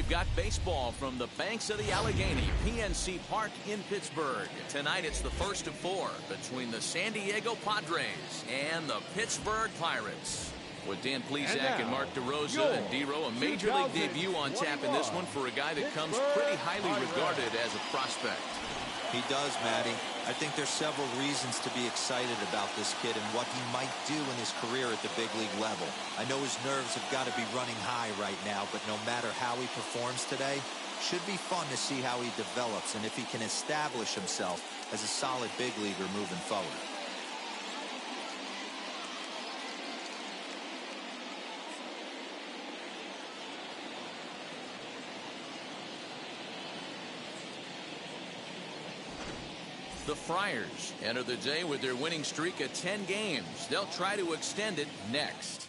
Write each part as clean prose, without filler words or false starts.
we've got baseball from the banks of the Allegheny, PNC Park in Pittsburgh. Tonight it's the first of 4 between the San Diego Padres and the Pittsburgh Pirates. With Dan Plesac and Mark DeRosa and D-Row, a Major League debut on tap in this one for a guy that comes pretty highly regarded as a prospect. He does, Matty. I think there's several reasons to be excited about this kid and what he might do in his career at the big league level. I know his nerves have got to be running high right now, but no matter how he performs today, should be fun to see how he develops and if he can establish himself as a solid big leaguer moving forward. The Friars enter the day with their winning streak at 10 games. They'll try to extend it next.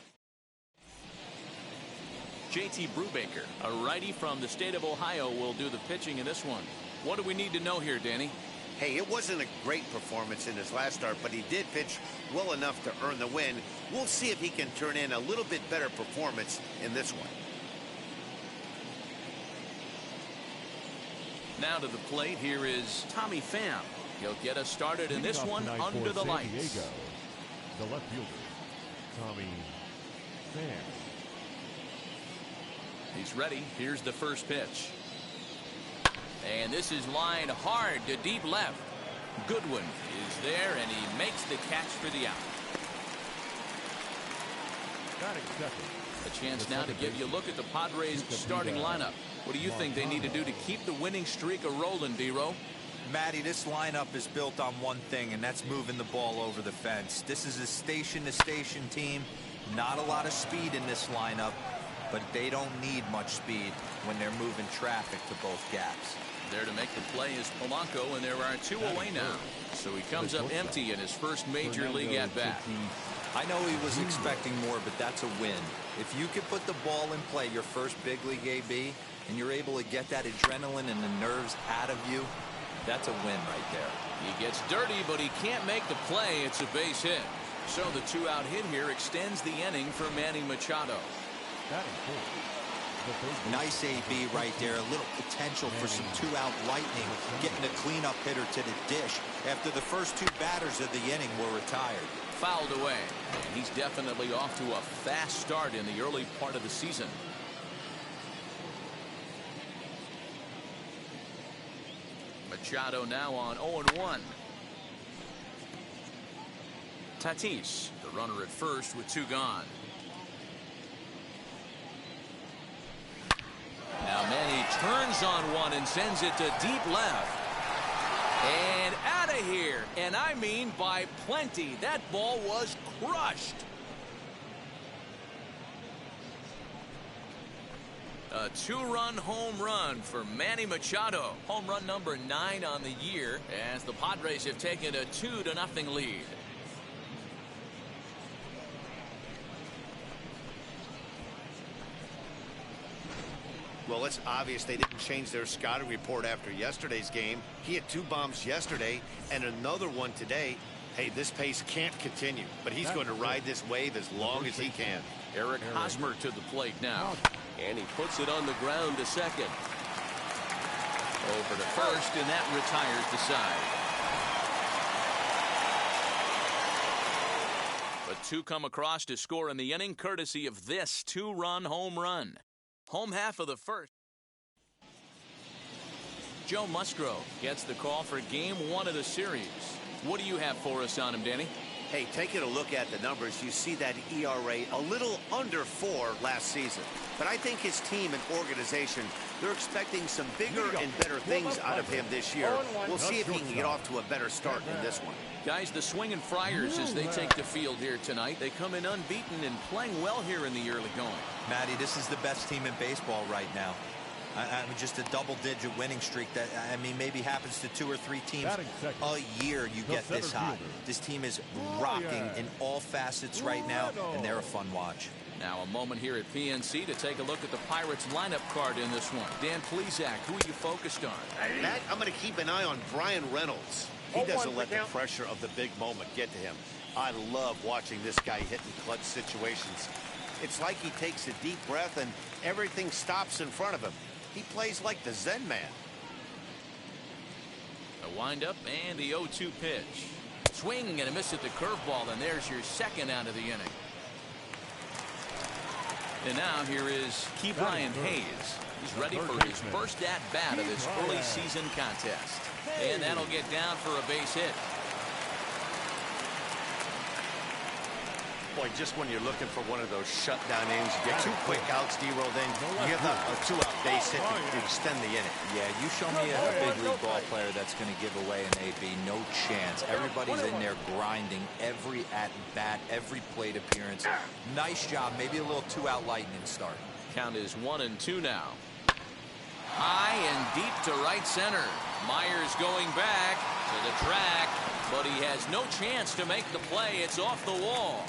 JT Brubaker, a righty from the state of Ohio, will do the pitching in this one. What do we need to know here, Danny? Hey, it wasn't a great performance in his last start, but he did pitch well enough to earn the win. We'll see if he can turn in a little bit better performance in this one. Now to the plate, here is Tommy Pham. He'll get us started in this one under the lights. Diego, the left fielder, Tommy Pham. He's ready. Here's the first pitch. And this is lined hard to deep left. Goodwin is there, and he makes the catch for the out. A chance now to give you a look at the Padres' starting lineup. What do you think they need to do to keep the winning streak a-rolling, D-Row? Matty, this lineup is built on one thing, and that's moving the ball over the fence. This is a station-to-station team. Not a lot of speed in this lineup, but they don't need much speed when they're moving traffic to both gaps. There to make the play is Polanco, and there are 2 away now. So he comes up empty in his first major league at-bat. I know he was expecting more, but that's a win. If you can put the ball in play your first big league AB, and you're able to get that adrenaline and the nerves out of you, that's a win right there. He gets dirty, but he can't make the play. It's a base hit. So the 2-out hit here extends the inning for Manny Machado. Nice AB right there. A little potential for some 2-out lightning. Getting the cleanup hitter to the dish after the first 2 batters of the inning were retired. Fouled away. And he's definitely off to a fast start in the early part of the season. Machado now on 0-1. Tatis, the runner at first with 2 gone. Now Manny turns on one and sends it to deep left. And out of here. And I mean by plenty. That ball was crushed. A 2-run home run for Manny Machado. Home run number 9 on the year as the Padres have taken a 2-0 lead. Well, it's obvious they didn't change their scouting report after yesterday's game. He had 2 bombs yesterday and another one today. Hey, this pace can't continue, but he's going to ride this wave as long as he can. Eric Hosmer to the plate now. And he puts it on the ground to second. Over to first, and that retires the side. But 2 come across to score in the inning, courtesy of this 2-run home run. Home half of the first. Joe Musgrove gets the call for game 1 of the series. What do you have for us on him, Danny? Hey, taking a look at the numbers, you see that ERA a little under 4 last season. But I think his team and organization, they're expecting some bigger and better things out of him this year. We'll see if he can get off to a better start in this one. Guys, the swinging Friars as they take the field here tonight. They come in unbeaten and playing well here in the early going. Matty, this is the best team in baseball right now. I mean, just a double-digit winning streak that, I mean, maybe happens to 2 or 3 teams a year you get this hot. This team is rocking in all facets right now, and they're a fun watch. Now a moment here at PNC to take a look at the Pirates lineup card in this one. Dan Plesac, who are you focused on? Matt, I'm going to keep an eye on Brian Reynolds. He doesn't let the pressure of the big moment get to him. I love watching this guy hit in clutch situations. It's like he takes a deep breath and everything stops in front of him. He plays like the Zen man. A windup and the 0-2 pitch. Swing and a miss at the curveball, and there's your second out of the inning. And now here is Brian Hayes. He's ready for his first at-bat of this early season contest. And that'll get down for a base hit. Boy, just when you're looking for one of those shutdown innings, you get 2 quick outs, D-roll, then you have a 2-out base hit to extend the inning. Yeah, you show me a big league ball player that's going to give away an AB. No chance. Everybody's in there grinding every at-bat, every plate appearance. Nice job. Maybe a little 2-out lightning start. Count is 1-2 now. High and deep to right center. Myers going back to the track, but he has no chance to make the play. It's off the wall.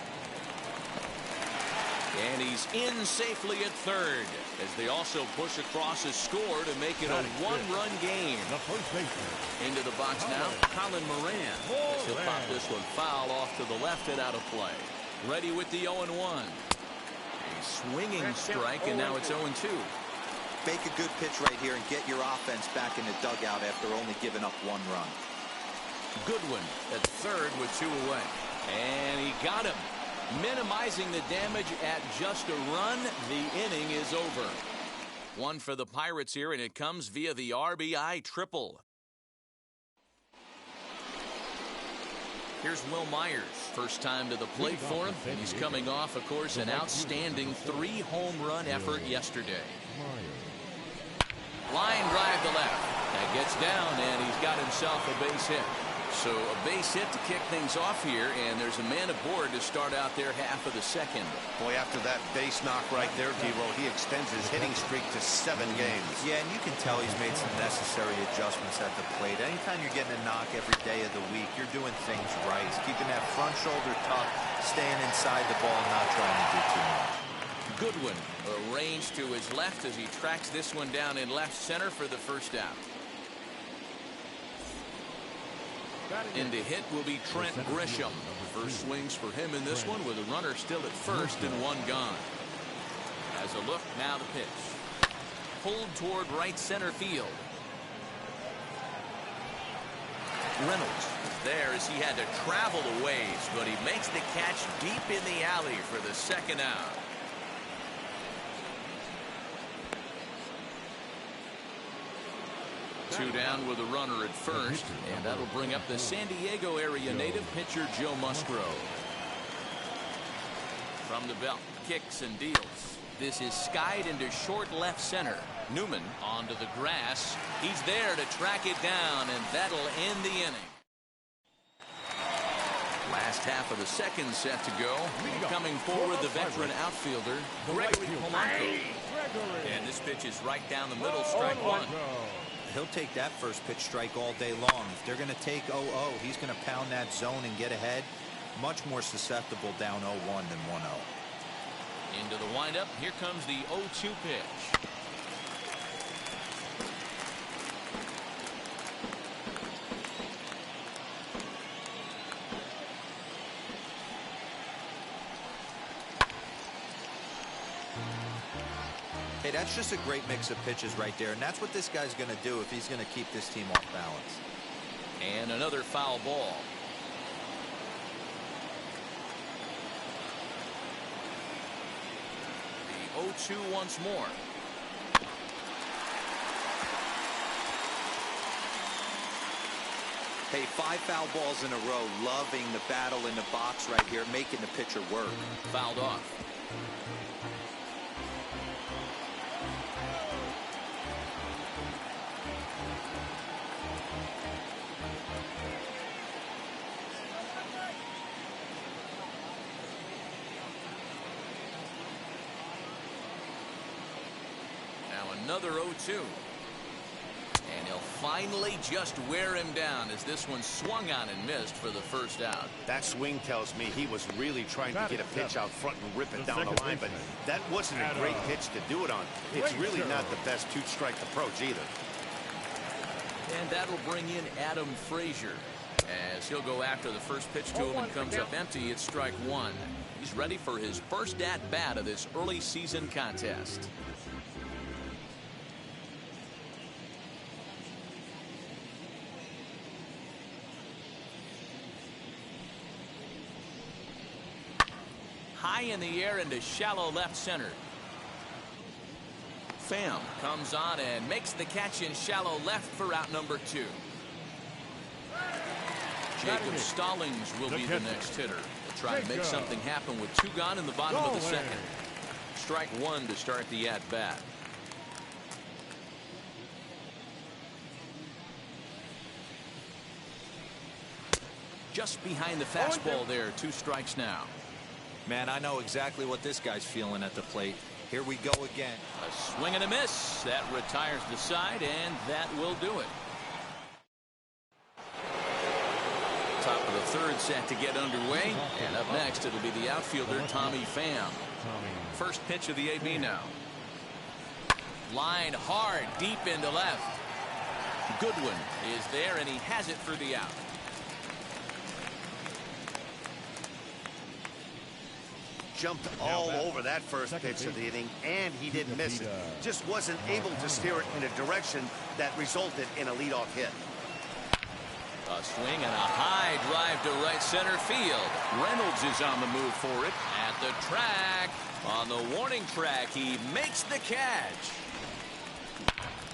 And he's in safely at third as they also push across a score to make it a 1-run game. Into the box now, Colin Moran. He'll pop this one foul off to the left and out of play. Ready with the 0-1. A swinging strike, and now it's 0-2. Make a good pitch right here and get your offense back in the dugout after only giving up 1 run. Goodwin at third with 2 away. And he got him. Minimizing the damage at just a run. The inning is over. 1 for the Pirates here, and it comes via the RBI triple. Here's Will Myers. First time to the plate for him. And he's coming off, of course, an outstanding 3-home run effort yesterday. Line drive to left. That gets down, and he's got himself a base hit. So a base hit to kick things off here, and there's a man aboard to start out their half of the second. Boy, after that base knock right there, D-roll, he extends his hitting streak to 7 games. Yeah, and you can tell he's made some necessary adjustments at the plate. Anytime you're getting a knock every day of the week, you're doing things right. He's keeping that front shoulder tucked, staying inside the ball, not trying to do too much. Goodwin arranged to his left as he tracks this one down in left center for the first out. In to hit will be Trent Grisham. First swings for him in this one with a runner still at first and 1 gone. As a look, now the pitch. Pulled toward right center field. Reynolds is there as he had to travel a ways, but he makes the catch deep in the alley for the second out. Two down with a runner at first, and that'll bring up the San Diego area native pitcher Joe Musgrove. From the belt, kicks and deals. This is skied into short left center. Newman onto the grass. He's there to track it down, and that'll end the inning. Last half of the second set to go. Coming forward, the veteran outfielder, Gregory Polanco. And this pitch is right down the middle, strike 1. He'll take that first pitch strike all day long. If they're going to take 0-0, he's going to pound that zone and get ahead. Much more susceptible down 0-1 than 1-0. Into the windup. Here comes the 0-2 pitch. Hey, that's just a great mix of pitches right there, and that's what this guy's going to do if he's going to keep this team off balance. And another foul ball. The 0-2 once more. Hey, 5 foul balls in a row, loving the battle in the box right here, making the pitcher work. Fouled off. Another 0-2. And he'll finally just wear him down as this one swung on and missed for the first out. That swing tells me he was really trying to get a pitch out front and rip it down the line, but that wasn't a great pitch to do it on. It's really not the best 2-strike approach either. And that'll bring in Adam Frazier as he'll go after the first pitch to him and comes up empty. It's strike 1. He's ready for his first at bat of this early season contest. high in the air into shallow left center. Pham comes on and makes the catch in shallow left for out number 2. Jacob Stallings will be the next hitter. They'll try to make something happen with 2 gone in the bottom of the second. Strike 1 to start the at-bat. Just behind the fastball there. 2 strikes now. Man, I know exactly what this guy's feeling at the plate. Here we go again. A swing and a miss. That retires the side, and that will do it. Top of the 3rd set to get underway. And up next, it'll be the outfielder, Tommy Pham. First pitch of the AB now. Line hard, deep into left. Goodwin is there, and he has it for the out. Jumped all over that first pitch of the inning, and he didn't miss it. Just wasn't able to steer it in a direction that resulted in a leadoff hit. A swing and a high drive to right center field. Reynolds is on the move for it at the track. On the warning track, he makes the catch.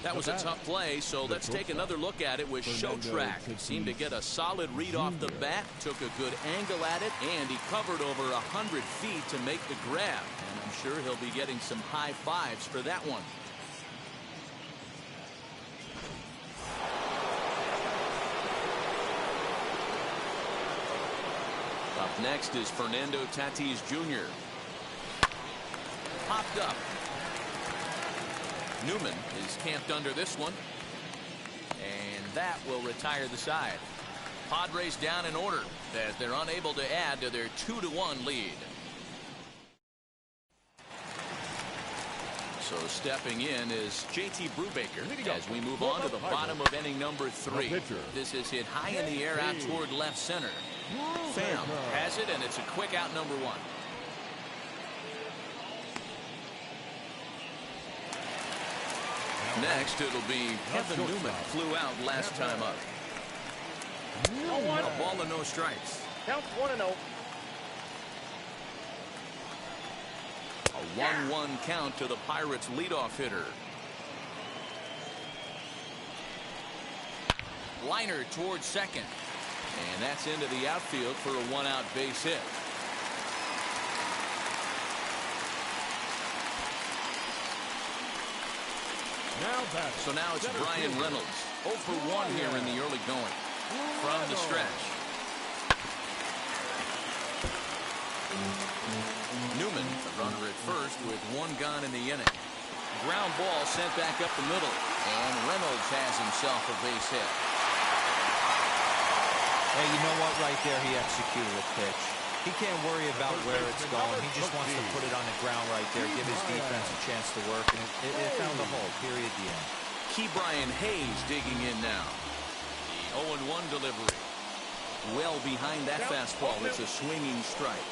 That was a tough play, so let's take another look at it with Show Track. Seemed to get a solid read off the bat, took a good angle at it, and he covered over 100 feet to make the grab. And I'm sure he'll be getting some high fives for that one. Up next is Fernando Tatis Jr. Popped up. Newman is camped under this one, and that will retire the side. Padres down in order as they're unable to add to their 2-1 lead. So stepping in is JT Brubaker as we move on to the bottom of inning number 3. This is hit high in the air out toward left center. Pham has it, and it's a quick out number 1. Next, it'll be Kevin Newman. Flew out last time up. A ball and no strikes. Count 1-0. A 1-1 count to the Pirates' leadoff hitter. Liner towards second. And that's into the outfield for a 1-out base hit. So now it's Brian Reynolds. 0 for 1 here in the early going. From the stretch. Newman, the runner at first with 1 gone in the inning. Ground ball sent back up the middle. And Reynolds has himself a base hit. Hey, you know what? Right there, he executed a pitch. He can't worry about where it's going. He just wants to put it on the ground right there, give his defense a chance to work, and it found the hole. Period. The end. Key Brian Hayes digging in now. The 0-1 delivery. Well behind that fastball. It's a swinging strike.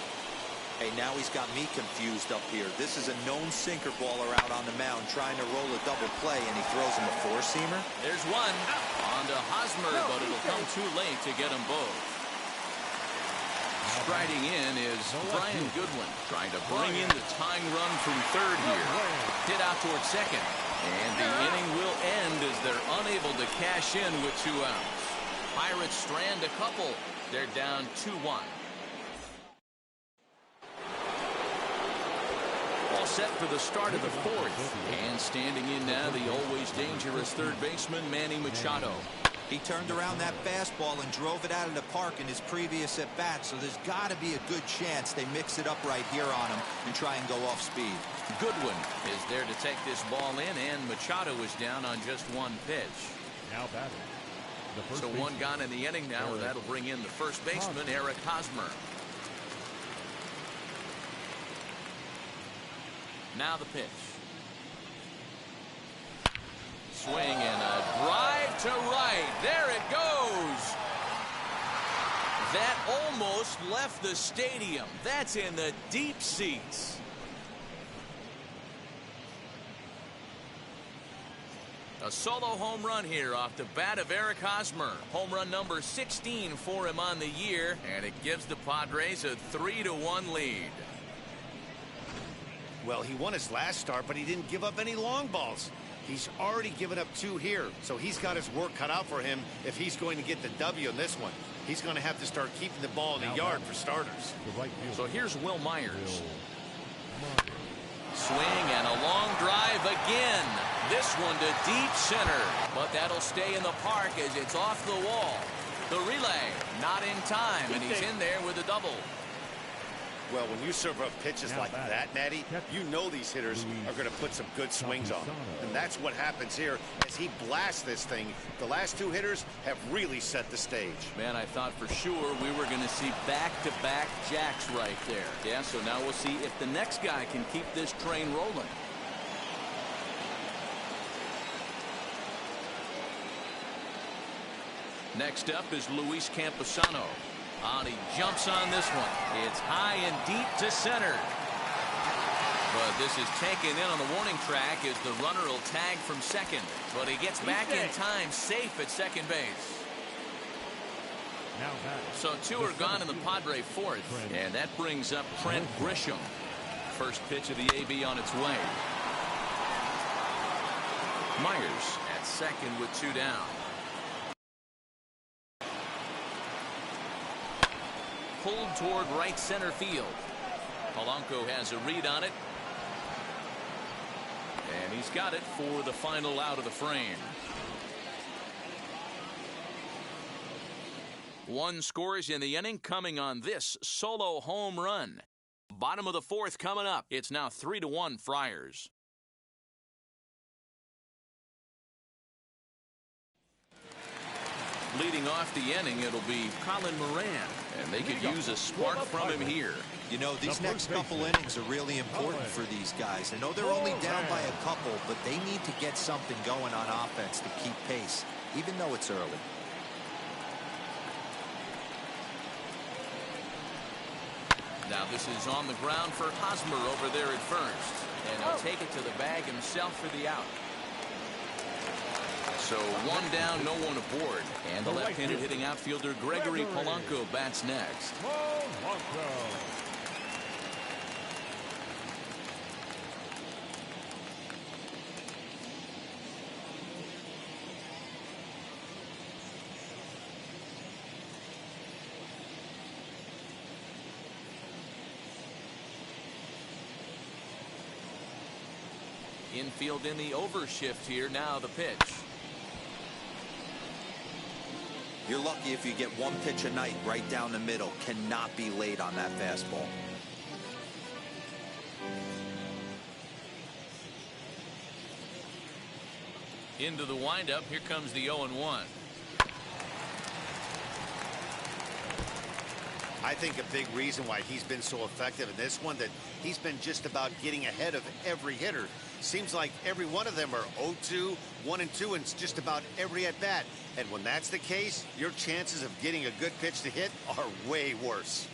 Hey, now he's got me confused up here. This is a known sinker baller out on the mound trying to roll a double play, and he throws him a 4-seamer. There's one. On to Hosmer, but it'll come too late to get them both. Striding in is Brian Goodwin, trying to bring in the tying run from third here. Hit out towards second. And the inning will end as they're unable to cash in with 2 outs. Pirates strand a couple. They're down 2-1. All set for the start of the 4th. And standing in now, the always dangerous third baseman, Manny Machado. He turned around that fastball and drove it out of the park in his previous at-bat, so there's got to be a good chance they mix it up right here on him and try and go off speed. Goodwin is there to take this ball in, and Machado is down on just 1 pitch. Now batting. So 1 gone in the inning now, and that'll bring in the first baseman, Eric Hosmer. Now the pitch. Swing and a drive to right. There it goes. That almost left the stadium. That's in the deep seats. A solo home run here off the bat of Eric Hosmer. Home run number 16 for him on the year, and it gives the Padres a 3-1 lead. Well, he won his last start, but he didn't give up any long balls. He's already given up 2 here, so he's got his work cut out for him if he's going to get the W in this one. He's going to have to start keeping the ball in the yard for starters. So here's Will Myers. Swing and a long drive again. This one to deep center, but that'll stay in the park as it's off the wall. The relay not in time, and he's in there with a double. Well, when you serve up pitches like that, Matty, you know these hitters are going to put some good swings on them. And that's what happens here as he blasts this thing. The last 2 hitters have really set the stage. Man, I thought for sure we were going to see back-to-back jacks right there. Yeah, so now we'll see if the next guy can keep this train rolling. Next up is Luis Camposano. And he jumps on this one. It's high and deep to center. But this is taken in on the warning track as the runner will tag from second. But he gets back in time, safe at second base. So 2 are gone in the Padre fourth. And that brings up Trent Grisham. First pitch of the AB on its way. Myers at second with 2 down. Pulled toward right center field. Polanco has a read on it. And he's got it for the final out of the frame. 1 scores in the inning coming on this solo home run. Bottom of the 4th coming up. It's now 3-1 Friars. Leading off the inning, it'll be Colin Moran, and they could use a spark from him here. You know, these next couple innings are really important for these guys. I know they're only down by a couple, but they need to get something going on offense to keep pace, even though it's early. Now this is on the ground for Hosmer over there at first, and he'll take it to the bag himself for the out. So 1 down, no one aboard. And the left-handed hitting outfielder Gregory Polanco bats next. Infield in the overshift here. Now the pitch. You're lucky if you get 1 pitch a night right down the middle. Cannot be late on that fastball. Into the windup. Here comes the 0-1. I think a big reason why he's been so effective in this one, that he's been just about getting ahead of every hitter. Seems like every one of them are 0-2, 1-2, and just about every at-bat. And when that's the case, your chances of getting a good pitch to hit are way worse.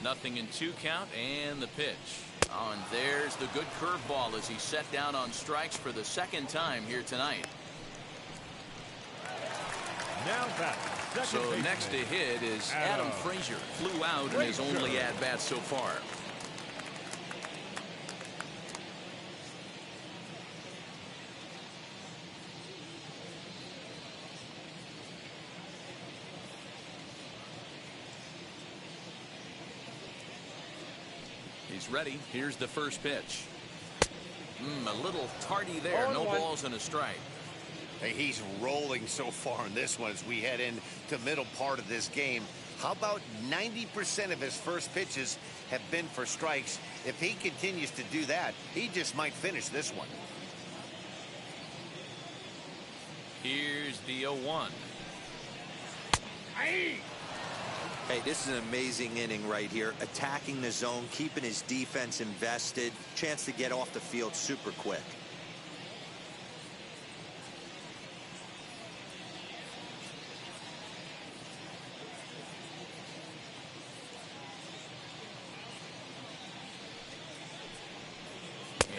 Nothing in 2 count, and the pitch. Oh, and there's the good curveball as he set down on strikes for the 2nd time here tonight. Now back. So next to hit is Adam Frazier. Flew out in his only at-bat so far. He's ready. Here's the first pitch. A little tardy there. No balls and a strike. Hey, he's rolling so far in this one as we head into the middle part of this game. How about 90% of his first pitches have been for strikes? If he continues to do that, he just might finish this one. Here's the 0-1. Hey, this is an amazing inning right here. Attacking the zone, keeping his defense invested. Chance to get off the field super quick.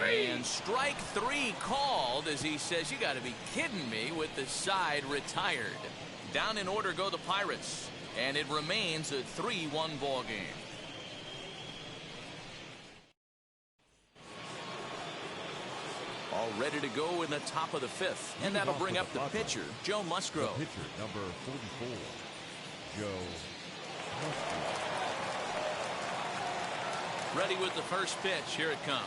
And strike three called as he says, you got to be kidding me, with the side retired. Down in order go the Pirates, and it remains a 3-1 ball game. All ready to go in the top of the fifth, and that'll bring up the pitcher, Joe Musgrove. The pitcher, number 44, Joe Musgrove. Ready with the first pitch. Here it comes.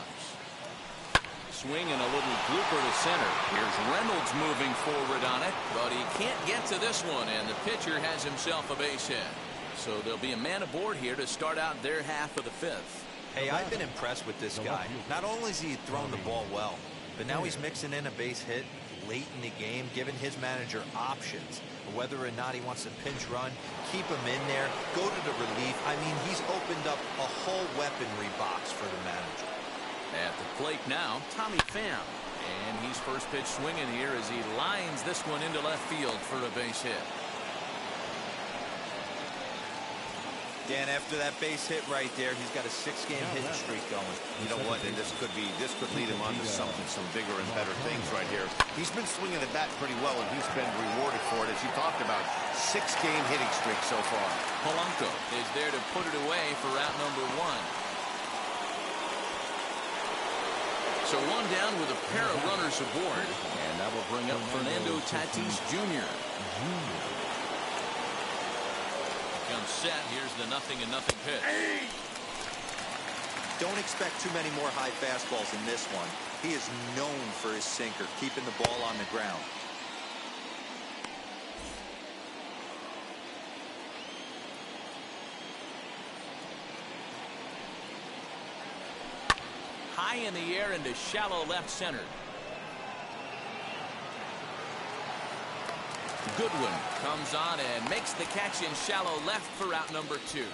Swing and a little blooper to center. Here's Reynolds moving forward on it, but he can't get to this one, and the pitcher has himself a base hit. So there'll be a man aboard here to start out their half of the fifth. Hey, I've been impressed with this guy. Not only has he thrown the ball well, but now he's mixing in a base hit late in the game, giving his manager options. Whether or not he wants to pinch run, keep him in there, go to the relief. I mean, he's opened up a whole weaponry box for the manager. At the plate now, Tommy Pham. And he's first pitch swinging here as he lines this one into left field for a base hit. Dan, after that base hit right there, he's got a 6-game hitting streak going. You know what? And this could lead him on to some bigger and better things right here. He's been swinging the bat pretty well, and he's been rewarded for it, as you talked about. 6-game hitting streak so far. Polanco is there to put it away for out number one. So one down with a pair of runners aboard, and that will bring up Fernando Tatis Jr. Comes set. Here's the 0-0 pitch. Don't expect too many more high fastballs in this one. He is known for his sinker, keeping the ball on the ground. High in the air into shallow left center. Goodwin comes on and makes the catch in shallow left for out number two.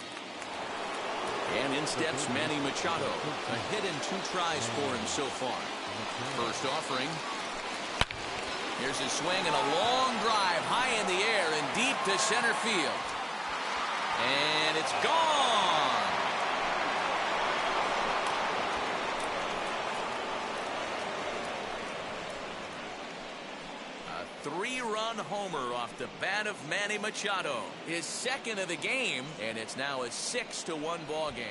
And in steps Manny Machado. A hit in 2 tries for him so far. First offering. Here's his swing and a long drive high in the air and deep to center field. And it's gone. A 3-run homer off the bat of Manny Machado. His second of the game, and it's now a 6-1 ball game.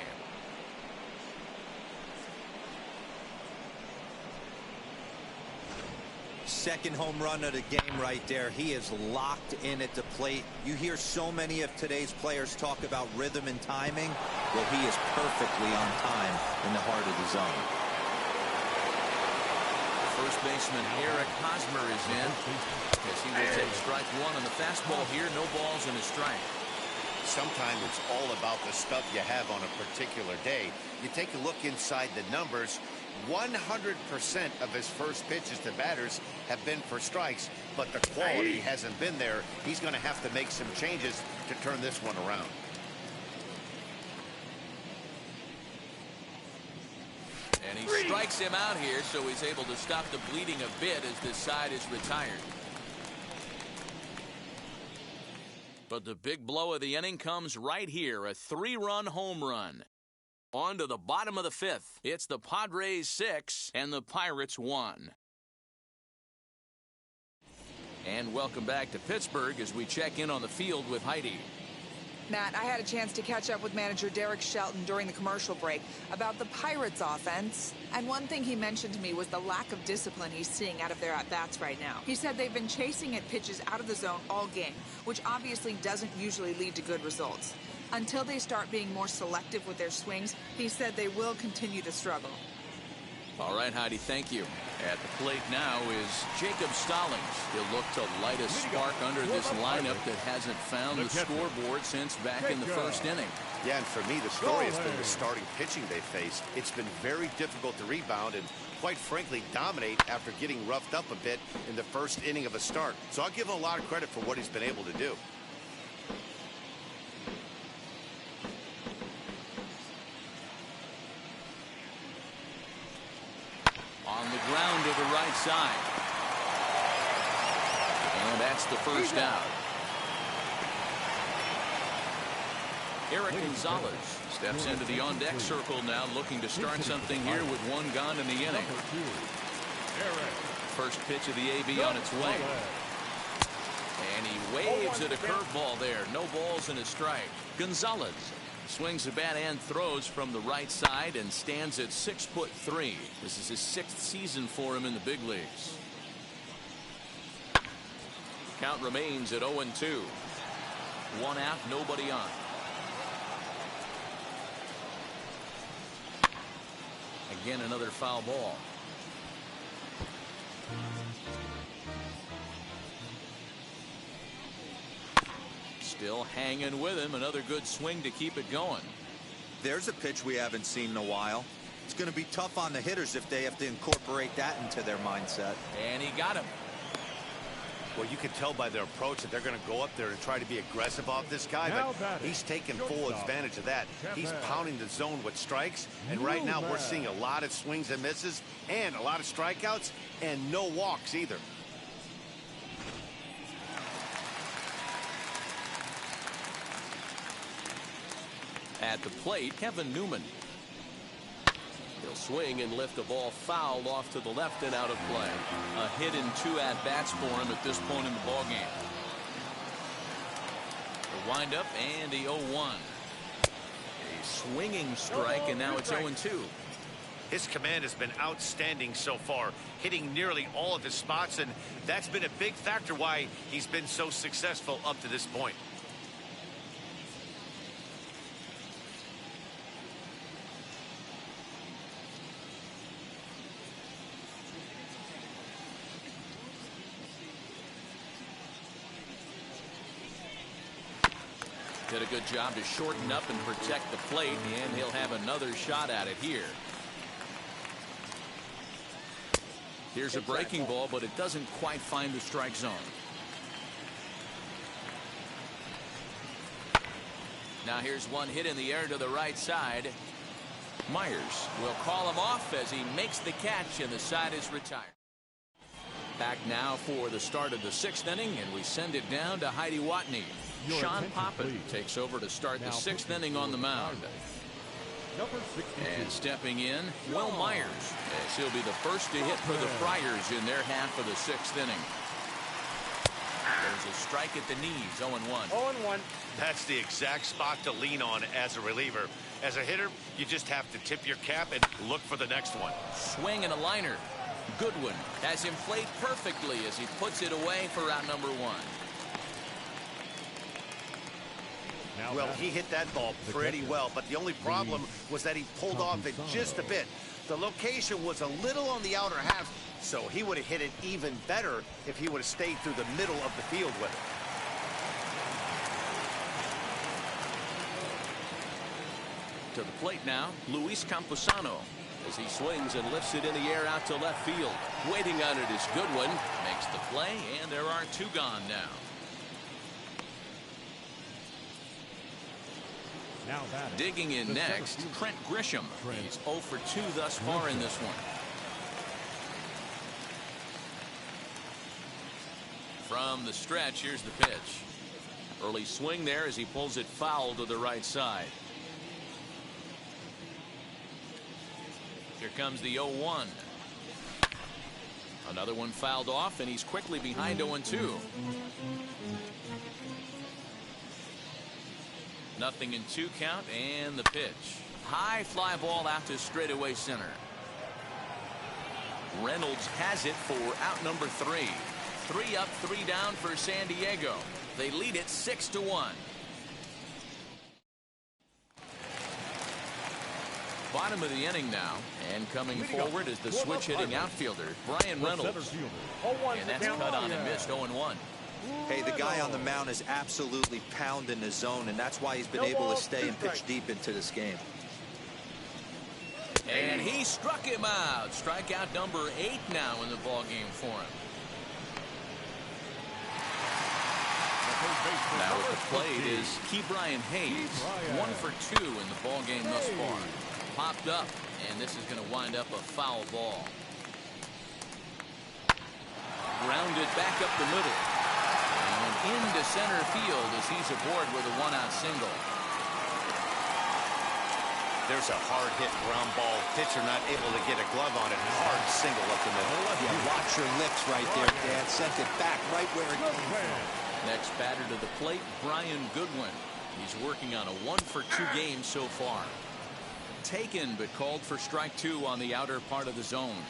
Second home run of the game right there. He is locked in at the plate. You hear so many of today's players talk about rhythm and timing. Well, he is perfectly on time in the heart of the zone. First baseman Eric Hosmer is in as he will take strike one on the fastball here. No balls and a strike. Sometimes it's all about the stuff you have on a particular day. You take a look inside the numbers. 100% of his first pitches to batters have been for strikes, but the quality hasn't been there. He's going to have to make some changes to turn this one around. And he strikes him out here, so he's able to stop the bleeding a bit as this side is retired. But the big blow of the inning comes right here, a 3-run home run. On to the bottom of the fifth. It's the Padres 6 and the Pirates 1. And welcome back to Pittsburgh as we check in on the field with Heidi. Matt, I had a chance to catch up with manager Derek Shelton during the commercial break about the Pirates offense. And one thing he mentioned to me was the lack of discipline he's seeing out of their at-bats right now. He said they've been chasing at pitches out of the zone all game, which obviously doesn't usually lead to good results. Until they start being more selective with their swings, he said they will continue to struggle. All right, Heidi, thank you. At the plate now is Jacob Stallings. He'll look to light a spark under this lineup that hasn't found the scoreboard since back in the first inning. Yeah, and for me, the story has been the starting pitching they faced. It's been very difficult to rebound and, quite frankly, dominate after getting roughed up a bit in the first inning of a start. So I'll give him a lot of credit for what he's been able to do. On the ground to the right side. And that's the first out. Eric Gonzalez Steps into the on-deck circle now, looking to start something here with one gone in the inning. First pitch of the AB on its way. And he waves at a curveball there. No balls and a strike. Gonzalez swings the bat and throws from the right side and stands at 6'3". This is his 6th season for him in the big leagues. Count remains at 0-2. One out, nobody on. Again, another foul ball. Still hanging with him. Another good swing to keep it going. There's a pitch we haven't seen in a while. It's going to be tough on the hitters if they have to incorporate that into their mindset. And he got him. Well, you can tell by their approach that they're going to go up there and try to be aggressive off this guy, but he's taking full advantage of that. He's pounding the zone with strikes, and right now we're seeing a lot of swings and misses and a lot of strikeouts and no walks either. At the plate, Kevin Newman. He'll swing and lift the ball foul off to the left and out of play. A hit in 2 at-bats for him at this point in the ballgame. The windup and the 0-1. A swinging strike, and now it's 0-2. His command has been outstanding so far, hitting nearly all of his spots, and that's been a big factor why he's been so successful up to this point. Did a good job to shorten up and protect the plate, and he'll have another shot at it here. Here's a breaking ball, but it doesn't quite find the strike zone. Now here's one hit in the air to the right side. Myers will call him off as he makes the catch, and the side is retired. Back now for the start of the 6th inning, and we send it down to Heidi Watney. Sean Poppin takes over to start the 6th inning on the mound. And stepping in, Will Myers, as he'll be the first to hit for the Friars in their half of the 6th inning. There's a strike at the knees, 0-1. 0-1. That's the exact spot to lean on as a reliever. As a hitter, you just have to tip your cap and look for the next one. Swing and a liner. Goodwin has him played perfectly as he puts it away for out number 1. Well, he hit that ball pretty well, but the only problem was that he pulled off it just a bit. The location was a little on the outer half, so he would have hit it even better if he would have stayed through the middle of the field with it. To the plate now, Luis Camposano, as he swings and lifts it in the air out to left field. Waiting on it is Goodwin. Makes the play, and there are 2 gone now. Digging in next, Trent Grisham. He's 0 for 2 thus far in this one. From the stretch, here's the pitch. Early swing there as he pulls it foul to the right side. Here comes the 0-1. Another one fouled off, and he's quickly behind 0-2. Nothing in 2 count, and the pitch. High fly ball out to straightaway center. Reynolds has it for out number 3. 3 up, 3 down for San Diego. They lead it 6-1. Bottom of the inning now, and coming forward is the switch hitting outfielder Brian Reynolds, and that's cut on and missed. 0-1. Hey, the guy on the mound is absolutely pounding the zone, and that's why he's been able to stay and pitch deep into this game. And he struck him out. Strikeout number 8 now in the ballgame for him. Now at the plate is Ke'Bryan Hayes. 1 for 2 in the ballgame thus far. Popped up, and this is going to wind up a foul ball. Grounded back up the middle. And into center field as he's aboard with a 1-out single. There's a hard-hit ground ball. Pitcher not able to get a glove on it. Hard single up the middle. Yeah, watch your lips right there, Dan. Sent it back right where it came from. Next batter to the plate, Brian Goodwin. He's working on a 1-for-2 game so far. Taken, but called for strike 2 on the outer part of the zone.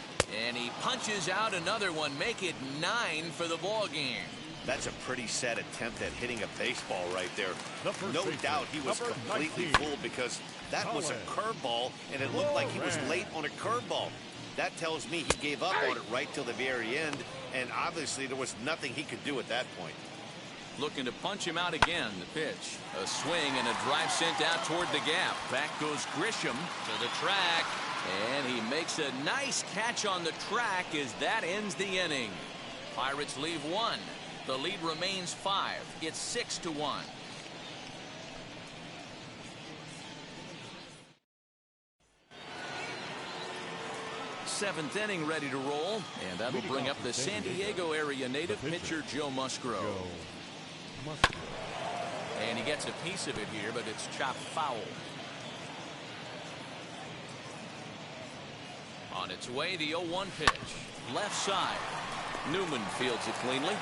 And he punches out another one, make it 9 for the ball game. That's a pretty sad attempt at hitting a baseball right there. No doubt he was completely fooled because that was a curveball, and it looked like he was late on a curveball. That tells me he gave up on it right till the very end, and obviously there was nothing he could do at that point. Looking to punch him out again. The pitch. A swing and a drive sent out toward the gap. Back goes Grisham to the track. And he makes a nice catch on the track as that ends the inning. Pirates leave 1. The lead remains 5. It's 6-1. Seventh inning ready to roll. And that'll bring up the San Diego area native pitcher Joe Musgrove. And he gets a piece of it here, but it's chopped foul. On its way, the 0-1 pitch. Left side. Newman fields it cleanly.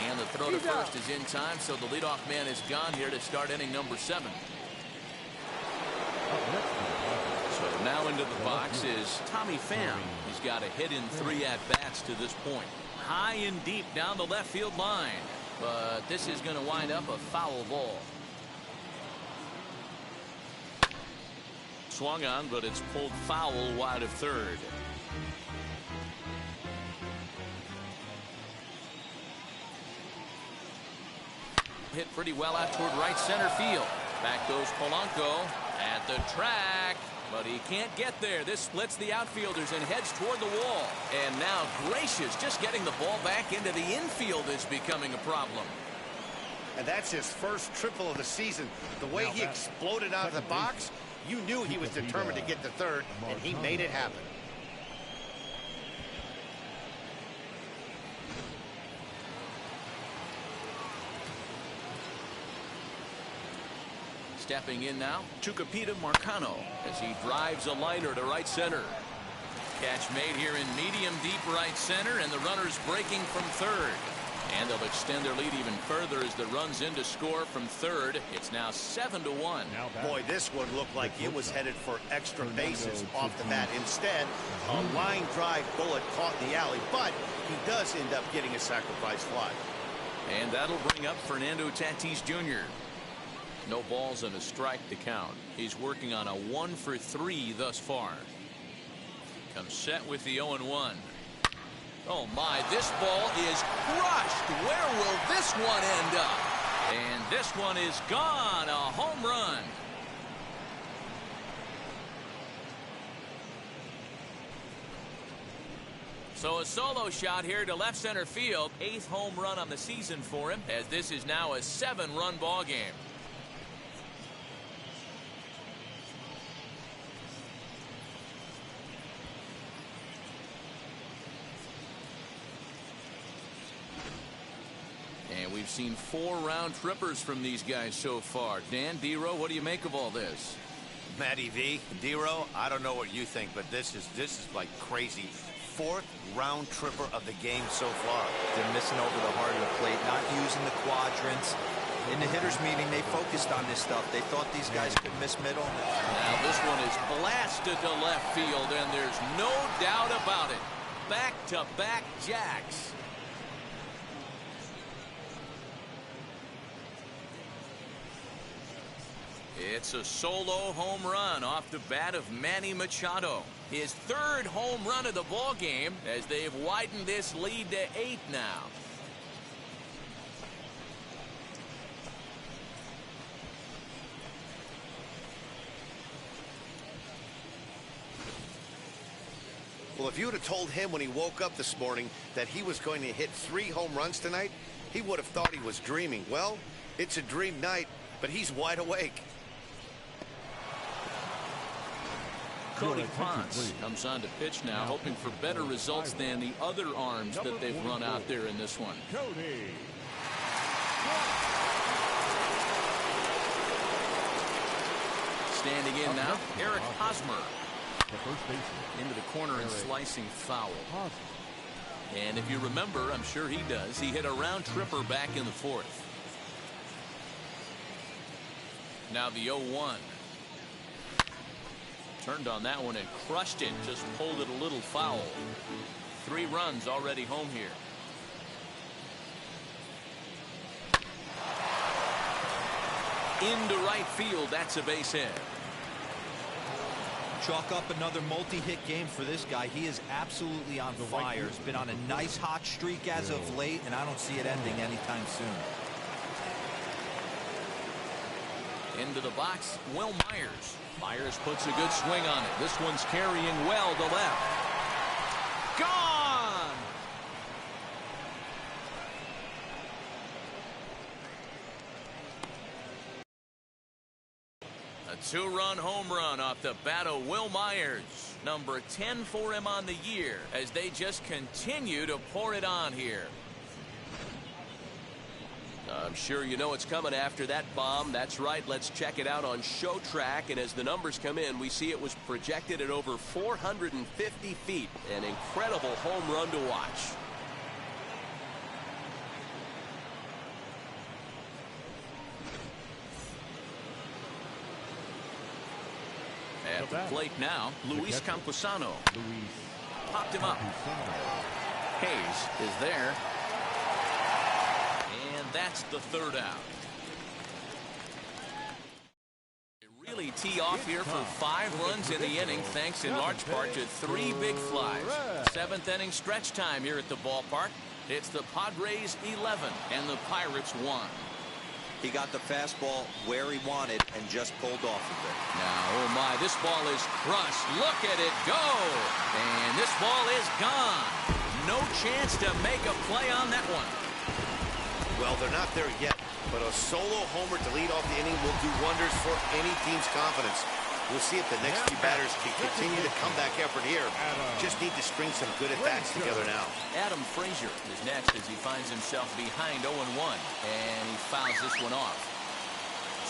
And the throw to first is in time, so the leadoff man is gone here to start inning number 7. So now into the box is Tommy Pham. He's got a hit in 3 at-bats to this point. High and deep down the left field line. But this is going to wind up a foul ball. Swung on, but it's pulled foul wide of third. Hit pretty well out toward right center field. Back goes Polanco at the track, but he can't get there. This splits the outfielders and heads toward the wall. And now Gracious just getting the ball back into the infield is becoming a problem. And that's his first triple of the season. The way he exploded out of the box, you knew he was determined to get to third, and he made it happen. Stepping in now, Tucupita Marcano as he drives a liner to right center. Catch made here in medium deep right center, and the runners breaking from third. And they'll extend their lead even further as the runs in to score from third. It's now 7-1. Boy, this one looked like it was headed for extra bases off the bat. Instead, a line drive bullet caught in the alley, but he does end up getting a sacrifice fly. And that'll bring up Fernando Tatis Jr. No balls and a strike to count. He's working on a 1-for-3 thus far. Comes set with the 0-1. Oh my, this ball is crushed. Where will this one end up? And this one is gone. A home run. So a solo shot here to left center field. 8th home run on the season for him, as this is now a 7-run ball game. And we've seen 4 round trippers from these guys so far. Dan, D-Row, what do you make of all this? Matty V, D-Row, I don't know what you think, but this is like crazy. 4th round tripper of the game so far. They're missing over the heart of the plate, not using the quadrants. In the hitters meeting, they focused on this stuff. They thought these guys could miss middle. Now this one is blasted to left field, and there's no doubt about it. Back-to-back jacks. It's a solo home run off the bat of Manny Machado. His 3rd home run of the ball game, as they've widened this lead to 8 now. Well, if you would have told him when he woke up this morning that he was going to hit 3 home runs tonight, he would have thought he was dreaming. Well, it's a dream night, but he's wide awake. Cody Ponce comes on to pitch now, hoping for better results than the other arms that they've run out there in this one. Standing in now, Eric Hosmer. The first baseman. Into the corner and slicing foul. And if you remember, I'm sure he does, he hit a round tripper back in the fourth. Now the 0-1. Turned on that one and crushed it. Just pulled it a little foul. 3 runs already home here. Into right field. That's a base hit. Chalk up another multi-hit game for this guy. He is absolutely on fire. He's been on a nice hot streak as of late, and I don't see it ending anytime soon. Into the box, Will Myers. Myers puts a good swing on it. This one's carrying well to left. Gone! A 2-run home run off the bat of Will Myers. Number 10 for him on the year as they just continue to pour it on here. I'm sure you know it's coming after that bomb. That's right. Let's check it out on Show Track. And as the numbers come in, we see it was projected at over 450 feet. An incredible home run to watch. At the plate now, Luis Camposano. Popped him up. Hayes is there. And that's the 3rd out. They really tee off here for 5 runs in the inning, thanks in large part to 3 big flies. 7th inning stretch time here at the ballpark. It's the Padres 11 and the Pirates 1. He got the fastball where he wanted and just pulled off of it. Now, oh my, this ball is crushed. Look at it go. And this ball is gone. No chance to make a play on that one. Well, they're not there yet, but a solo homer to lead off the inning will do wonders for any team's confidence. We'll see if the next few batters can continue the comeback effort here. Just need to string some good at-bats together now. Adam Frazier is next as he finds himself behind 0-1, and he fouls this one off.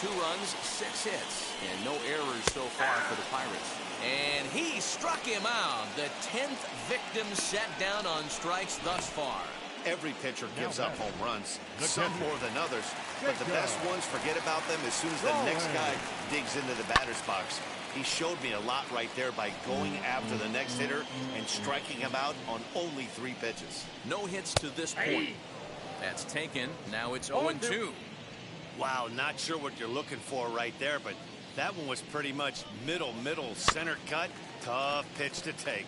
2 runs, 6 hits, and no errors so far for the Pirates. And he struck him out. The 10th victim set down on strikes thus far. Every pitcher gives up home runs, some more than others, but the best ones forget about them as soon as the next guy digs into the batter's box. He showed me a lot right there by going after the next hitter and striking him out on only 3 pitches. No hits to this point. That's taken. Now it's 0-2. Wow, not sure what you're looking for right there, but that one was pretty much middle, center cut. Tough pitch to take.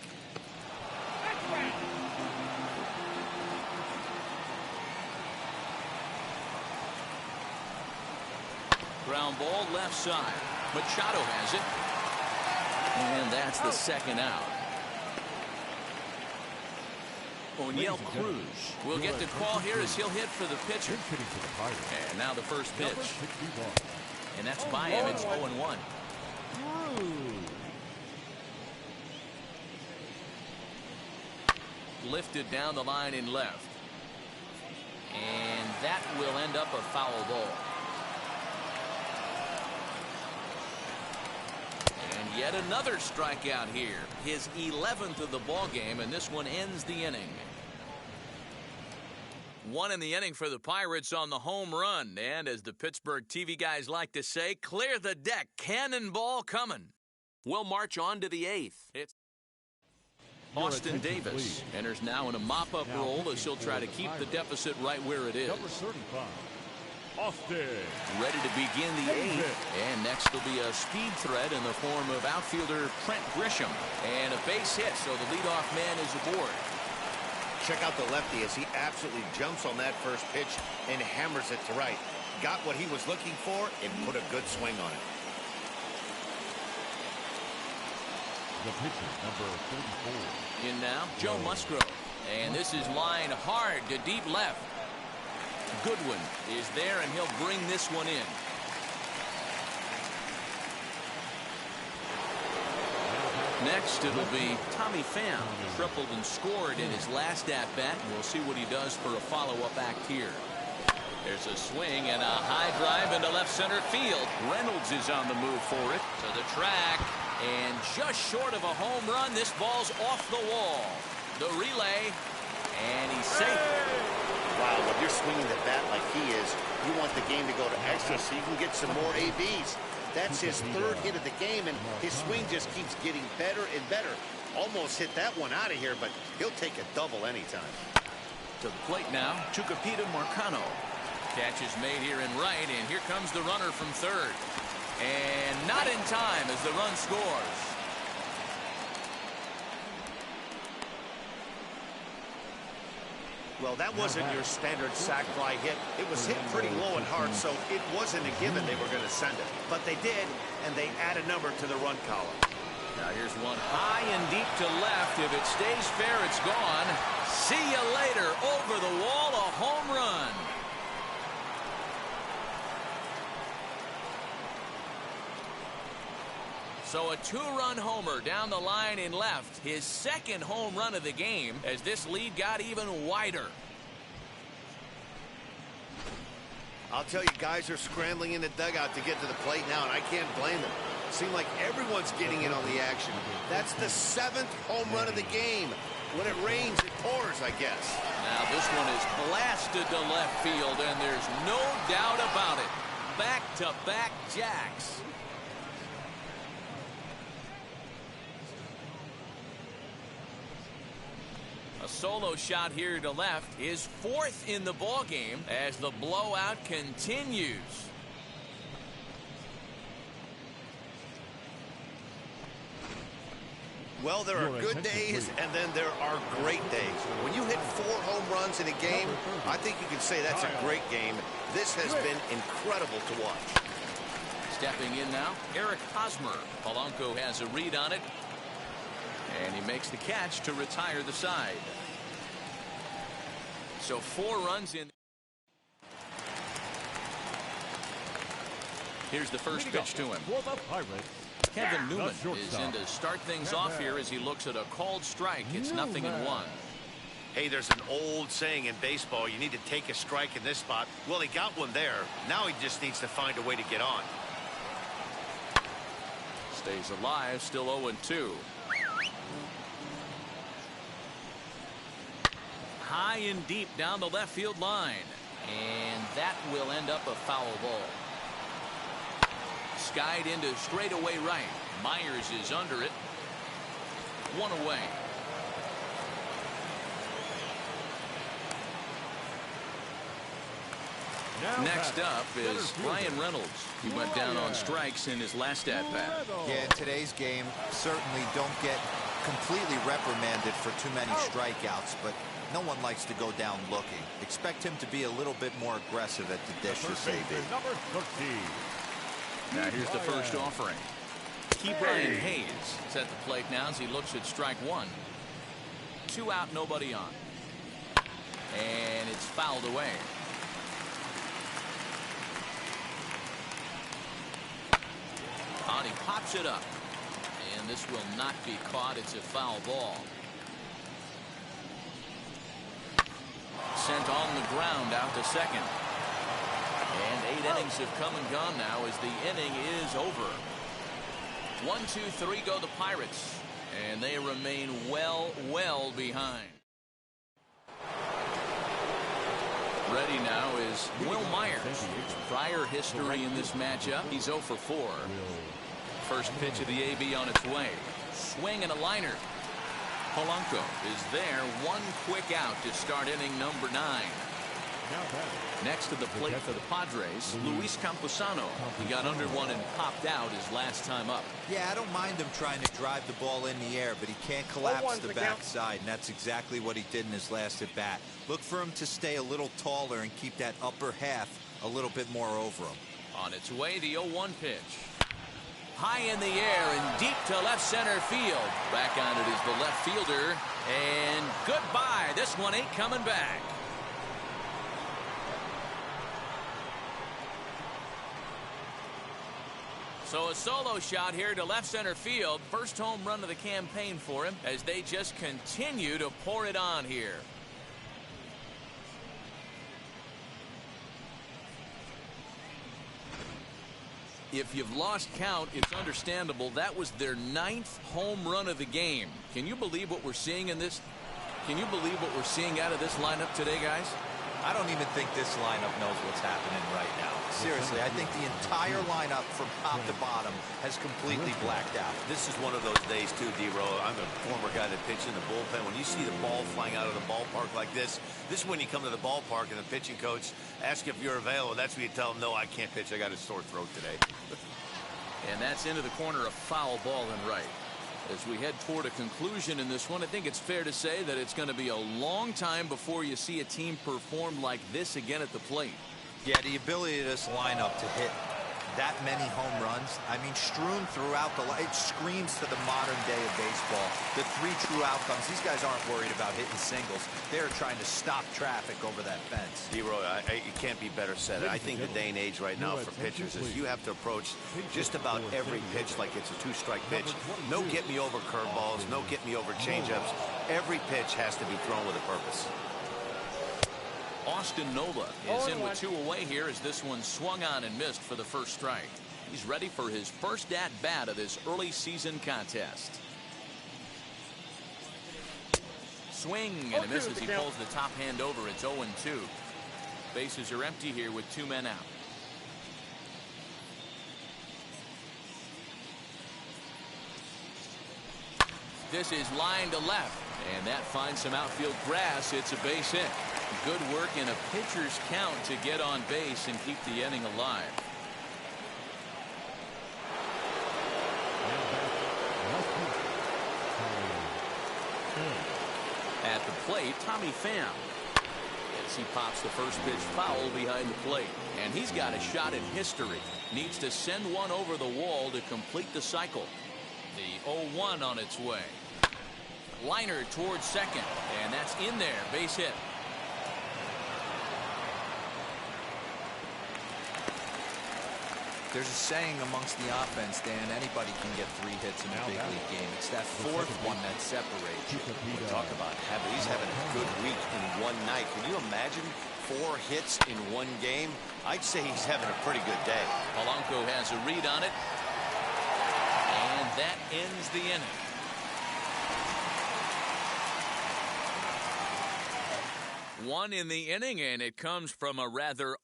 Ground ball left side. Machado has it. And that's the 2nd out. O'Neill Cruz will get the call here as he'll hit for the pitcher. And now the first pitch. And that's by him. It's 0-1. Lifted down the line in left. And that will end up a foul ball. Yet another strikeout here. His 11th of the ball game, and this one ends the inning. 1 in the inning for the Pirates on the home run. And as the Pittsburgh TV guys like to say, clear the deck. Cannonball coming. We'll march on to the 8th. It's Austin Davis enters now in a mop-up role as he'll try to keep the deficit right where it is. Number 35. Austin. Ready to begin the 8th. And next will be a speed threat in the form of outfielder Trent Grisham. And a base hit, so the leadoff man is aboard. Check out the lefty as he absolutely jumps on that first pitch and hammers it to right. Got what he was looking for and put a good swing on it. The pitcher, number 34. In now, Joe Musgrove. And this is line hard to deep left. Goodwin is there, and he'll bring this one in. Next, it'll be Tommy Pham. Tripled and scored in his last at-bat. We'll see what he does for a follow-up act here. There's a swing and a high drive into left center field. Reynolds is on the move for it to the track. And just short of a home run, this ball's off the wall. The relay, and he's safe. Wow, when you're swinging the bat like he is, you want the game to go to extra so you can get some more ABs. That's his third hit of the game, and his swing just keeps getting better and better. Almost hit that one out of here, but he'll take a double anytime. To the plate now, Chukwupita Marcano. Catch is made here in right, and here comes the runner from third. And not in time as the run scores. Well, that wasn't your standard sac fly hit. It was hit pretty low and hard, so it wasn't a given they were going to send it. But they did, and they add a number to the run column. Now here's one high and deep to left. If it stays fair, it's gone. See you later. Over the wall, a home run. So a two-run homer down the line in left. His second home run of the game as this lead got even wider. I'll tell you, guys are scrambling in the dugout to get to the plate now, and I can't blame them. Seems like everyone's getting in on the action. That's the 7th home run of the game. When it rains, it pours, I guess. Now this one is blasted to left field, and there's no doubt about it. Back-to-back jacks. A solo shot here to left is 4th in the ballgame as the blowout continues. Well, there are good days, and then there are great days. When you hit 4 home runs in a game, I think you can say that's a great game. This has been incredible to watch. Stepping in now, Eric Hosmer. Polanco has a read on it, and he makes the catch to retire the side. So 4 runs in. Here's the first pitch to him. For the Pirates, Kevin Newman is in to start things off here as he looks at a called strike. It's 0-1. Hey, there's an old saying in baseball, you need to take a strike in this spot. Well, he got one there. Now he just needs to find a way to get on. Stays alive, still 0-2. High and deep down the left field line. And that will end up a foul ball. Skied into straightaway right. Myers is under it. 1 away. Next up is Ryan Reynolds. He went down on strikes in his last at-bat. Yeah, in today's game, certainly don't get completely reprimanded for too many strikeouts, but no one likes to go down looking. Expect him to be a little bit more aggressive at the dish this AB. number 13. Now here's the first offering. Brian Hayes is at the plate now as he looks at strike 1. 2 out, nobody on. And it's fouled away. And he pops it up. And this will not be caught. It's a foul ball. Sent on the ground out to second. And 8 innings have come and gone now as the inning is over. 1, 2, 3 go the Pirates. And they remain well behind. Ready now is Will Myers. Prior history in this matchup, he's 0 for 4. First pitch of the AB on its way. Swing and a liner. Polanco is there. 1 quick out to start inning number 9. Next to the plate for the Padres, Luis Camposano. He got under one and popped out his last time up. Yeah, I don't mind him trying to drive the ball in the air, but he can't collapse the backside, and that's exactly what he did in his last at bat. Look for him to stay a little taller and keep that upper half a little bit more over him. On its way, the 0-1 pitch. High in the air and deep to left center field. Back on it is the left fielder. And goodbye. This one ain't coming back. So a solo shot here to left center field. First home run of the campaign for him as they just continue to pour it on here. If you've lost count, it's understandable. That was their 9th home run of the game. Can you believe what we're seeing in this? Can you believe what we're seeing out of this lineup today, guys? I don't even think this lineup knows what's happening right now. Seriously, I think the entire lineup from top to bottom has completely blacked out. This is one of those days, too, D-Row. I'm a former guy that pitched in the bullpen. When you see the ball flying out of the ballpark like this is when you come to the ballpark and the pitching coach asks if you're available. That's when you tell him, no, I can't pitch. I got a sore throat today. And that's into the corner, a foul ball and right. As we head toward a conclusion in this one, I think it's fair to say that it's going to be a long time before you see a team perform like this again at the plate. Yeah, the ability of this lineup to hit that many home runs, I mean, strewn throughout it screams to the modern day of baseball. The 3 true outcomes. These guys aren't worried about hitting singles. They're trying to stop traffic over that fence. D-Roy, it can't be better said. I think the day and age right now for pitchers is you have to approach just about every pitch like it's a 2-strike pitch. No get-me-over curveballs, no get-me-over changeups. Every pitch has to be thrown with a purpose. Austin Nola is in with 2 away here as this one swung on and missed for the first strike. He's ready for his first at-bat of this early season contest. Swing and a miss as he pulls the top hand over. It's 0-2. Bases are empty here with 2 men out. This is line to left, and that finds some outfield grass. It's a base hit. Good work in a pitcher's count to get on base and keep the inning alive. At the plate, Tommy Pham. As he pops the first pitch foul behind the plate. And he's got a shot at history. Needs to send one over the wall to complete the cycle. The 0-1 on its way. Liner towards second, and that's in there. Base hit. There's a saying amongst the offense, Dan, anybody can get 3 hits in a big league game. It's that 4th one that separates you. Talk about he's having a good week in one night. Can you imagine 4 hits in one game? I'd say he's having a pretty good day. Polanco has a read on it. And that ends the inning. One in the inning, and it comes from a rather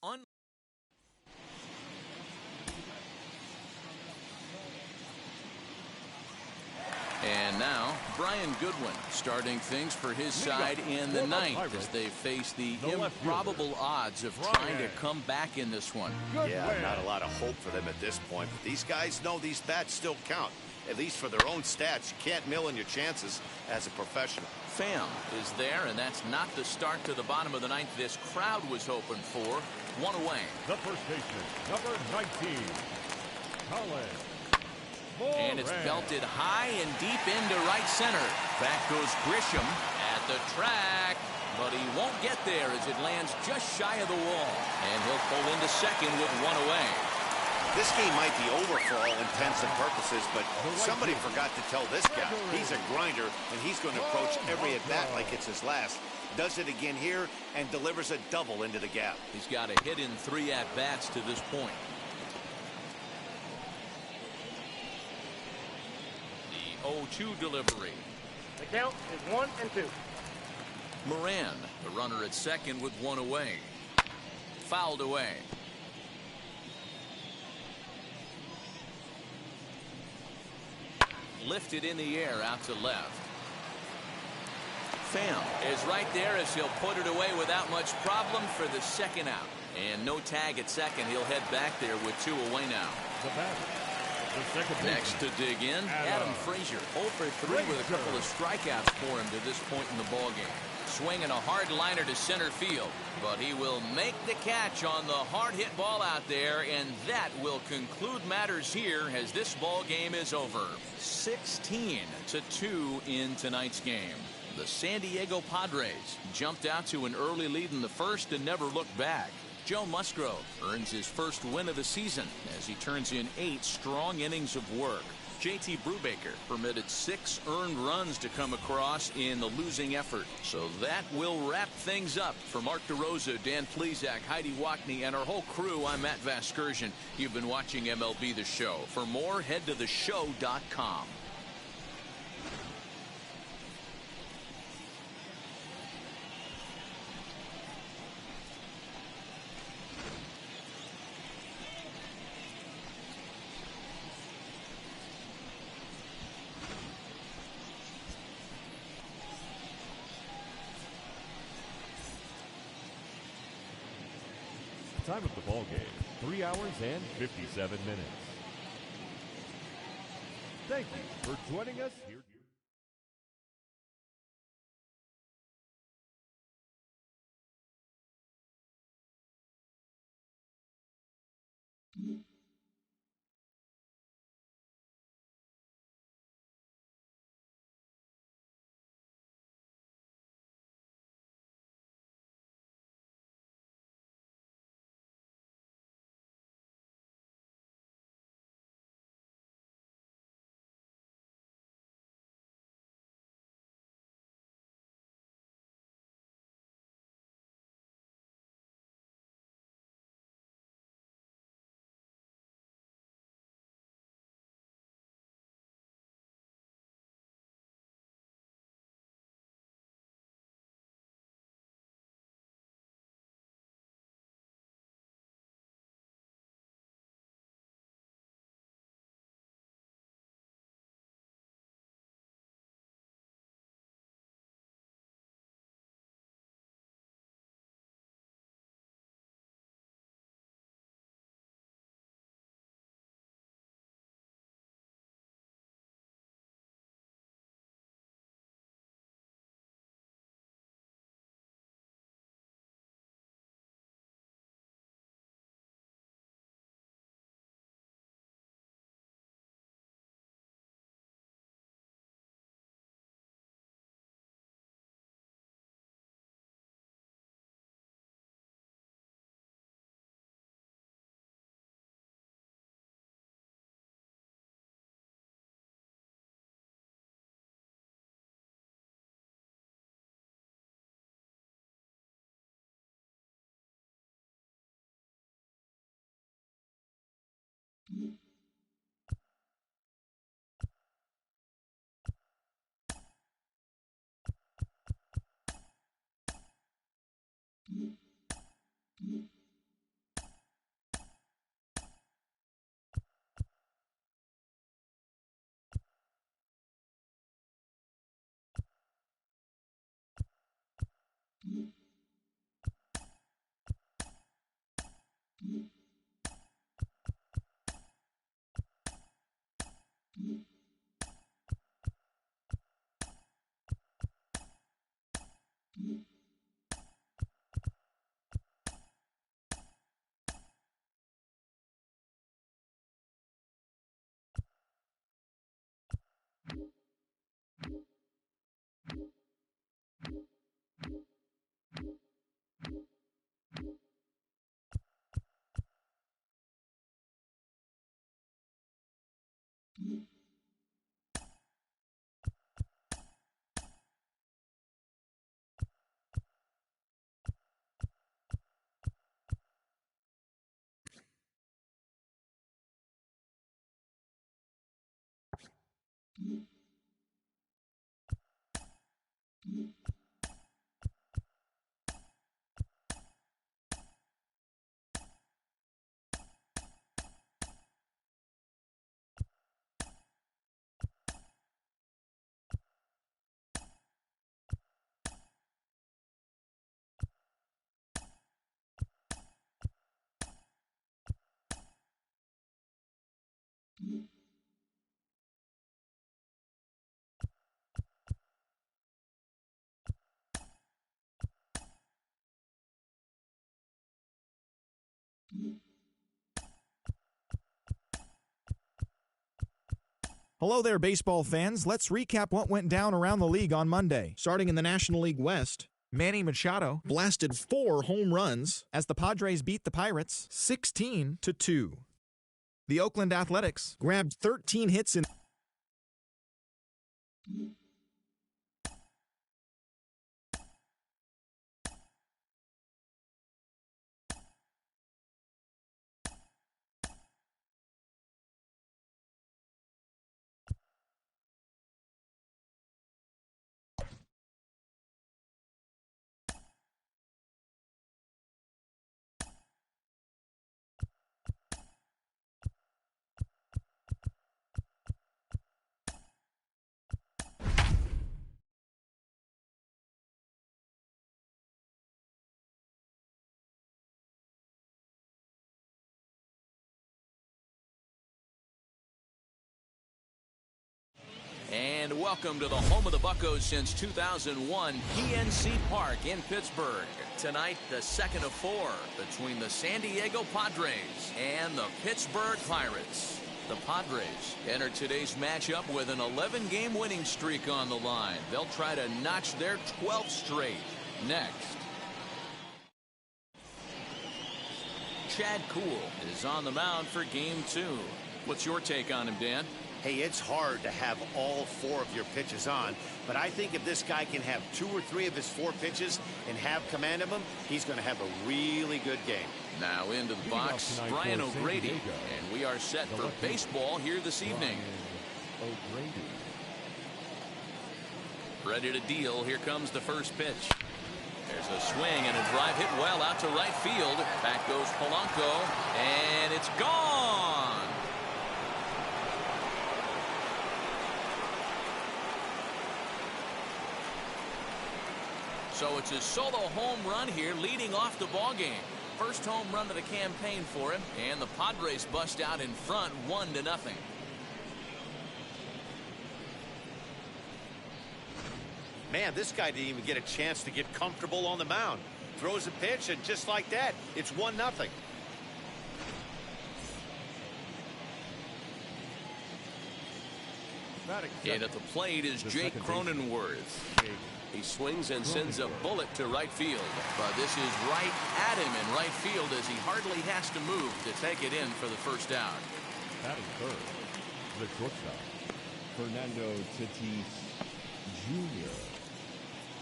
And now, Brian Goodwin starting things for his side in the 9th as they face the improbable odds of trying to come back in this one. Yeah, not a lot of hope for them at this point, but these guys know these bats still count. At least for their own stats. You can't mill in your chances as a professional. Pham is there, and that's not the start to the bottom of the 9th this crowd was hoping for. 1 away. The first baseman, number 19, Colin. And it's belted high and deep into right center. Back goes Grisham at the track, but he won't get there as it lands just shy of the wall. And he'll pull into second with 1 away. This game might be over for all intents and purposes, but somebody forgot to tell this guy. He's a grinder, and he's going to approach every at-bat like it's his last. Does it again here and delivers a double into the gap. He's got a hit in 3 at-bats to this point. The 0-2 delivery. The count is 1-2. Moran, the runner at second with 1 away. Fouled away. Lifted in the air out to left. Pham is right there as he'll put it away without much problem for the second out. And no tag at second. He'll head back there with 2 away now. Next to dig in, Adam Frazier. 0 for 3 with a couple of strikeouts for him to this point in the ballgame. Swinging a hard liner to center field. But he will make the catch on the hard hit ball out there, and that will conclude matters here as this ball game is over. 16-2 in tonight's game. The San Diego Padres jumped out to an early lead in the first and never looked back. Joe Musgrove earns his first win of the season as he turns in 8 strong innings of work. JT Brubaker permitted 6 earned runs to come across in the losing effort. So that will wrap things up. For Mark DeRosa, Dan Plesac, Heidi Wackney, and our whole crew, I'm Matt Vasgersian. You've been watching MLB The Show. For more, head to theshow.com. Time of the ball game, 3 hours and 57 minutes. Thank you for joining us here. Hello there, baseball fans. Let's recap what went down around the league on Monday. Starting in the National League West, Manny Machado blasted 4 home runs as the Padres beat the Pirates 16-2. The Oakland Athletics grabbed 13 hits in And welcome to the home of the Buccos since 2001, PNC Park in Pittsburgh. Tonight, the second of four between the San Diego Padres and the Pittsburgh Pirates. The Padres enter today's matchup with an 11-game winning streak on the line. They'll try to notch their 12th straight. Next, Chad Kuhl is on the mound for game 2. What's your take on him, Dan? Hey, it's hard to have all 4 of your pitches on, but I think if this guy can have 2 or 3 of his 4 pitches and have command of them, he's going to have a really good game. Now into the box, Brian O'Grady, and we are set for baseball here this evening. Ready to deal. Here comes the first pitch. There's a swing and a drive hit well out to right field. Back goes Polanco, and it's gone. So it's a solo home run here leading off the ball game. First home run of the campaign for him, and the Padres bust out in front 1-0. Man, this guy didn't even get a chance to get comfortable on the mound. Throws a pitch, and just like that, it's 1-0. And at the plate is Jake Cronenworth. He swings and sends a bullet to right field. But this is right at him in right field as he hardly has to move to take it in for the first out. Batting third, the shortstop, Fernando Tatis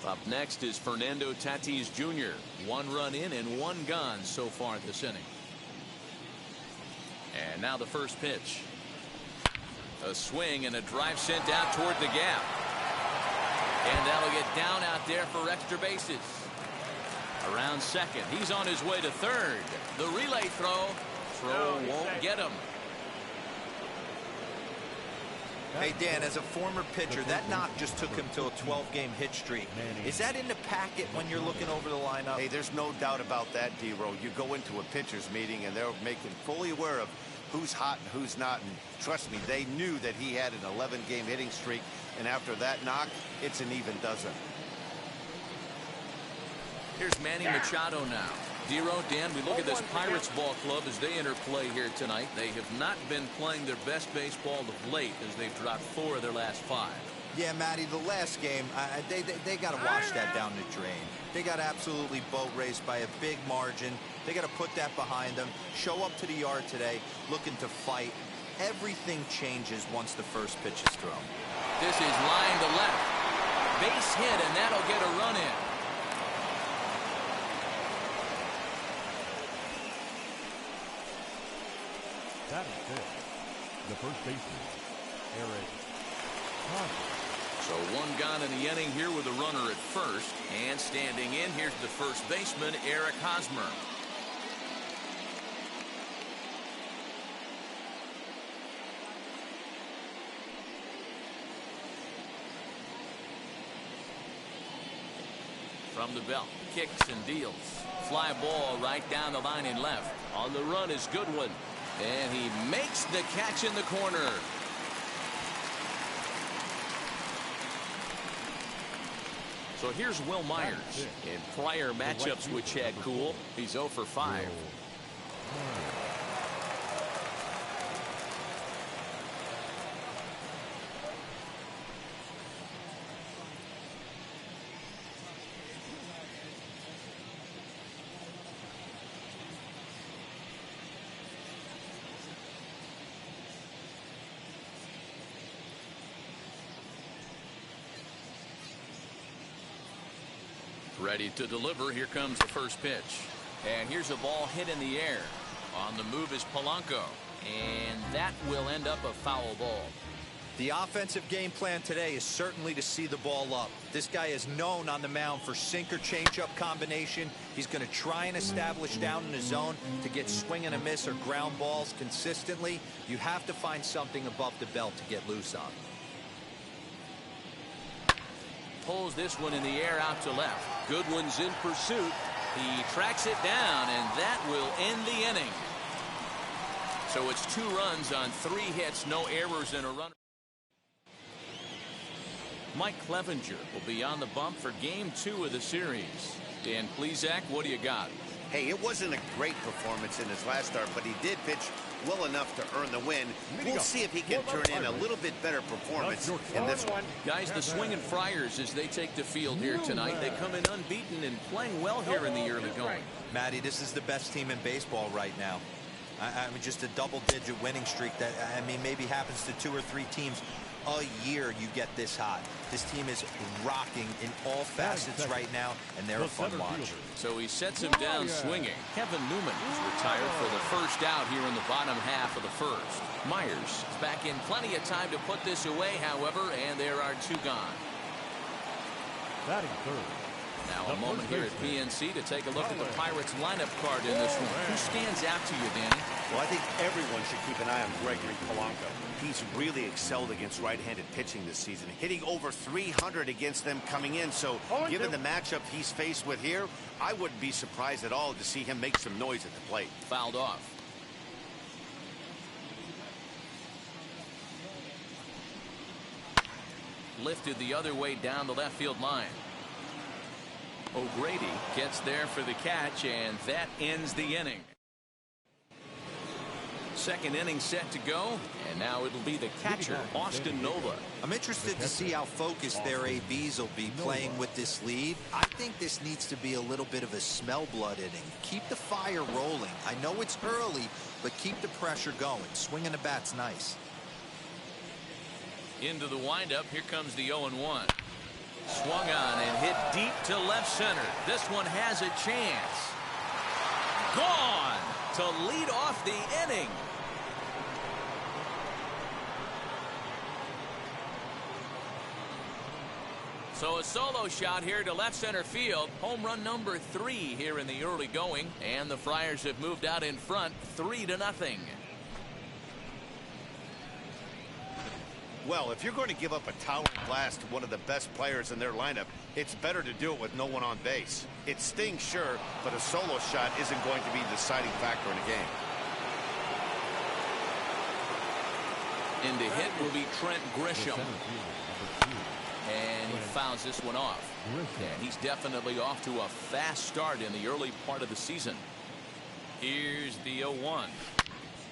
Jr. Up next is Fernando Tatis Jr. 1 run in and 1 gone so far this inning. And now the first pitch. A swing and a drive sent out toward the gap. And that'll get down out there for extra bases. Around second. He's on his way to third. The relay throw. Throw won't get him. Hey, Dan, as a former pitcher, that knock just took him to a 12-game hit streak. Is that in the packet when you're looking over the lineup? Hey, there's no doubt about that, D-Row. You go into a pitcher's meeting, and they're making fully aware of who's hot and who's not. And trust me, they knew that he had an 11-game hitting streak. And after that knock, it's an even dozen. Here's Manny Machado now. D-Row, Dan, we look at this Pirates ball club as they enter play here tonight. They have not been playing their best baseball of late as they've dropped 4 of their last 5. Yeah, Matty, the last game, they got to wash that down the drain. They got absolutely boat raced by a big margin. They got to put that behind them. Show up to the yard today looking to fight. Everything changes once the first pitch is thrown. This is line to left. Base hit, and that'll get a run in. That is it. The first baseman, Eric Hosmer. So 1 gone in the inning here with a runner at first. And standing in, here's the first baseman, Eric Hosmer. From the belt, kicks and deals. Fly ball right down the line and left. On the run is Goodwin. And he makes the catch in the corner. So here's Will Myers. In prior matchups with Chad Kuhl, he's 0 for 5. Ready to deliver. Here comes the first pitch. And here's a ball hit in the air. On the move is Polanco. And that will end up a foul ball. The offensive game plan today is certainly to see the ball up. This guy is known on the mound for sinker changeup combination. He's going to try and establish down in the zone to get swing and a miss or ground balls consistently. You have to find something above the belt to get loose on. Pulls this one in the air out to left. Goodwin's in pursuit. He tracks it down, and that will end the inning. So it's 2 runs on 3 hits, no errors and a run. Mike Clevenger will be on the bump for game 2 of the series. Dan Plesac, what do you got? Hey, it wasn't a great performance in his last start, but he did pitch well enough to earn the win. We'll see if he can turn in a little bit better performance in this one. Guys, the Swinging Friars, as they take the field here tonight, they come in unbeaten and playing well here in the early going. Matty, this is the best team in baseball right now. I mean, just a double-digit winning streak that, I mean, maybe happens to 2 or 3 teams a year. You get this hot. This team is rocking in all facets right now, and they're a fun watch. So he sets him down swinging. Kevin Newman is retired for the first out here in the bottom half of the first. Myers is back in plenty of time to put this away, however, and there are 2 gone. Batting third. Now a moment here at PNC to take a look at the Pirates lineup card in this one. Who stands out to you, Danny? Well, I think everyone should keep an eye on Gregory Polanco. He's really excelled against right-handed pitching this season, hitting over 300 against them coming in. So given the matchup he's faced with here, I wouldn't be surprised at all to see him make some noise at the plate. Fouled off. Lifted the other way down the left field line. O'Grady gets there for the catch, and that ends the inning. Second inning set to go, and now it'll be the catcher, Austin Nova. I'm interested to see how focused their ABs will be playing with this lead. I think this needs to be a little bit of a smell blood inning. Keep the fire rolling. I know it's early, but keep the pressure going. Swinging the bat's nice. Into the windup, here comes the 0-1. Swung on and hit deep to left center. This one has a chance. Gone to lead off the inning. So a solo shot here to left center field. Home run number 3 here in the early going. And the Friars have moved out in front 3-0. Well, if you're going to give up a towering blast to one of the best players in their lineup, it's better to do it with no one on base. It stings, sure, but a solo shot isn't going to be the deciding factor in a game. In to hit will be Trent Grisham. And he fouls this one off. And he's definitely off to a fast start in the early part of the season. Here's the 0-1.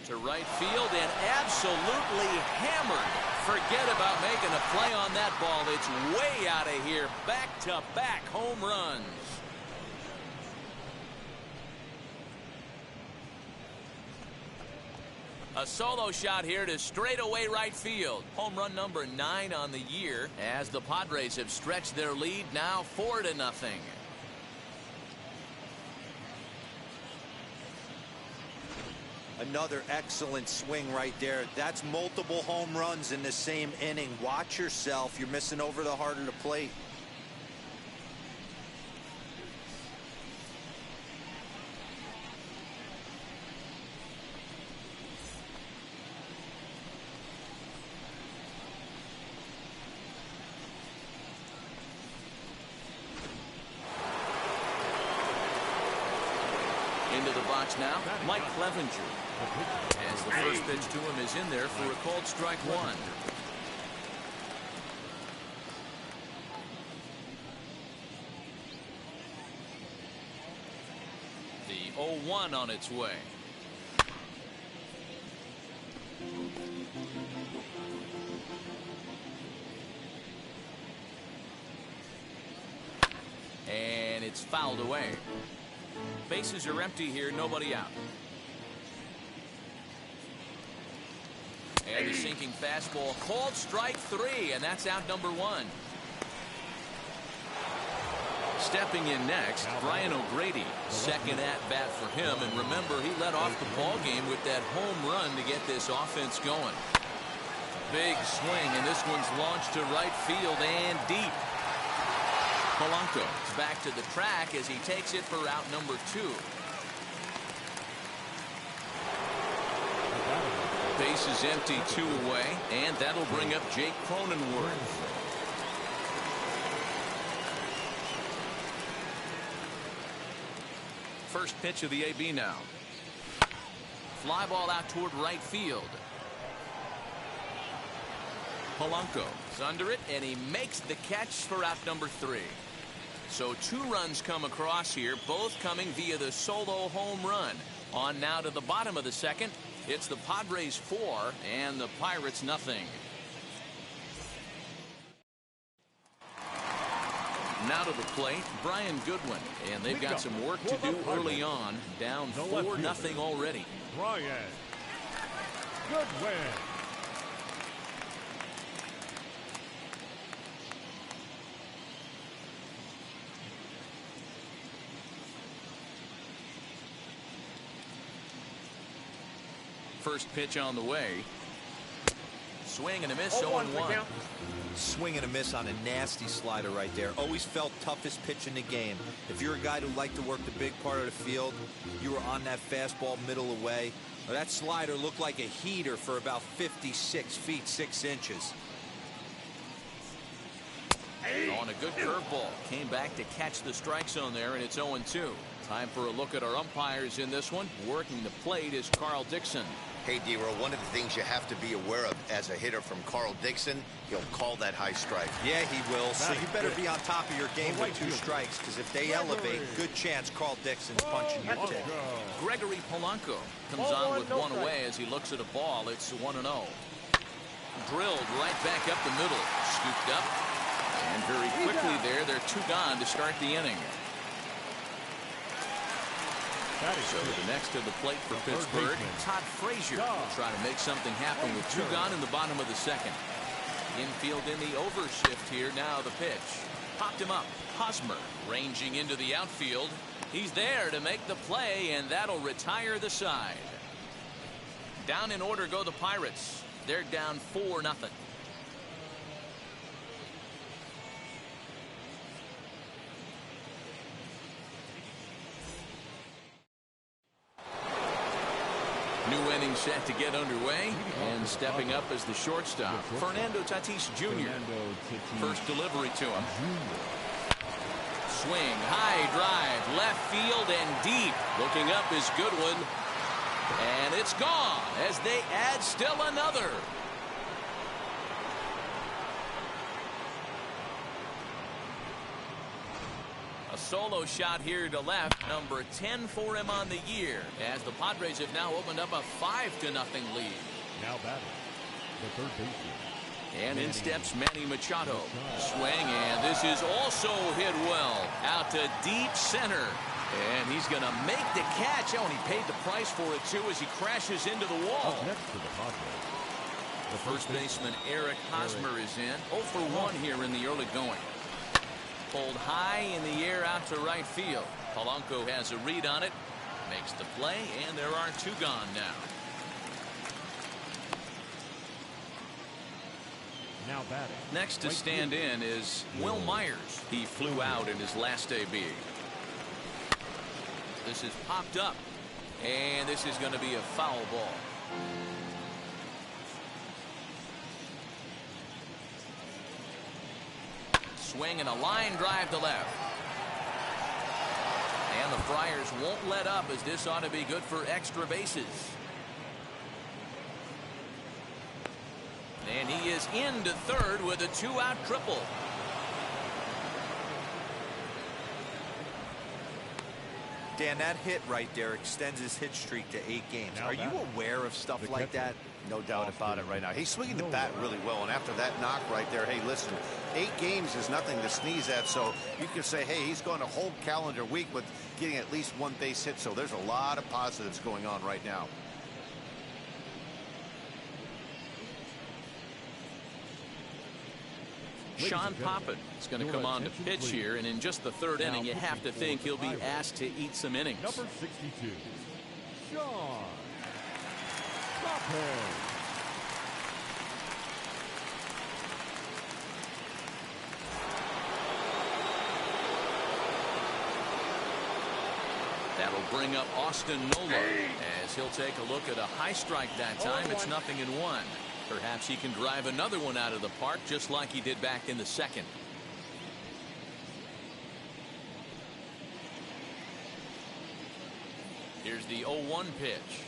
To right field and absolutely hammered. Forget about making a play on that ball. It's way out of here. Back-to-back home runs. A solo shot here to straightaway right field. Home run number 9 on the year as the Padres have stretched their lead now 4-0. Another excellent swing right there. That's multiple home runs in the same inning. Watch yourself. You're missing over the heart of the plate. Into the box now, Mike Clevenger. As the first pitch to him is in there for a called strike 1. The 0-1 on its way. And it's fouled away. Bases are empty here, nobody out. And the sinking fastball, called strike 3, and that's out number 1. Stepping in next, Brian O'Grady. Second at-bat for him, and remember, he led off the ball game with that home run to get this offense going. Big swing, and this one's launched to right field and deep. Polanco is back to the track as he takes it for out number 2. Base is empty, 2 away, and that'll bring up Jake Cronenworth. First pitch of the AB now. Fly ball out toward right field. Polanco is under it, and he makes the catch for out number 3. So 2 runs come across here, both coming via the solo home run. On now to the bottom of the second. It's the Padres 4 and the Pirates nothing. Now to the plate, Brian Goodwin, and they've got some work to do early on, down 4-0 already. Brian Goodwin. First pitch on the way. Swing and a miss, 0-1. Swing and a miss on a nasty slider right there. Always felt toughest pitch in the game. If you're a guy who liked to work the big part of the field, you were on that fastball middle away. Well, that slider looked like a heater for about 56 feet 6 inches. On a good curveball. Came back to catch the strike zone there, and it's 0-2. Time for a look at our umpires in this one. Working the plate is Carl Dixon. Hey, D-Row, one of the things you have to be aware of as a hitter from Carl Dixon, he'll call that high strike. Yeah, he will. So you better be on top of your game with 2 strikes, because if they elevate, good chance Carl Dixon's punching your tick. Gregory Polanco comes on with 1 away as he looks at a ball. It's 1-0. Drilled right back up the middle. Scooped up. And very quickly there, they're 2 gone to start the inning. So the next to the plate for Pittsburgh, Todd Frazier will try to make something happen with 2 gone in the bottom of the second. Infield in the overshift here. Now the pitch. Popped him up. Hosmer ranging into the outfield. He's there to make the play, and that'll retire the side. Down in order go the Pirates. They're down 4-0. New inning set to get underway, and stepping up as the shortstop, Fernando Tatis Jr. First delivery to him. Swing, high drive, left field and deep. Looking up is Goodwin, and it's gone as they add still another. A solo shot here to left, number 10 for him on the year, as the Padres have now opened up a 5-0 lead. Now batting, the third baseman. And in steps Manny Machado. Swing, and this is also hit well. Out to deep center. And he's going to make the catch. Oh, and he paid the price for it, too, as he crashes into the wall. Up next to the Padres. The first baseman, Eric Hosmer, is in. 0 for 1 here in the early going. Pulled high in the air out to right field. Polanco has a read on it. Makes the play, and there are 2 gone now. Now batting. Next to stand in is Will Myers. He flew out in his last AB. This is popped up, and this is going to be a foul ball. Swing and a line drive to left. And the Friars won't let up, as this ought to be good for extra bases. And he is into third with a 2-out triple. Dan, that hit right there extends his hit streak to 8 games. Now Are you aware of stuff like that? No doubt about it right now. He's swinging the bat really well, and after that knock right there, hey, listen, 8 games is nothing to sneeze at, so you can say, hey, he's going a whole calendar week with getting at least 1 base hit, so there's a lot of positives going on right now. Sean Poppin is going to come on to pitch here, and in just the third inning, you have to think he'll be asked to eat some innings. Number 62, Sean Poppin. That'll bring up Austin Nola as he'll take a look at a high strike that time. It's 0-1. Perhaps he can drive another one out of the park just like he did back in the second. Here's the 0-1 pitch.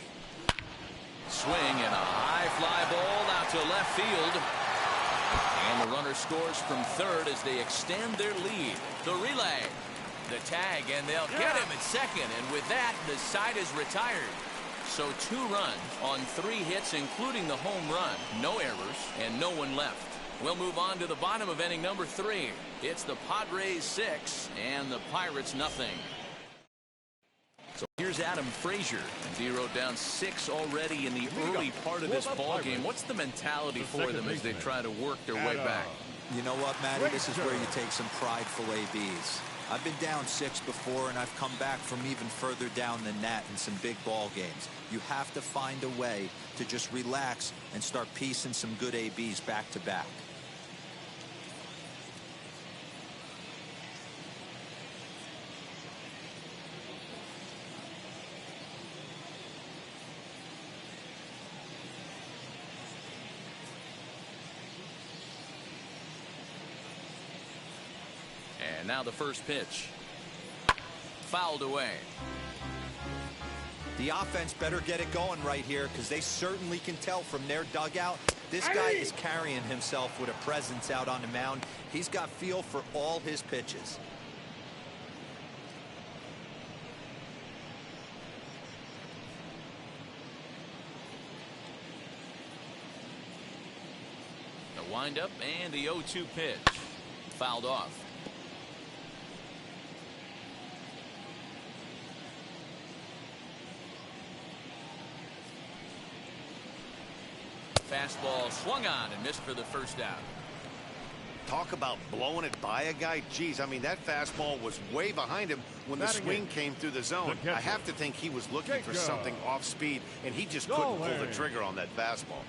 Swing and a high fly ball out to left field. And the runner scores from third as they extend their lead. The relay. The tag, and they'll get him at second, and with that, the side is retired. So 2 runs on 3 hits, including the home run. No errors, and no one left. We'll move on to the bottom of inning number 3. It's the Padres 6 and the Pirates nothing. So here's Adam Frazier. Zeroed down 6 already in the early part of this ball game. What's the mentality for them as they try to work their way back? You know what, Matty? This is where you take some prideful ABs. I've been down 6 before, and I've come back from even further down than that in some big ball games. You have to find a way to just relax and start piecing some good ABs back to back. And now the first pitch. Fouled away. The offense better get it going right here, because they certainly can tell from their dugout this guy is carrying himself with a presence out on the mound. He's got feel for all his pitches. The windup and the 0-2 pitch. Fouled off. Fastball swung on and missed for the first out. Talk about blowing it by a guy. Geez, I mean, that fastball was way behind him when the swing came through the zone. I have to think he was looking for something off speed, and he just couldn't pull the trigger on that fastball.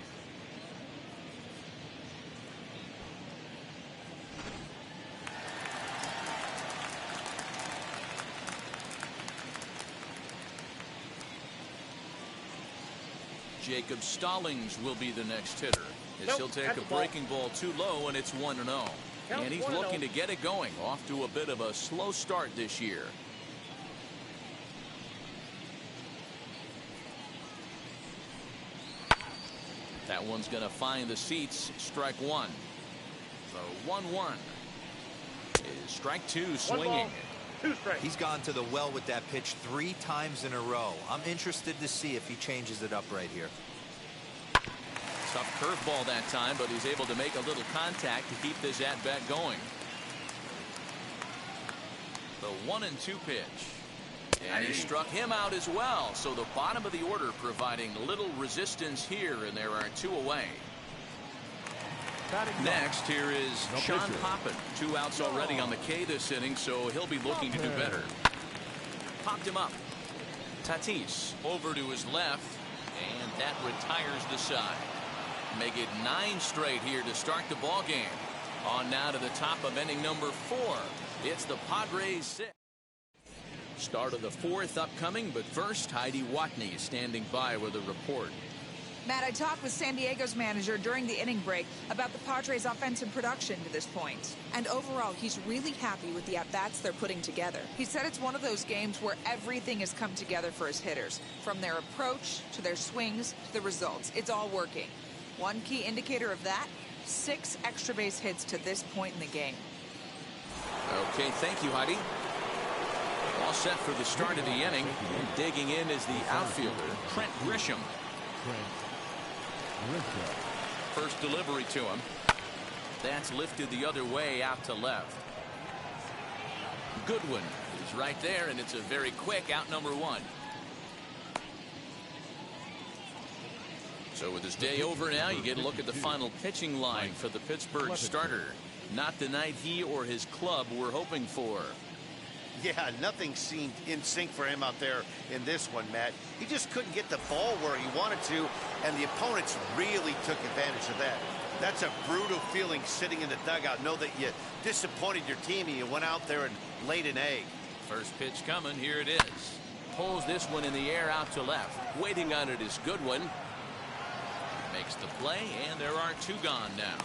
Jacob Stallings will be the next hitter as he'll take a breaking ball too low, and it's 1-0. And he's looking to get it going. Off to a bit of a slow start this year. That one's going to find the seats. Strike 1. So 1-1 is strike 2 swinging. He's gone to the well with that pitch 3 times in a row. I'm interested to see if he changes it up right here. Tough curveball that time, but he's able to make a little contact to keep this at-bat going. The 1-2 pitch. And he struck him out as well. So the bottom of the order providing little resistance here, and there are 2 away. Next, here is Sean Poppin. 2 outs already on the K this inning, so he'll be looking to do better. Popped him up. Tatis over to his left, and that retires the side. Make it 9 straight here to start the ball game. On now to the top of inning number 4. It's the Padres 6. Start of the 4th upcoming, but first, Heidi Watney standing by with a report. Matt, I talked with San Diego's manager during the inning break about the Padres' offensive production to this point. And overall, he's really happy with the at-bats they're putting together. He said it's one of those games where everything has come together for his hitters. From their approach, to their swings, to the results. It's all working. One key indicator of that, 6 extra base hits to this point in the game. Okay, thank you, Heidi. All set for the start of the inning. And digging in is the outfielder, Trent Grisham. First delivery to him. That's lifted the other way out to left. Goodwin is right there, and it's a very quick out number 1. So with his day over now, you get a look at the final pitching line for the Pittsburgh starter. Not the night he or his club were hoping for. Yeah, nothing seemed in sync for him out there in this one, Matt. He just couldn't get the ball where he wanted to, and the opponents really took advantage of that. That's a brutal feeling sitting in the dugout. Know that you disappointed your team and you went out there and laid an egg. First pitch coming. Here it is. Pulls this one in the air out to left. Waiting on it is Goodwin. Makes the play, and there are two gone now.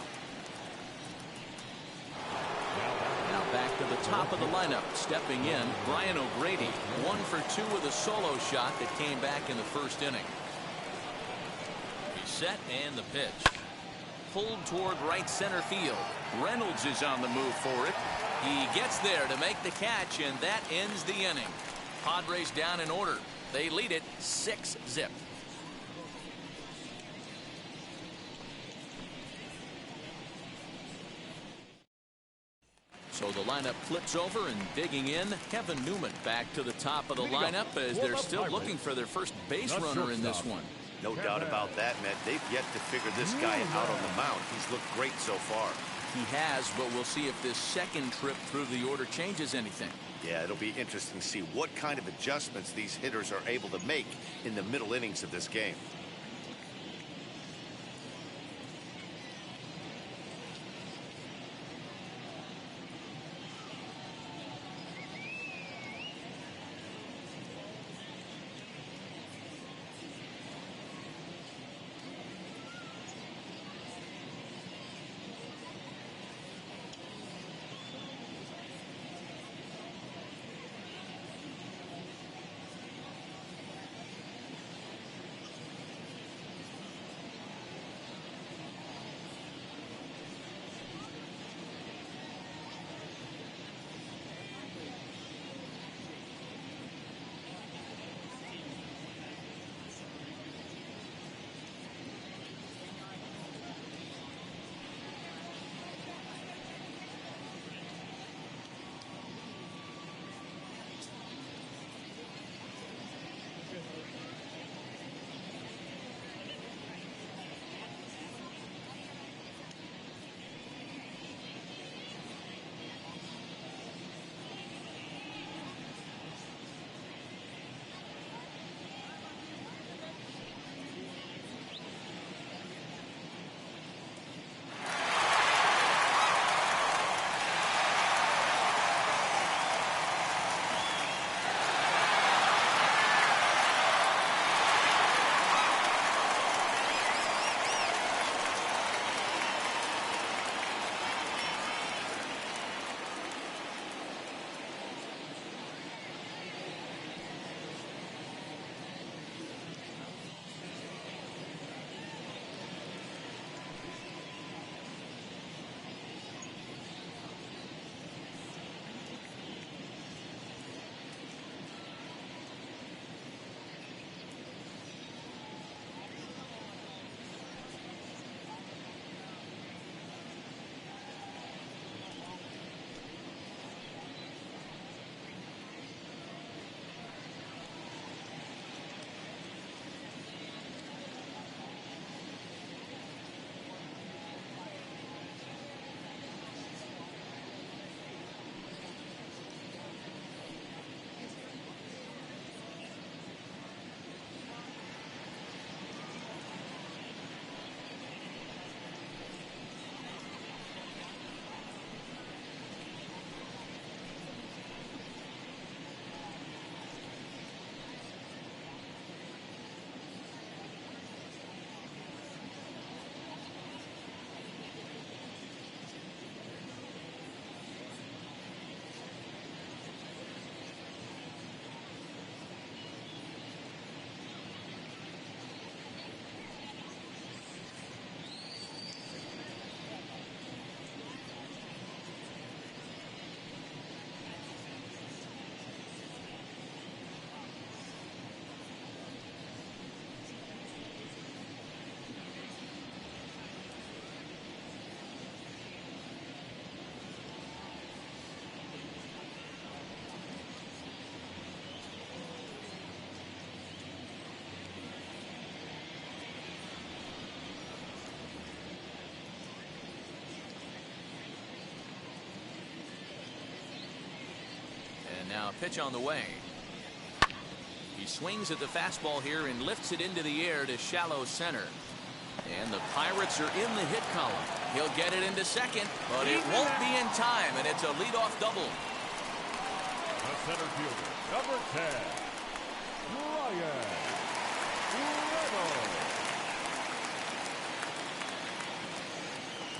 Now back to the top of the lineup. Stepping in, Brian O'Grady. 1 for 2 with a solo shot that came back in the first inning. He's set, and the pitch. Pulled toward right center field. Reynolds is on the move for it. He gets there to make the catch, and that ends the inning. Padres down in order. They lead it 6-0. So the lineup flips over, and digging in, Kevin Newman back to the top of the lineup as they're still looking for their first base runner in this one. No doubt about that, Matt. They've yet to figure this guy out on the mound. He's looked great so far. He has, but we'll see if this second trip through the order changes anything. Yeah, it'll be interesting to see what kind of adjustments these hitters are able to make in the middle innings of this game. Now a pitch on the way. He swings at the fastball here and lifts it into the air to shallow center. And the Pirates are in the hit column. He'll get it into second, but it won't be in time, and it's a leadoff double. The center fielder, number 10, Ryan Reynolds.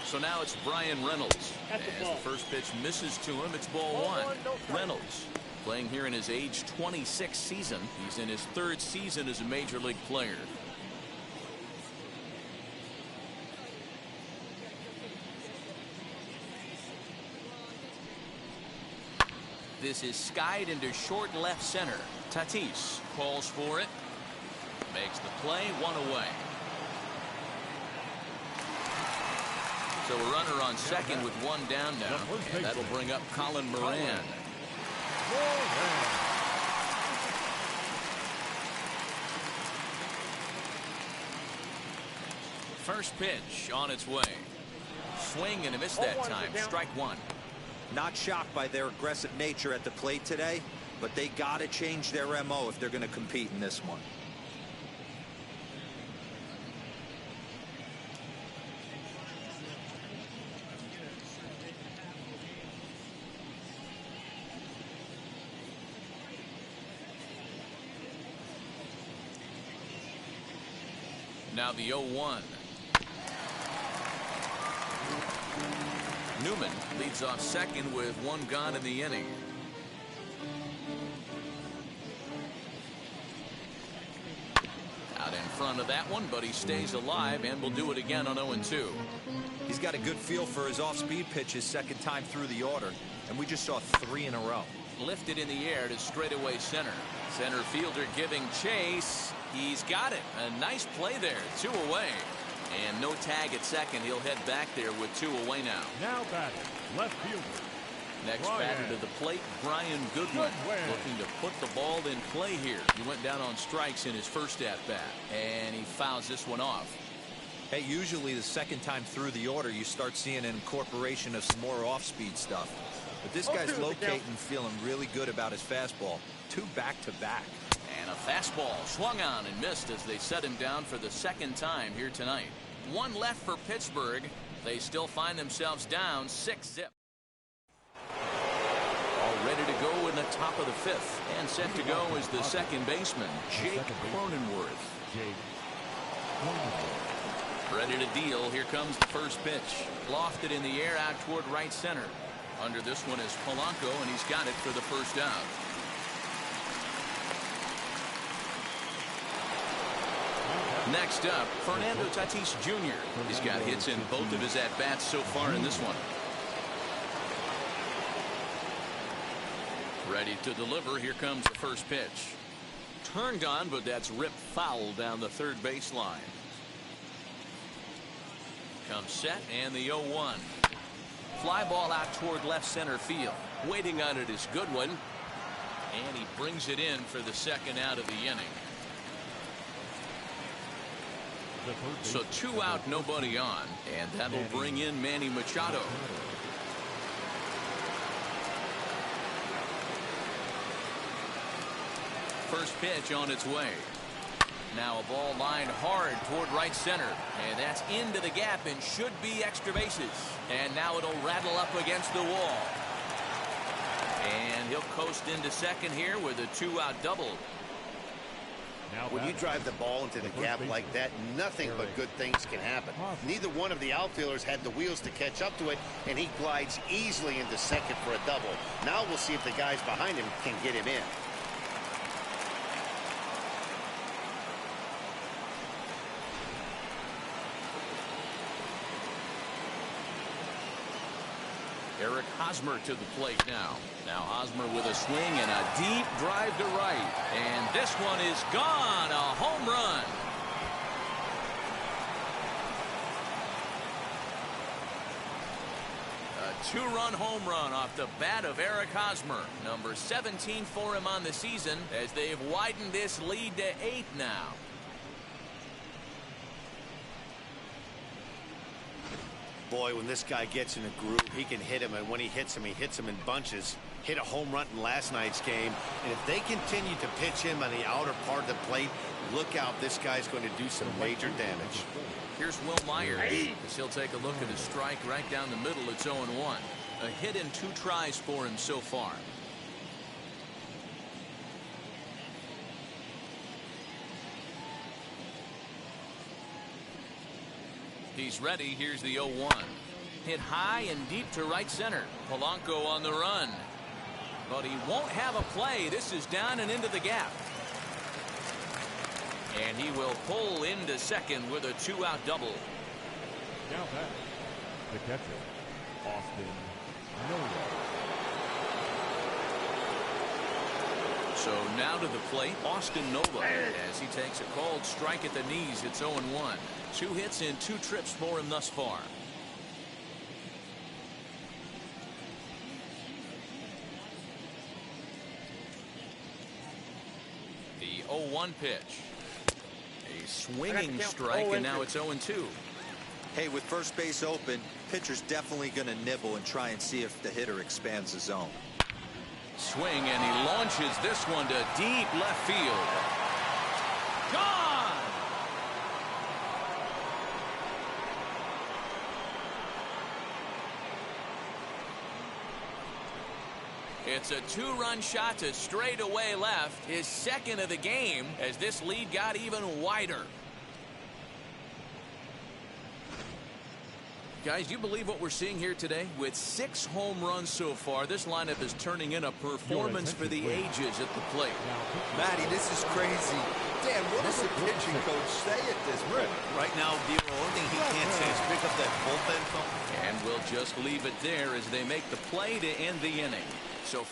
So now it's Brian Reynolds. As the first pitch misses to him, it's ball one. Reynolds playing here in his age 26 season. He's in his third season as a major league player. This is skied into short left center. Tatis calls for it. Makes the play, one away. So a runner on second with one down now. And that'll bring up Colin Moran. First pitch on its way. Swing and a miss that time. Strike one. Not shocked by their aggressive nature at the plate today, but they got to change their MO if they're going to compete in this one. Now the 0-1. Newman leads off second with one gone in the inning. Out in front of that one, but he stays alive and will do it again on 0-2. He's got a good feel for his off-speed pitches second time through the order, and we just saw 3 in a row. Lifted in the air to straightaway center. Center fielder giving chase. He's got it. A nice play there. 2 away. And no tag at second. He'll head back there with 2 away now. Now batting, left fielder. Next batter to the plate, Brian Goodwin. Looking to put the ball in play here. He went down on strikes in his first at-bat. And he fouls this one off. Hey, usually the second time through the order, you start seeing an incorporation of some more off-speed stuff. But this guy's locating, feeling really good about his fastball. 2 back-to-back. And a fastball swung on and missed as they set him down for the second time here tonight. 1 left for Pittsburgh. They still find themselves down 6-0. All ready to go in the top of the 5th. And set to go is the second baseman, Jake Cronenworth. Ready to deal. Here comes the first pitch. Lofted in the air out toward right center. Under this one is Polanco, and he's got it for the first out. Next up, Fernando Tatis Jr. He's got hits in both of his at-bats so far in this one. Ready to deliver. Here comes the first pitch. Turned on, but that's ripped foul down the third baseline. Comes set, and the 0-1. Fly ball out toward left center field. Waiting on it is Goodwin. And he brings it in for the second out of the inning. So 2 out, nobody on. And that'll bring in Manny Machado. First pitch on its way. Now a ball lined hard toward right center. And that's into the gap and should be extra bases. And now it'll rattle up against the wall. And he'll coast into second here with a 2-out double. When you drive the ball into the gap like that, nothing but good things can happen. Neither one of the outfielders had the wheels to catch up to it, and he glides easily into second for a double. Now we'll see if the guys behind him can get him in. Eric Hosmer to the plate now. Now Hosmer with a swing and a deep drive to right. And this one is gone. A home run. A 2-run home run off the bat of Eric Hosmer. Number 17 for him on the season as they've widened this lead to 8 now. Boy, when this guy gets in a groove, he can hit him, and when he hits him in bunches. Hit a home run in last night's game, and if they continue to pitch him on the outer part of the plate, look out, this guy's going to do some major damage. Here's Will Myers, as he'll take a look at his strike right down the middle. It's 0-1. A hit in 2 tries for him so far. He's ready. Here's the 0-1. Hit high and deep to right center. Polanco on the run. But he won't have a play. This is down and into the gap. And he will pull into second with a 2-out double. Now back, the catcher, Austin Nola. So now to the plate, Austin Nola, as he takes a called strike at the knees. It's 0-1. 2 hits in 2 trips for him thus far. The 0-1 pitch. A swinging strike, and now it's 0-2. Hey, with first base open, pitcher's definitely going to nibble and try and see if the hitter expands the zone. Swing, and he launches this one to deep left field. Gone! It's a 2-run shot to straightaway left, his second of the game, as this lead got even wider. Guys, you believe what we're seeing here today? With 6 home runs so far, this lineup is turning in a performance for the ages at the plate. Matty, this is crazy. Dan, what does the pitching coach say at this point? Right now, the only thing he can't say is pick up that bullpen phone. And we'll just leave it there as they make the play to end the inning. So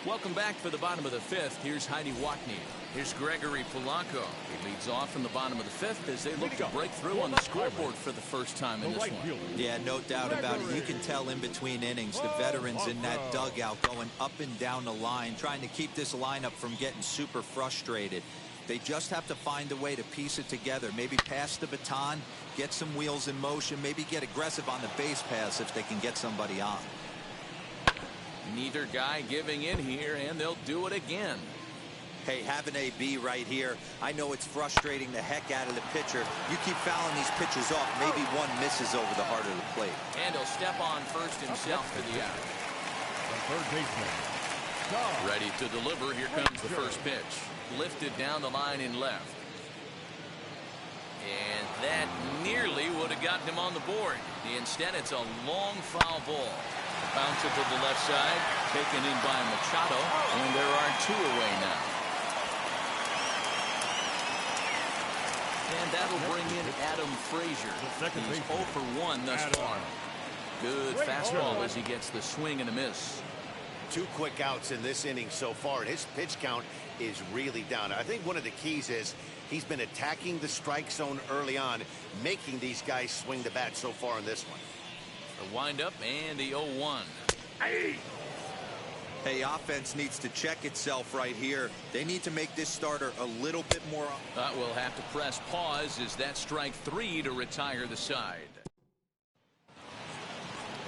welcome back for the bottom of the 5th. Here's Heidi Watney. Here's Gregory Polanco. He leads off in the bottom of the 5th as they look to break through on the scoreboard for the first time in this one. Yeah, no doubt about it. You can tell in between innings the veterans in that dugout going up and down the line, trying to keep this lineup from getting super frustrated. They just have to find a way to piece it together. Maybe pass the baton, get some wheels in motion, maybe get aggressive on the base pass if they can get somebody on. Neither guy giving in here, and they'll do it again. Hey, have an AB right here. I know it's frustrating the heck out of the pitcher. You keep fouling these pitchers off, maybe one misses over the heart of the plate. And he'll step on first himself for the out. Third baseman. Ready to deliver. Here comes the first pitch. Lifted down the line in left. And that nearly would have gotten him on the board. Instead, it's a long foul ball. Bounce it to the left side, taken in by Machado, and there are 2 away now. And that'll bring in Adam Frazier. He's 0 for 1 thus far. Good fastball as he gets the swing and a miss. 2 quick outs in this inning so far. His pitch count is really down. I think one of the keys is he's been attacking the strike zone early on, making these guys swing the bat so far in this one. The windup and the 0-1. Hey, offense needs to check itself right here. They need to make this starter a little bit more. We'll have to press pause as that strike 3 to retire the side.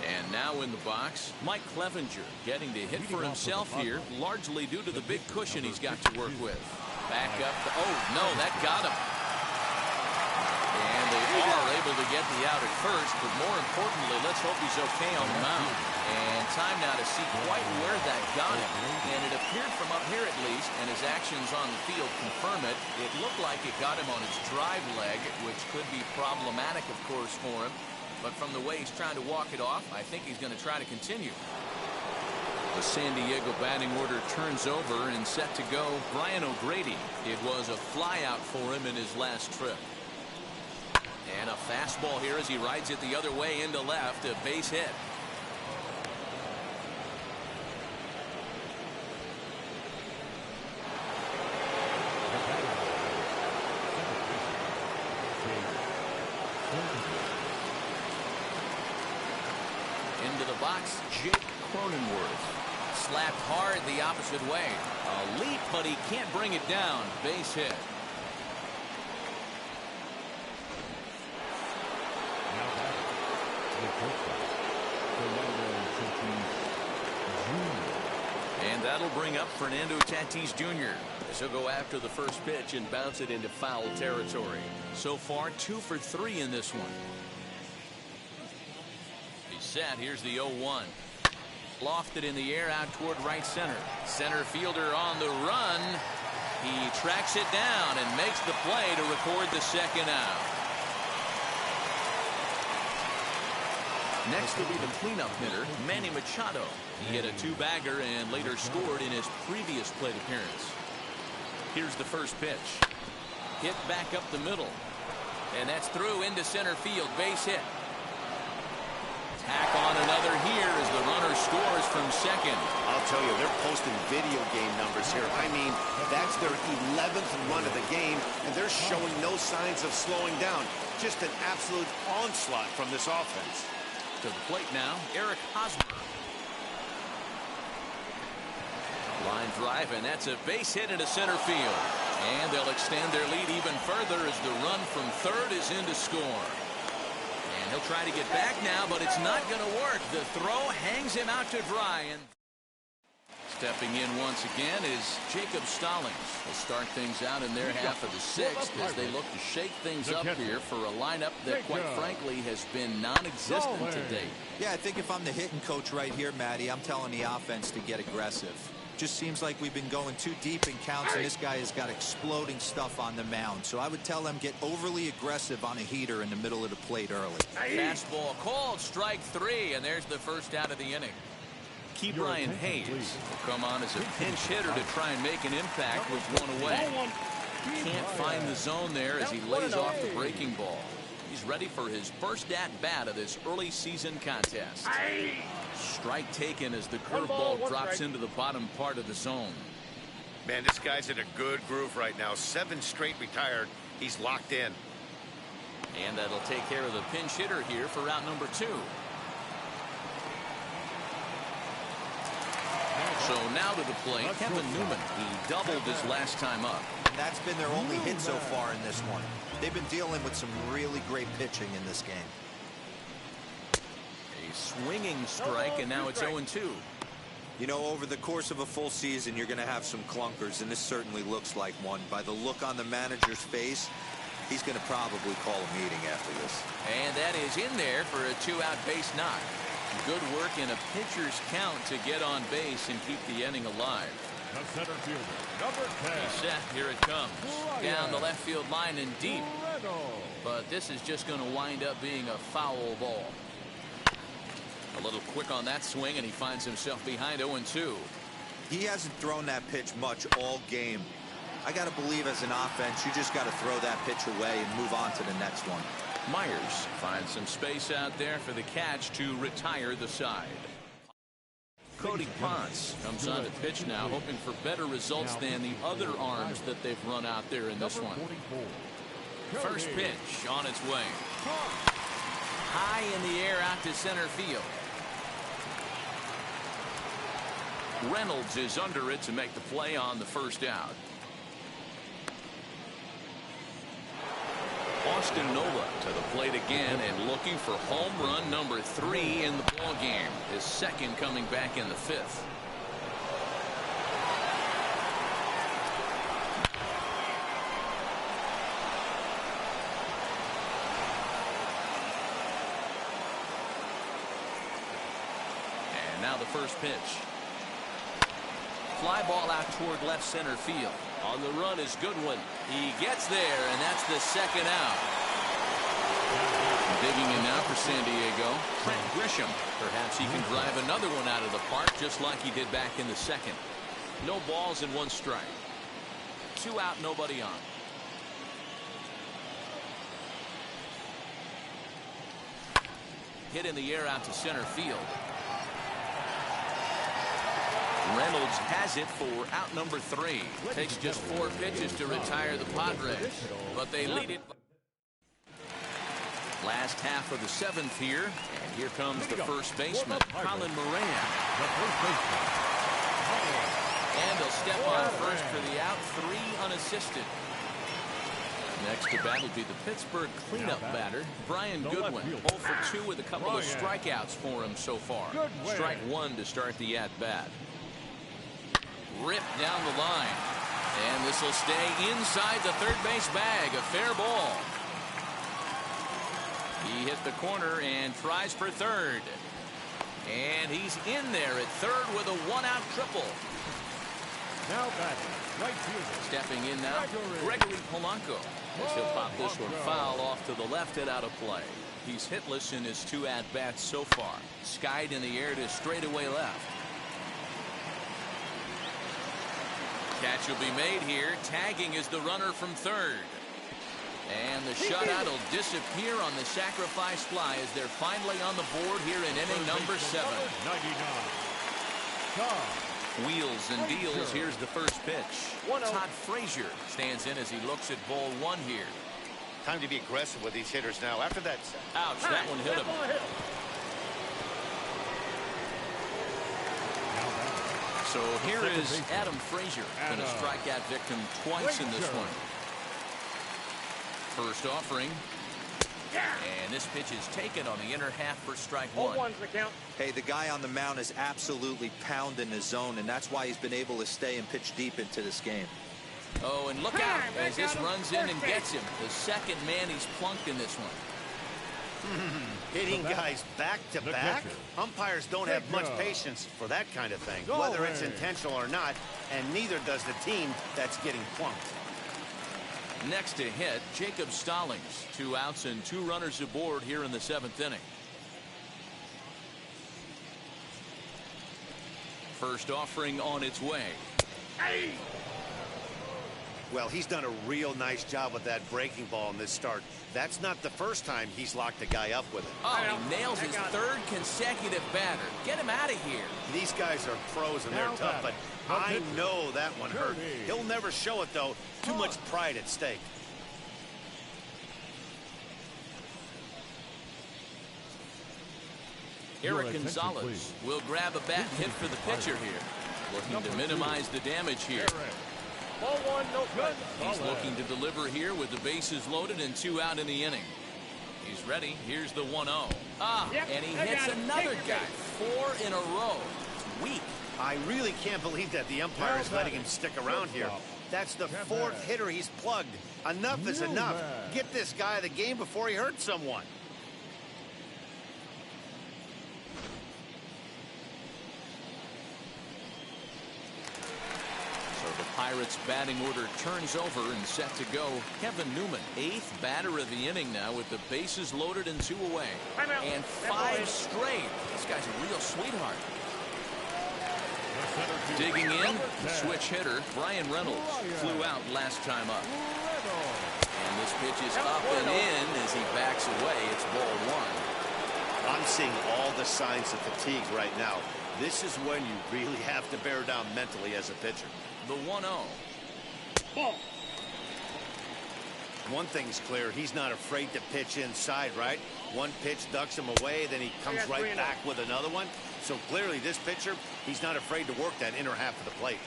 And now in the box, Mike Clevenger getting to hit for himself here, largely due to the big cushion he's got to work with. Back up. Oh, no, that got him. And they are able to get the out at first, but more importantly, let's hope he's okay on the mound. And time now to see quite where that got him. And it appeared from up here at least, and his actions on the field confirm it. It looked like it got him on his drive leg, which could be problematic, of course, for him. But from the way he's trying to walk it off, I think he's going to try to continue. The San Diego batting order turns over and set to go. Brian O'Grady. It was a flyout for him in his last trip. And a fastball here as he rides it the other way into left. A base hit. Into the box, Jake Cronenworth. Slapped hard the opposite way. A leap, but he can't bring it down. Base hit. And that'll bring up Fernando Tatis Jr. as he'll go after the first pitch and bounce it into foul territory. So far, 2 for 3 in this one. He's set. Here's the 0-1. Lofted in the air out toward right center. Center fielder on the run. He tracks it down and makes the play to record the second out. Next will be the cleanup hitter, Manny Machado. He hit a 2-bagger and later scored in his previous plate appearance. Here's the first pitch. Hit back up the middle. And that's through into center field. Base hit. Tack on another here as the runner scores from second. I'll tell you, they're posting video game numbers here. I mean, that's their 11th run of the game, and they're showing no signs of slowing down. Just an absolute onslaught from this offense. To the plate now, Eric Hosmer. Line drive, and that's a base hit into center field. And they'll extend their lead even further as the run from third is in to score. And he'll try to get back now, but it's not going to work. The throw hangs him out to dry. And stepping in once again is Jacob Stallings. They'll start things out in their half of the sixth as they look to shake things up here for a lineup that, quite frankly, has been non-existent to date. Yeah, I think if I'm the hitting coach right here, Matty, I'm telling the offense to get aggressive. Just seems like we've been going too deep in counts, and this guy has got exploding stuff on the mound. So I would tell them get overly aggressive on a heater in the middle of the plate early. Fastball called, strike 3, and there's the first out of the inning. Key Brian Hayes will come on as a pinch hitter to try and make an impact with one away. Can't find the zone there as he lays off the breaking ball. He's ready for his first at-bat of this early season contest. Strike taken as the curveball drops into the bottom part of the zone. Man, this guy's in a good groove right now. 7 straight retired. He's locked in. And that'll take care of the pinch hitter here for route number 2. So now to the plate, Kevin Newman. He doubled his last time up. And that's been their only hit so far in this one. They've been dealing with some really great pitching in this game. A swinging strike, and now it's 0-2. You know, over the course of a full season, you're going to have some clunkers, and this certainly looks like one. By the look on the manager's face, he's going to probably call a meeting after this. And that is in there for a 2-out base knock. Good work in a pitcher's count to get on base and keep the inning alive. The center fielder, number 10. He's set. Here it comes. Down the left field line and deep. But this is just going to wind up being a foul ball. A little quick on that swing, and he finds himself behind 0-2. He hasn't thrown that pitch much all game. I got to believe as an offense, you just got to throw that pitch away and move on to the next one. Myers finds some space out there for the catch to retire the side. Cody Ponce comes on to pitch now, hoping for better results than the other arms that they've run out there in this one. First pitch on its way. High in the air out to center field. Reynolds is under it to make the play on the first out. Austin Nola to the plate again and looking for home run number 3 in the ball game. His second coming back in the 5th. And now the first pitch. Fly ball out toward left center field. On the run is Goodwin. He gets there, and that's the second out. Digging in now for San Diego, Trent Grisham. Perhaps he can drive another one out of the park just like he did back in the second. No balls and 1 strike. 2 out, nobody on. Hit in the air out to center field. Reynolds has it for out number 3. Takes just 4 pitches to retire the Padres, but they lead it. Last half of the 7th here, and here comes the first baseman, Colin Moran. And they'll step on first for the out, 3 unassisted. Next to bat will be the Pittsburgh cleanup batter, Brian Goodwin. 0 for 2 with a couple of strikeouts for him so far. Strike one to start the at-bat. Ripped down the line. And this will stay inside the third base bag. A fair ball. He hit the corner and tries for third. And he's in there at third with a one-out triple. Now batting, right fielder. Stepping in now, Gregory Polanco. As he'll pop this one foul off to the left and out of play. He's hitless in his 2 at-bats so far. Skied in the air to straightaway left. Catch will be made here. Tagging is the runner from third. And the shutout will disappear on the sacrifice fly as they're finally on the board here in inning number 7. 99. Wheels and deals. Here's the first pitch. Todd Frazier stands in as he looks at ball 1 here. Time to be aggressive with these hitters now. After that. Ouch, that one hit him. So here is Adam Frazier, going to strike that victim twice in this one. First offering. And this pitch is taken on the inner half for strike 1. Hey, the guy on the mound is absolutely pounding the zone, and that's why he's been able to stay and pitch deep into this game. Oh, and look out as this runs in and gets him. The second man he's plunked in this one. Hitting guys back to back? Umpires don't have much patience for that kind of thing, whether it's intentional or not, and neither does the team that's getting plunked. Next to hit, Jacob Stallings. 2 outs and 2 runners aboard here in the 7th inning. First offering on its way. Well, he's done a real nice job with that breaking ball in this start. That's not the first time he's locked a guy up with it. Oh, he nails his 3rd consecutive batter. Get him out of here. These guys are pros and they're tough, but I know that one hurt. He'll never show it, though. Too much pride at stake. Eric Gonzalez will grab a bat and hit for the pitcher here. Looking to minimize the damage here. Ball 1, no good. He's looking to deliver here with the bases loaded and 2 out in the inning. He's ready. Here's the 1-0. And he hits another guy. 4 in a row. It's weak. I really can't believe that the umpire is letting him stick around here. That's the 4th hitter he's plugged. Enough is enough. Get this guy the game before he hurts someone. Pirates batting order turns over and set to go. Kevin Newman, 8th batter of the inning now with the bases loaded and 2 away. And 5 straight. This guy's a real sweetheart. Digging in, the switch hitter, Brian Reynolds, flew out last time up. And this pitch is up and in as he backs away. It's ball 1. I'm seeing all the signs of fatigue right now. This is when you really have to bear down mentally as a pitcher. The 1-0. One thing's clear, he's not afraid to pitch inside, right? One pitch ducks him away, then he comes right back with another one. So clearly this pitcher, he's not afraid to work that inner half of the plate.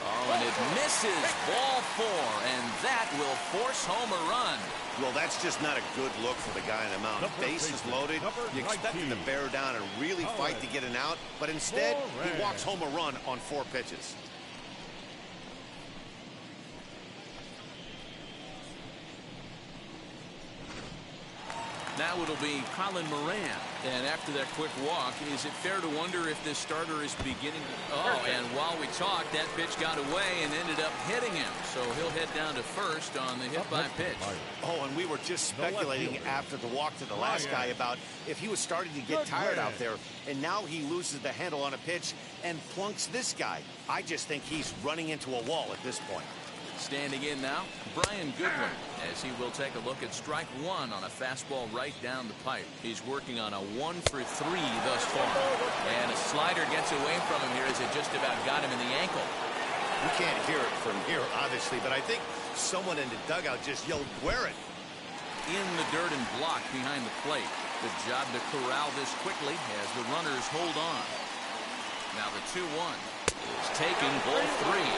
Oh, and it misses. Ball 4, and that will force home a run. Well, that's just not a good look for the guy on the mound. Bases loaded. You expect him to bear down and really fight to get an out, but instead he walks home a run on 4 pitches. Now it'll be Colin Moran. And after that quick walk, is it fair to wonder if this starter is beginning? Oh, and while we talked, that pitch got away and ended up hitting him. So he'll head down to first on the hit by pitch. Oh, and we were just speculating after the walk to the last guy about if he was starting to get tired out there. And now he loses the handle on a pitch and plunks this guy. I just think he's running into a wall at this point. Standing in now, Brian Goodwin, as he will take a look at strike 1 on a fastball right down the pipe. He's working on a 1 for 3 thus far. And a slider gets away from him here as it just about got him in the ankle. We can't hear it from here, obviously, but I think someone in the dugout just yelled, "Wear it." In the dirt and blocked behind the plate. Good job to corral this quickly as the runners hold on. Now the 2-1 is taken, ball 3.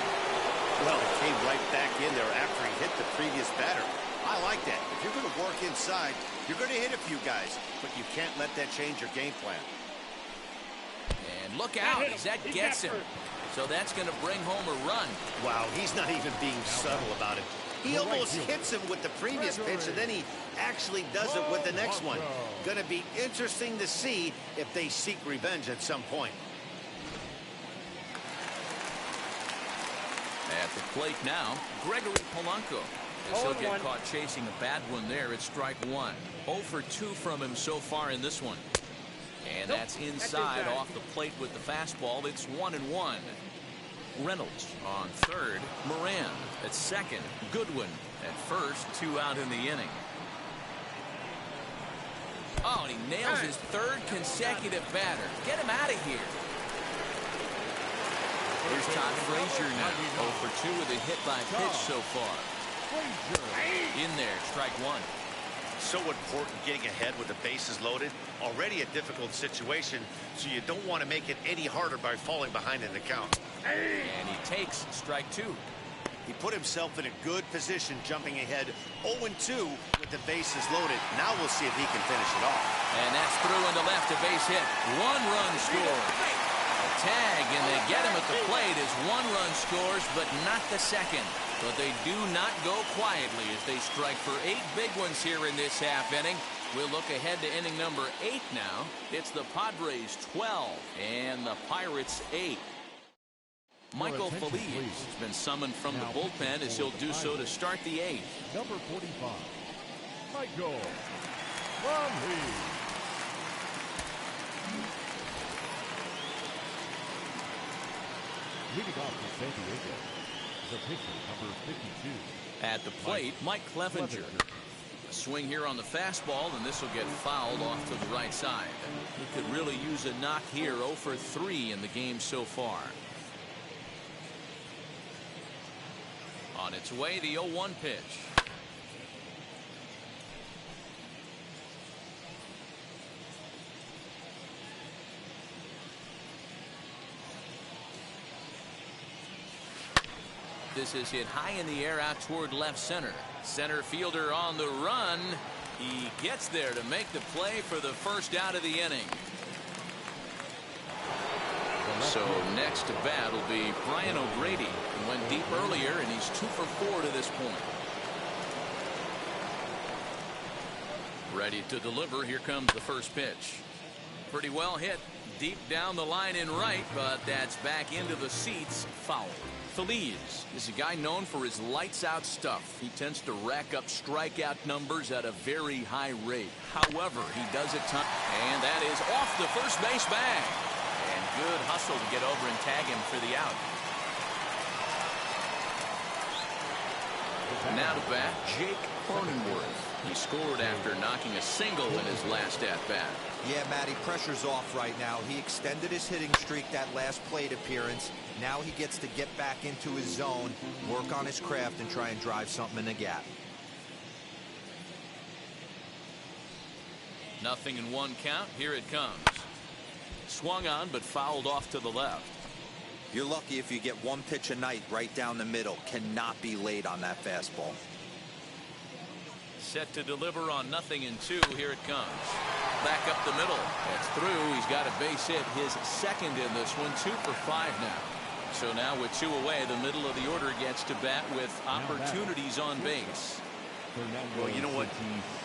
Well, it came right back in there after he hit the previous batter. I like that. If you're going to work inside, you're going to hit a few guys, but you can't let that change your game plan. And look out as that gets him. So that's going to bring home a run. Wow, he's not even being subtle about it. He almost hits him with the previous pitch, and then he actually does it with the next one. Going to be interesting to see if they seek revenge at some point. At the plate now, Gregory Polanco. As he'll get caught chasing a bad one there, it's strike one. 0 for 2 from him so far in this one. And that's inside off the plate with the fastball. It's 1-1. Reynolds on third. Moran at second. Goodwin at first. 2 out in the inning. Oh, and he nails his third consecutive batter. Get him out of here. Here's Todd Frazier now. 0 for 2 with a hit by pitch so far. In there, strike one. So important getting ahead with the bases loaded. Already a difficult situation, so you don't want to make it any harder by falling behind in the count. And he takes strike two. He put himself in a good position, jumping ahead 0-2 with the bases loaded. Now we'll see if he can finish it off. And that's through into left, a base hit. 1-run score. A tag, and they get him at the plate as 1 run scores, but not the second. But they do not go quietly as they strike for 8 big ones here in this half inning. We'll look ahead to inning number 8 now. It's the Padres 12 and the Pirates 8. Michael Feliz has been summoned from the bullpen as he'll do so to start the 8th. Number 45, Michael Feliz. Leading off for San Diego is a pitcher, number 52. At the plate, Mike Clevenger. A swing here on the fastball, and this will get fouled off to the right side. He could really use a knock here. 0 for 3 in the game so far. On its way, the 0-1 pitch. This is hit high in the air out toward left center. Center fielder on the run. He gets there to make the play for the first out of the inning. So next to bat will be Brian O'Grady. He went deep earlier, and he's 2 for 4 to this point. Ready to deliver. Here comes the first pitch. Pretty well hit deep down the line in right, but that's back into the seats. Foul. Feliz is a guy known for his lights-out stuff. He tends to rack up strikeout numbers at a very high rate. However, he does it time, and that is off the first base bag. And good hustle to get over and tag him for the out. Now to bat, Jake Cronenworth. He scored after knocking a single in his last at-bat. Yeah, Matty, pressure's off right now. He extended his hitting streak that last plate appearance. Now he gets to get back into his zone, work on his craft, and try and drive something in the gap. 0-1 count. Here it comes. Swung on, but fouled off to the left. You're lucky if you get one pitch a night right down the middle. Cannot be late on that fastball. Set to deliver on 0-2. Here it comes. Back up the middle. That's through. He's got a base hit, his second in this one. 2 for 5 now. So now with 2 away, the middle of the order gets to bat with opportunities on base. Well, you know what?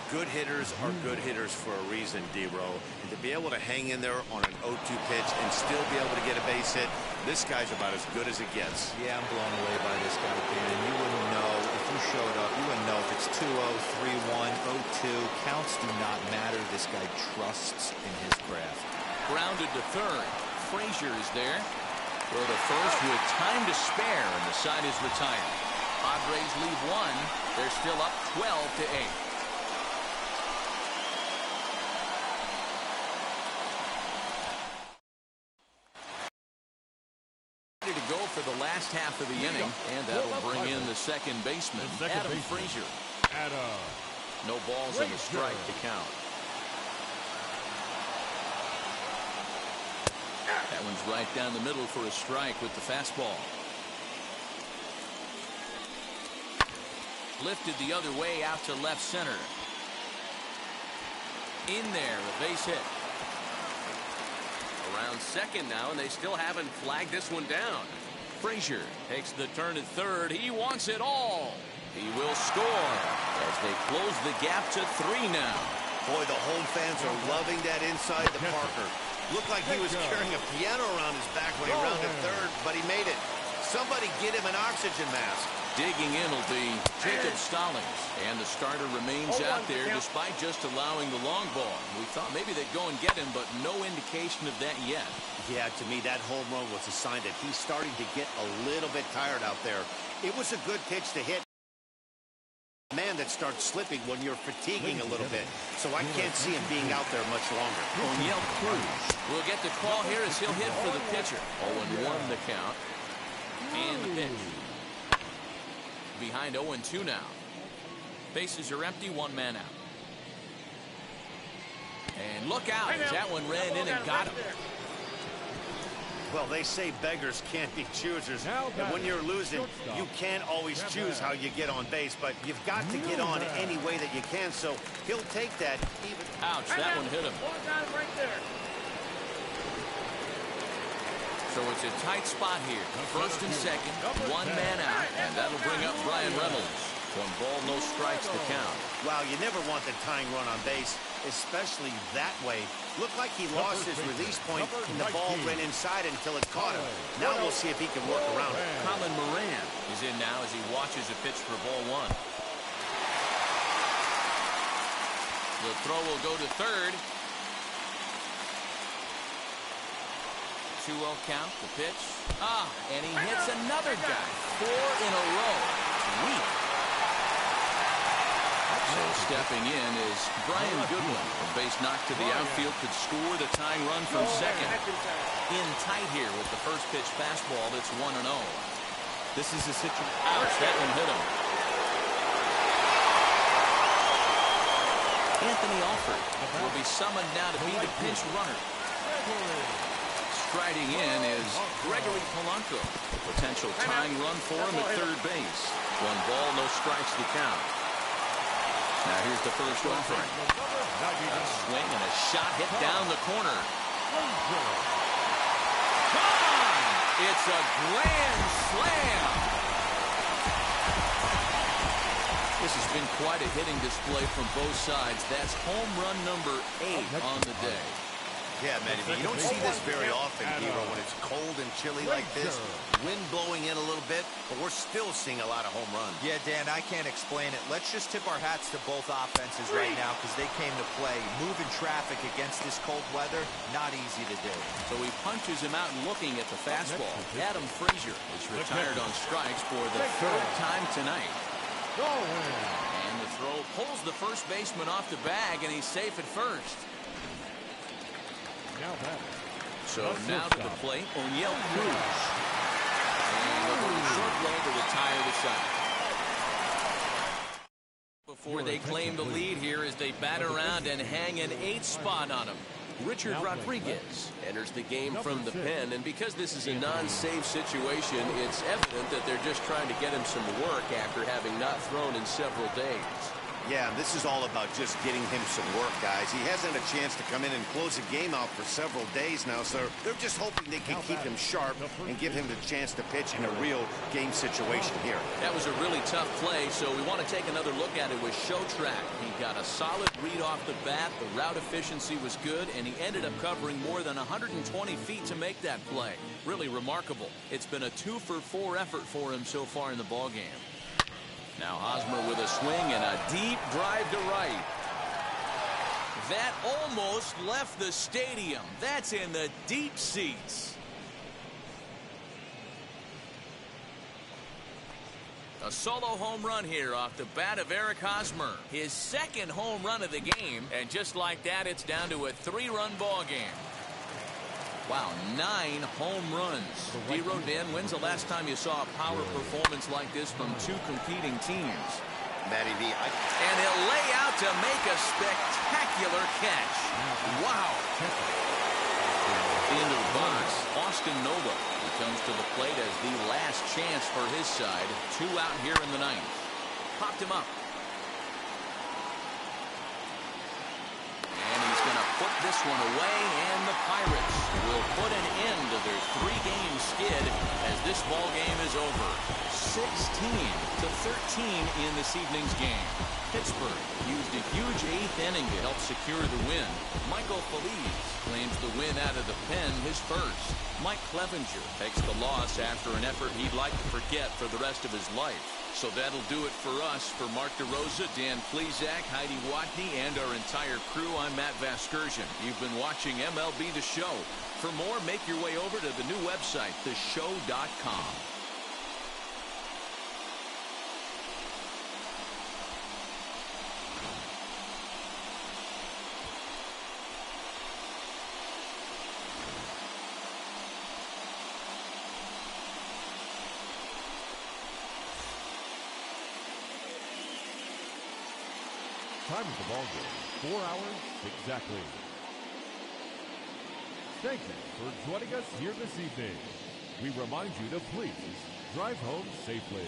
Good hitters are good hitters for a reason, D-Row. And to be able to hang in there on an 0-2 pitch and still be able to get a base hit, this guy's about as good as it gets. Yeah, I'm blown away by this guy, Dan. You wouldn't know if you showed up. You wouldn't know if it's 2-0, 3-1, 0-2. Counts do not matter. This guy trusts in his craft. Grounded to third. Frazier is there. Throw to first with time to spare, and the side is retired. Padres leave 1. They're still up 12-8. Ready to go for the last half of the inning, and that'll bring in the second baseman, Adam Frazier. No balls and a strike to count. That one's right down the middle for a strike with the fastball. Lifted the other way out to left center. In there, a base hit. Around second now, and they still haven't flagged this one down. Frazier takes the turn at third. He wants it all. He will score as they close the gap to 3 now. Boy, the home fans are loving that inside the Parker. Looked like he was carrying a piano around his back when he rounded third, but he made it. Somebody get him an oxygen mask. Digging in will be Jacob Stallings. And the starter remains out there despite just allowing the long ball. We thought maybe they'd go and get him, but no indication of that yet. Yeah, to me, that home run was a sign that he's starting to get a little bit tired out there. It was a good pitch to hit. Man that starts slipping when you're fatiguing a little bit. So I can't see him being out there much longer. O'Neill Cruz will get the call here as he'll hit for the pitcher. 0-1 the count. And the pitch. Behind 0-2 now. Bases are empty, 1 man out. And look out as that one ran in and got him. Well, they say beggars can't be choosers. And when you're losing, you can't always choose how you get on base, but you've got to get on any way that you can, so he'll take that even. Ouch, that one hit him. Right there. So it's a tight spot here. First and second, 1 man out, and that'll bring up Brian Reynolds. 1 ball, no strikes to count. Wow, you never want the tying run on base, especially that way. Looked like he lost his release point, and the ball ran inside until it caught him. Now we'll see if he can work around it. Colin Moran is in now as he watches a pitch for ball 1. The throw will go to third. 2-0 count, the pitch. And he hits another guy. 4 in a row. Weak. So stepping in is Brian Goodwin. A base knock to the outfield could score the tying run from second. In tight here with the first pitch fastball. It's 1-0. This is a situation. Ouch, that one hit him. Anthony Alford will be summoned now to be the pinch runner. Striding in is Gregory Polanco. A potential tying run for him at third base. 1 ball, no strikes to count. Now here's the first offering. A swing and a shot hit down the corner. Gone! It's a grand slam. This has been quite a hitting display from both sides. That's home run number 8 on the day. Yeah, Matty, you don't see this very often, Hero, when it's cold and chilly like this. Wind blowing in a little bit, but we're still seeing a lot of home runs. Yeah, Dan, I can't explain it. Let's just tip our hats to both offenses right now because they came to play. Moving traffic against this cold weather, not easy to do. So he punches him out and looking at the fastball. Adam Frazier is retired on strikes for the 3rd time tonight. And the throw pulls the first baseman off the bag, and he's safe at first. So now to the plate, O'Neill Cruz. And a little short blow to retire the side. Before they claim the lead here as they bat around and hang an 8th spot on him. Richard Rodriguez enters the game from the pen, and because this is a non-save situation, it's evident that they're just trying to get him some work after having not thrown in several days. Yeah, this is all about just getting him some work, guys. He hasn't had a chance to come in and close a game out for several days now, so they're just hoping they can keep him sharp and give him the chance to pitch in a real game situation here. That was a really tough play, so we want to take another look at it with Showtrack. He got a solid read off the bat, the route efficiency was good, and he ended up covering more than 120 feet to make that play. Really remarkable. It's been a 2-for-4 effort for him so far in the ballgame. Now Hosmer with a swing and a deep drive to right. That almost left the stadium. That's in the deep seats. A solo home run here off the bat of Eric Hosmer. His 2nd home run of the game. And just like that, it's down to a 3-run ball game. Wow, 9 home runs. D-Row, Dan, when's the last time you saw a power performance like this from 2 competing teams? Matty V. And he'll lay out to make a spectacular catch. Wow. Into the box, Austin Nova. He comes to the plate as the last chance for his side. 2 out here in the 9th. popped him up. And he's going to put this one away, and the Pirates will put an end to their 3-game skid as this ball game is over. 16-13 in this evening's game. Pittsburgh used a huge 8th inning to help secure the win. Michael Feliz claims the win out of the pen, his first. Mike Clevenger takes the loss after an effort he'd like to forget for the rest of his life. So that'll do it for us. For Mark DeRosa, Dan Plesac, Heidi Watney, and our entire crew, I'm Matt Vasgersian. You've been watching MLB The Show. For more, make your way over to the new website, theshow.com. Time of the ball game, 4 hours exactly. Thank you for joining us here this evening. We remind you to please drive home safely.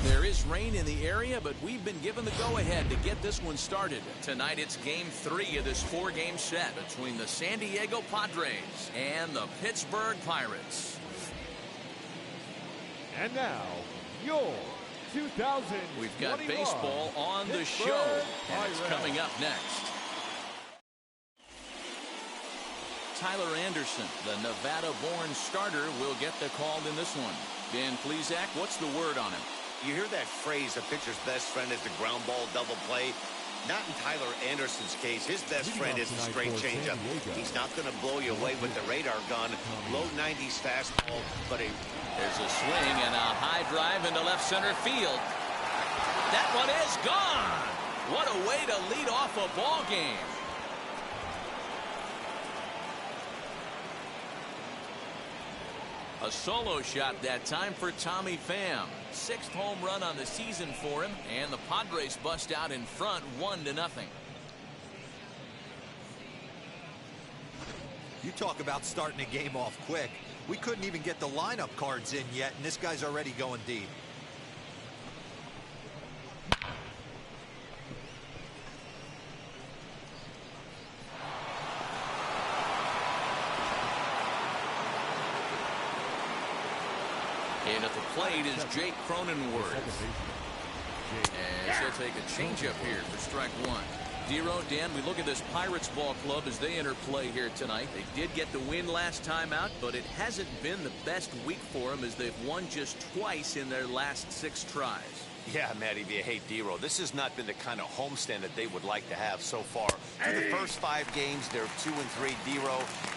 There is rain in the area, but we've been given the go-ahead to get this one started. Tonight, it's Game 3 of this 4-game set between the San Diego Padres and the Pittsburgh Pirates. And now, your 2021 We've got baseball on the show, and it's coming up next. Tyler Anderson, the Nevada-born starter, will get the call in this one. Dan Plesac, what's the word on him? You hear that phrase, a pitcher's best friend is the ground ball double play? Not in Tyler Anderson's case. His best friend is the straight changeup. He's not going to blow you away with the radar gun. Low 90s fastball, but there's a swing and a high drive into left center field. That one is gone. What a way to lead off a ball game. A solo shot that time for Tommy Pham. 6th home run on the season for him, and the Padres bust out in front 1-0. You talk about starting a game off quick. We couldn't even get the lineup cards in yet, and this guy's already going deep. And at the plate is Jake Cronenworth. As he'll take a changeup here for strike 1. Dero. Dan, we look at this Pirates ball club as they enter play here tonight. They did get the win last time out, but it hasn't been the best week for them as they've won just twice in their last 6 tries. Yeah, Matty, if you hate Dero, this has not been the kind of homestand that they would like to have so far. Through the first 5 games, they're 2-3. Dero,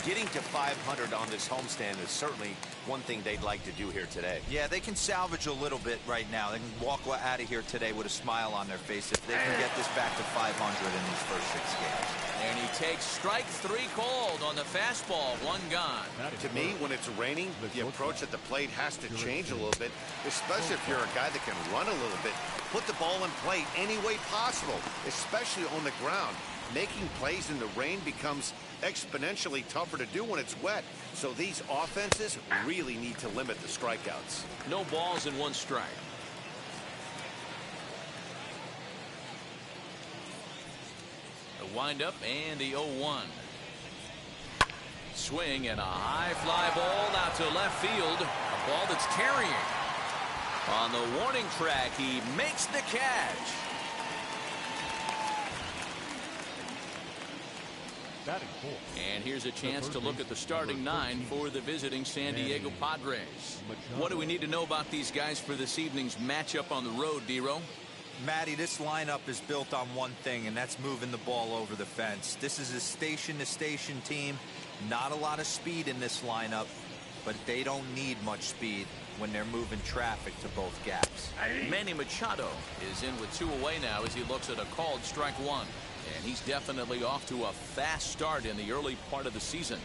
getting to 500 on this homestand is certainly one thing they'd like to do here today. Yeah, they can salvage a little bit right now. They can walk out of here today with a smile on their face if they can get this back to 500 in these first 6 games. And he takes strike 3 called on the fastball, 1 gone. To me, when it's raining, the approach at the plate has to change a little bit, especially if you're a guy that can run a little bit. Put the ball in play any way possible, especially on the ground. Making plays in the rain becomes exponentially tougher to do when it's wet. So these offenses really need to limit the strikeouts. No balls and 1 strike. The windup and the 0-1. Swing and a high fly ball out to left field. A ball that's carrying. On the warning track, he makes the catch. And here's a chance to look at the starting 9 for the visiting San Diego Padres. What do we need to know about these guys for this evening's matchup on the road, D-Row? Matty, this lineup is built on one thing, and that's moving the ball over the fence. This is a station-to-station team. Not a lot of speed in this lineup, but they don't need much speed when they're moving traffic to both gaps. Manny Machado is in with 2 away now as he looks at a called strike 1. And he's definitely off to a fast start in the early part of the season.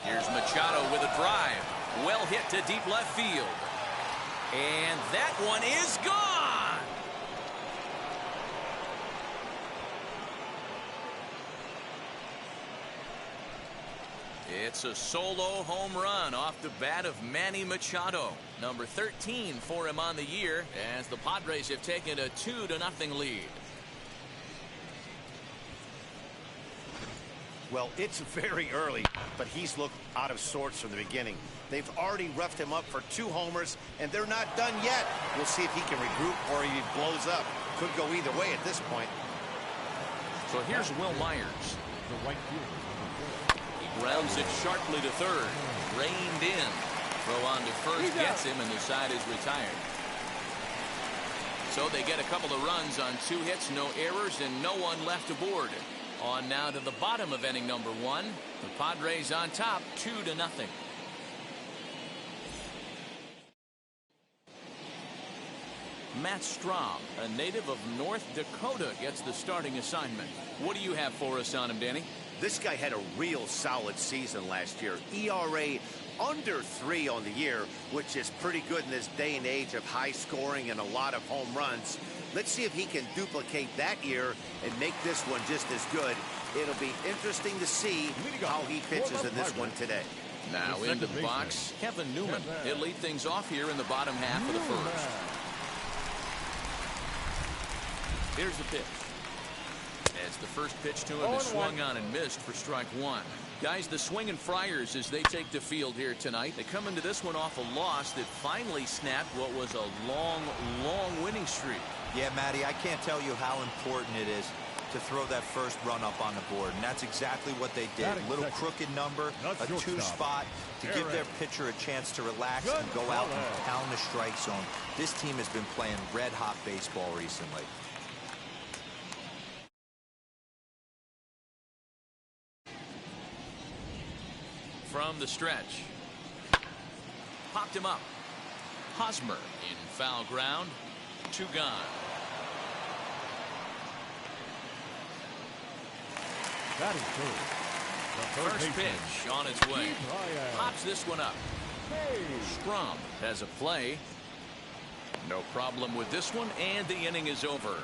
Here's Machado with a drive. Well hit to deep left field. And that one is gone. It's a solo home run off the bat of Manny Machado. Number 13 for him on the year as the Padres have taken a 2-0 lead. Well, it's very early, but he's looked out of sorts from the beginning. They've already roughed him up for 2 homers, and they're not done yet. We'll see if he can regroup or he blows up. Could go either way at this point. So here's Will Myers. The right fielder. Grounds it sharply to third. Reined in. Throw on to first gets him, and the side is retired. So they get a couple of runs on 2 hits, no errors, and no one left aboard. On now to the bottom of inning number 1. The Padres on top, 2-0. Matt Strahm, a native of North Dakota, gets the starting assignment. What do you have for us on him, Danny? This guy had a real solid season last year. ERA under 3 on the year, which is pretty good in this day and age of high scoring and a lot of home runs. Let's see if he can duplicate that year and make this one just as good. It'll be interesting to see how he pitches in this one today. Now into the box, Kevin Newman. He'll lead things off here in the bottom half of the first. Here's the pitch. As the first pitch to him is swung on and missed for strike 1. Guys, the swinging Friars as they take the field here tonight. They come into this one off a loss that finally snapped what was a long winning streak. Yeah, Matty, I can't tell you how important it is to throw that first run up on the board, and that's exactly what they did. A little crooked number, a 2 spot to give their pitcher a chance to relax and go out and pound the strike zone. This team has been playing red-hot baseball recently. From the stretch. Popped him up. Hosmer in foul ground. 2 gone. That is good. First pitch on its way. Pops this one up. Strahm has a play. No problem with this one, and the inning is over.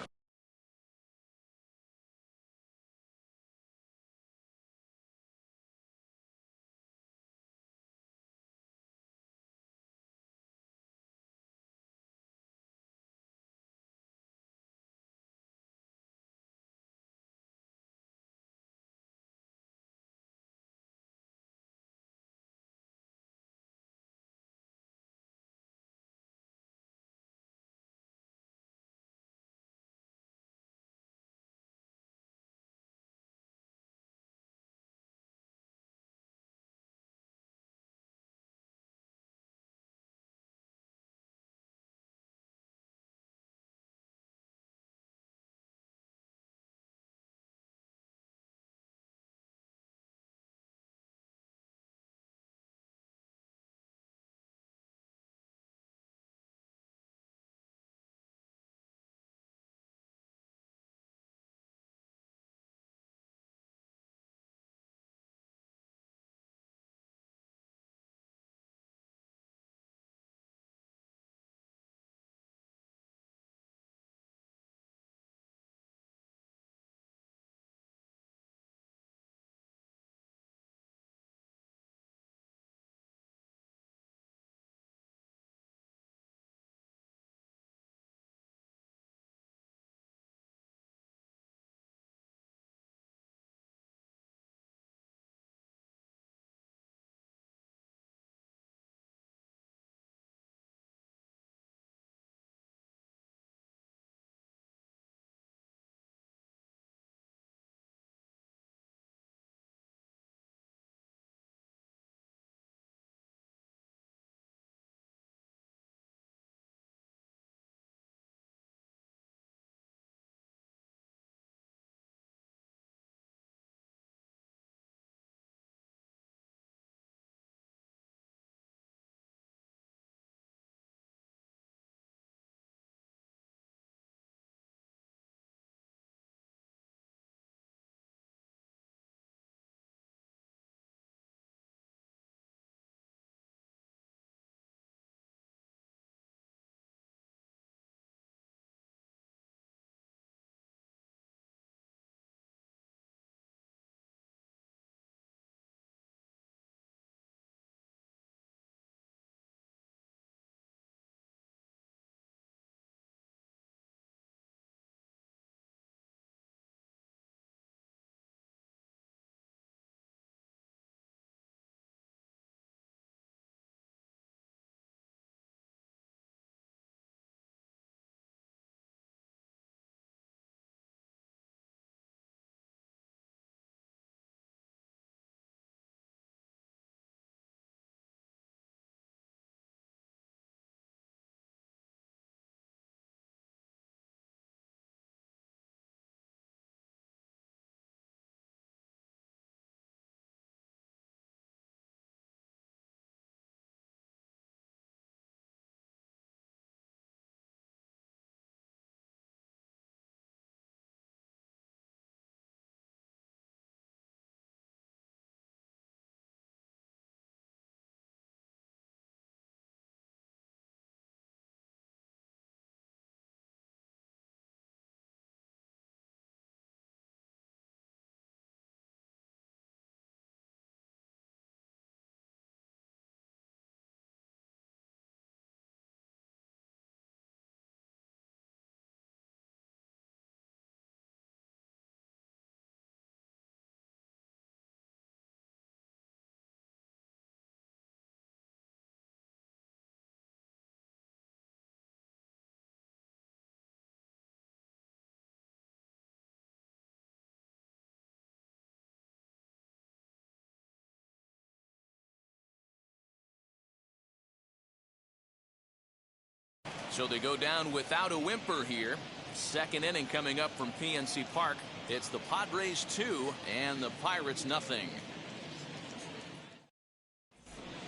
So they go down without a whimper here. Second inning coming up from PNC Park. It's the Padres 2 and the Pirates nothing.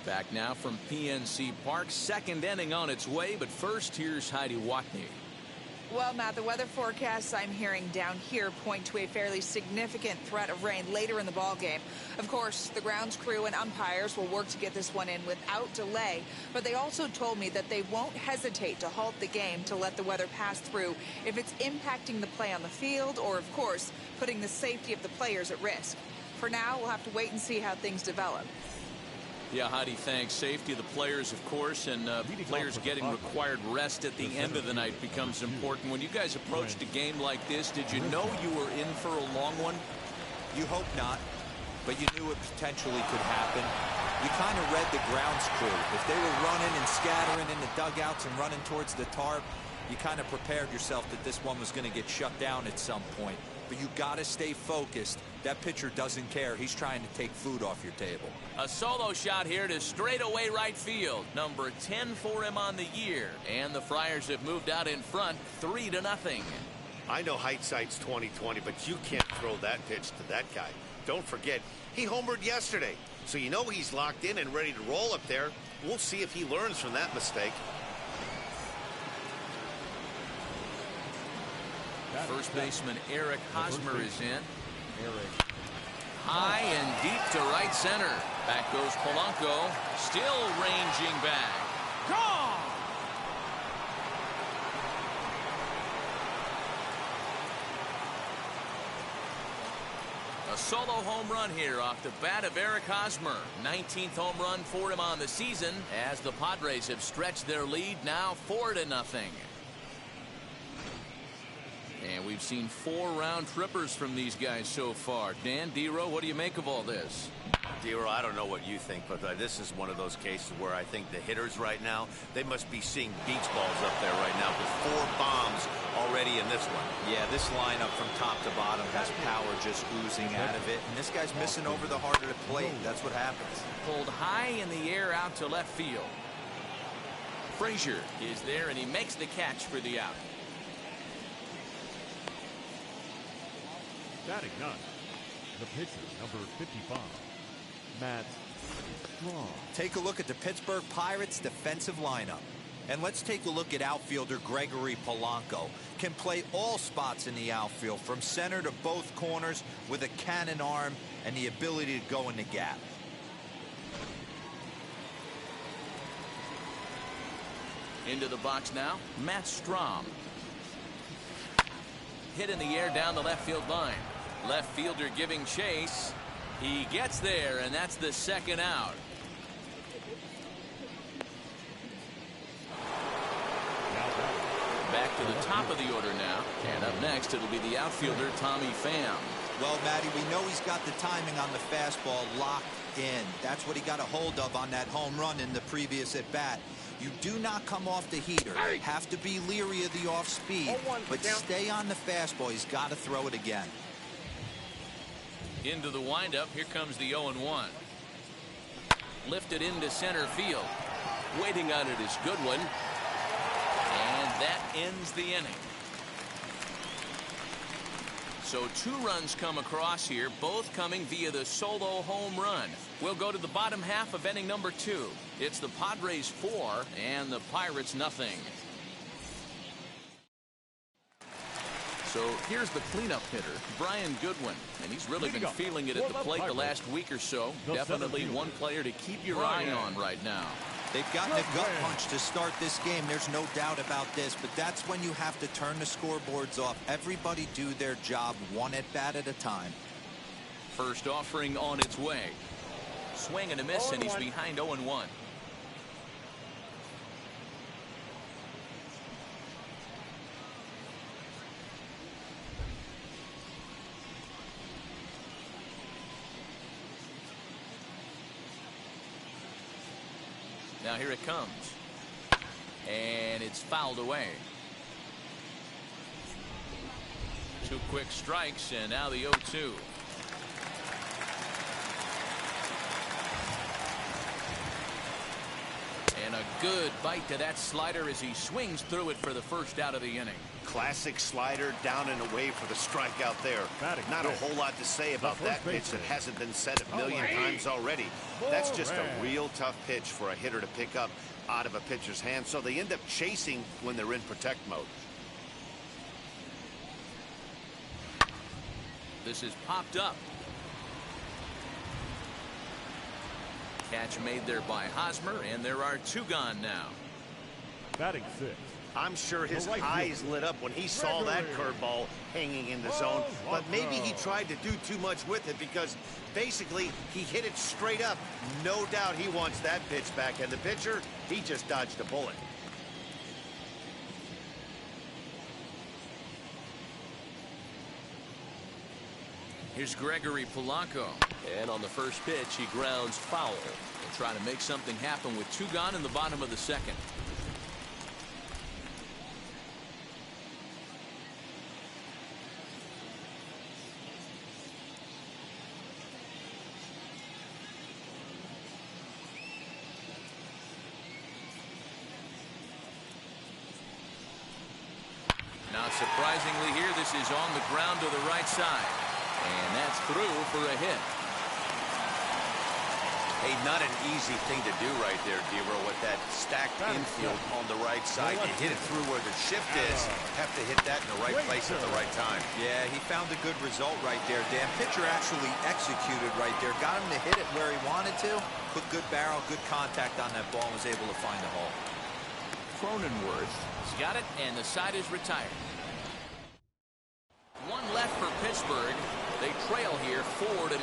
Back now from PNC Park. Second inning on its way, but first here's Heidi Watney. Well, Matt, the weather forecasts I'm hearing down here point to a fairly significant threat of rain later in the ballgame. Of course, the grounds crew and umpires will work to get this one in without delay, but they also told me that they won't hesitate to halt the game to let the weather pass through if it's impacting the play on the field or, of course, putting the safety of the players at risk. For now, we'll have to wait and see how things develop. Yeah, Heidi, thanks. Safety of the players, of course, and players getting required rest at the end of the night becomes important. When you guys approached a game like this, did you know you were in for a long one? You hope not, but you knew it potentially could happen. You kind of read the grounds crew. If they were running and scattering in the dugouts and running towards the tarp, you kind of prepared yourself that this one was going to get shut down at some point. But you got to stay focused. That pitcher doesn't care. He's trying to take food off your table. A solo shot here to straightaway right field. Number 10 for him on the year. And the Friars have moved out in front 3-0. I know hindsight's 20/20, but you can't throw that pitch to that guy. Don't forget, he homered yesterday. So you know he's locked in and ready to roll up there. We'll see if he learns from that mistake. First baseman Eric Hosmer is in. High and deep to right center. Back goes Polanco. Still ranging back. Gone! A solo home run here off the bat of Eric Hosmer. 19th home run for him on the season as the Padres have stretched their lead now 4-0. And we've seen 4 round trippers from these guys so far. Dan, D-Row, what do you make of all this? D-Row, I don't know what you think, but this is one of those cases where I think the hitters right now, they must be seeing beach balls up there right now with 4 bombs already in this one. Yeah, this lineup from top to bottom has power just oozing out of it. And this guy's missing over the heart of the plate. That's what happens. Pulled high in the air out to left field. Frazier is there, and he makes the catch for the out. Batting ninth, the pitcher, number 55, Matt Strong. Take a look at the Pittsburgh Pirates defensive lineup. And let's take a look at outfielder Gregory Polanco. Can play all spots in the outfield, from center to both corners, with a cannon arm and the ability to go in the gap. Into the box now, Matt Strom. Hit in the air down the left field line. Left fielder giving chase. He gets there, and that's the second out. Back to the top of the order now. And up next, it'll be the outfielder, Tommy Pham. Well, Matty, we know he's got the timing on the fastball locked in. That's what he got a hold of on that home run in the previous at-bat. You do not come off the heater. Have to be leery of the off speed, but stay on the fastball. He's got to throw it again. Into the windup. Here comes the 0-1. Lifted into center field. Waiting on it is Goodwin. And that ends the inning. So 2 runs come across here, both coming via the solo home run. We'll go to the bottom half of inning number 2. It's the Padres 4 and the Pirates nothing. So here's the cleanup hitter, Brian Goodwin, and he's really been feeling it at the plate the last week or so. Definitely one player to keep your eye on right now. They've gotten a gut punch to start this game. There's no doubt about this, but that's when you have to turn the scoreboards off. Everybody do their job one at bat at a time. First offering on its way. Swing and a miss, and he's behind 0-1. Now here it comes. And it's fouled away. 2 quick strikes, and now the 0-2. And a Good bite to that slider as he swings through it for the first out of the inning. Classic slider, down and away for the strikeout there. Not a whole lot to say about that pitch that hasn't been said a million times already. That's just a real tough pitch for a hitter to pick up out of a pitcher's hand, so they end up chasing when they're in protect mode. This is popped up. Catch made there by Hosmer, and there are 2 gone now. Batting 6. I'm sure his eyes lit up when he saw that curveball hanging in the zone, but maybe he tried to do too much with it because basically he hit it straight up. No doubt he wants that pitch back, and the pitcher, he just dodged a bullet. Here's Gregory Polanco. And on the first pitch, he grounds foul. They'll try to make something happen with 2 gone in the bottom of the second. Now, surprisingly here, this is on the ground to the right side. And that's through for a hit. Hey, not an easy thing to do right there, D-Row, with that stacked infield on the right side. You hit it through where the shift is. Have to hit that in the right place at the right time. Yeah, he found a good result right there, Dan. Pitcher actually executed right there. Got him to hit it where he wanted to. Put good barrel, good contact on that ball, and was able to find the hole. Cronenworth has got it, and the side is retired. 1 left for Pittsburgh. They trail here 4-0.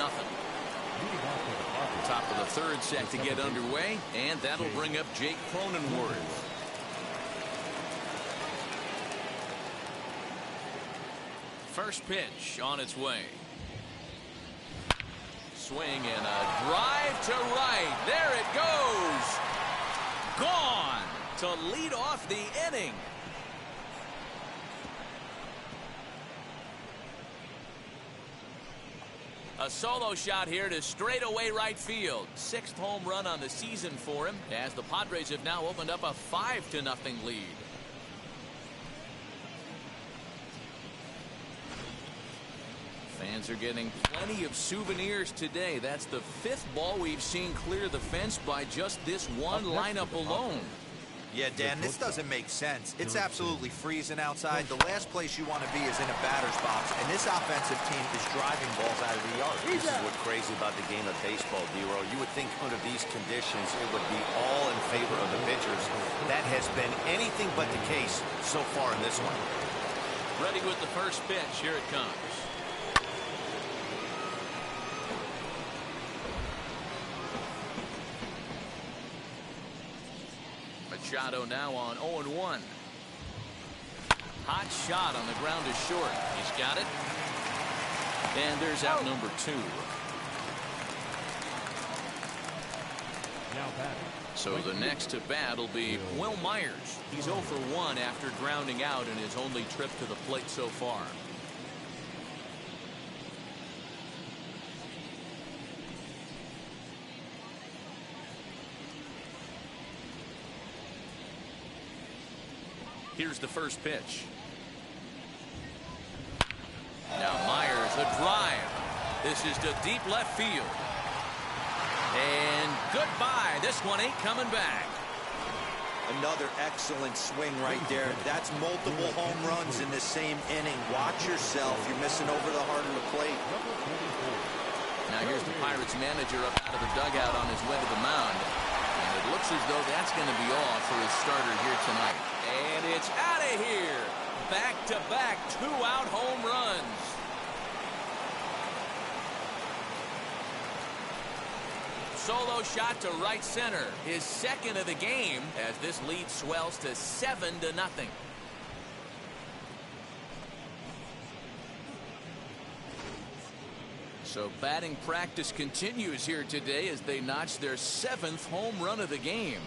Top of the 3rd set to get underway, and that'll bring up Jake Cronenworth. First pitch on its way. Swing and a drive to right. There it goes. Gone to lead off the inning. A solo shot here to straightaway right field. 6th home run on the season for him, as the Padres have now opened up a 5-0 lead. Fans are getting plenty of souvenirs today. That's the 5th ball we've seen clear the fence by just this one lineup alone. Yeah, Dan, this doesn't make sense. It's absolutely freezing outside. The last place you want to be is in a batter's box, and this offensive team is driving balls out of the yard. This is what's crazy about the game of baseball, D-Row. You would think under these conditions it would be all in favor of the pitchers. That has been anything but the case so far in this one. Ready with the first pitch. Here it comes. Machado now on 0-1. Hot shot on the ground is short. He's got it. And there's out number 2. Now batting. So the next to bat will be Will Myers. He's 0 for 1 after grounding out in his only trip to the plate so far. Here's the first pitch. Now Myers, a drive. This is to deep left field. And goodbye. This one ain't coming back. Another excellent swing right there. That's multiple home runs in the same inning. Watch yourself. You're missing over the heart of the plate. Now here's the Pirates manager up out of the dugout on his way to the mound. And it looks as though that's going to be all for his starter here tonight. And it's out of here. Back-to-back 2-out home runs. Solo shot to right center. His 2nd of the game as this lead swells to 7-0. So batting practice continues here today as they notch their 7th home run of the game.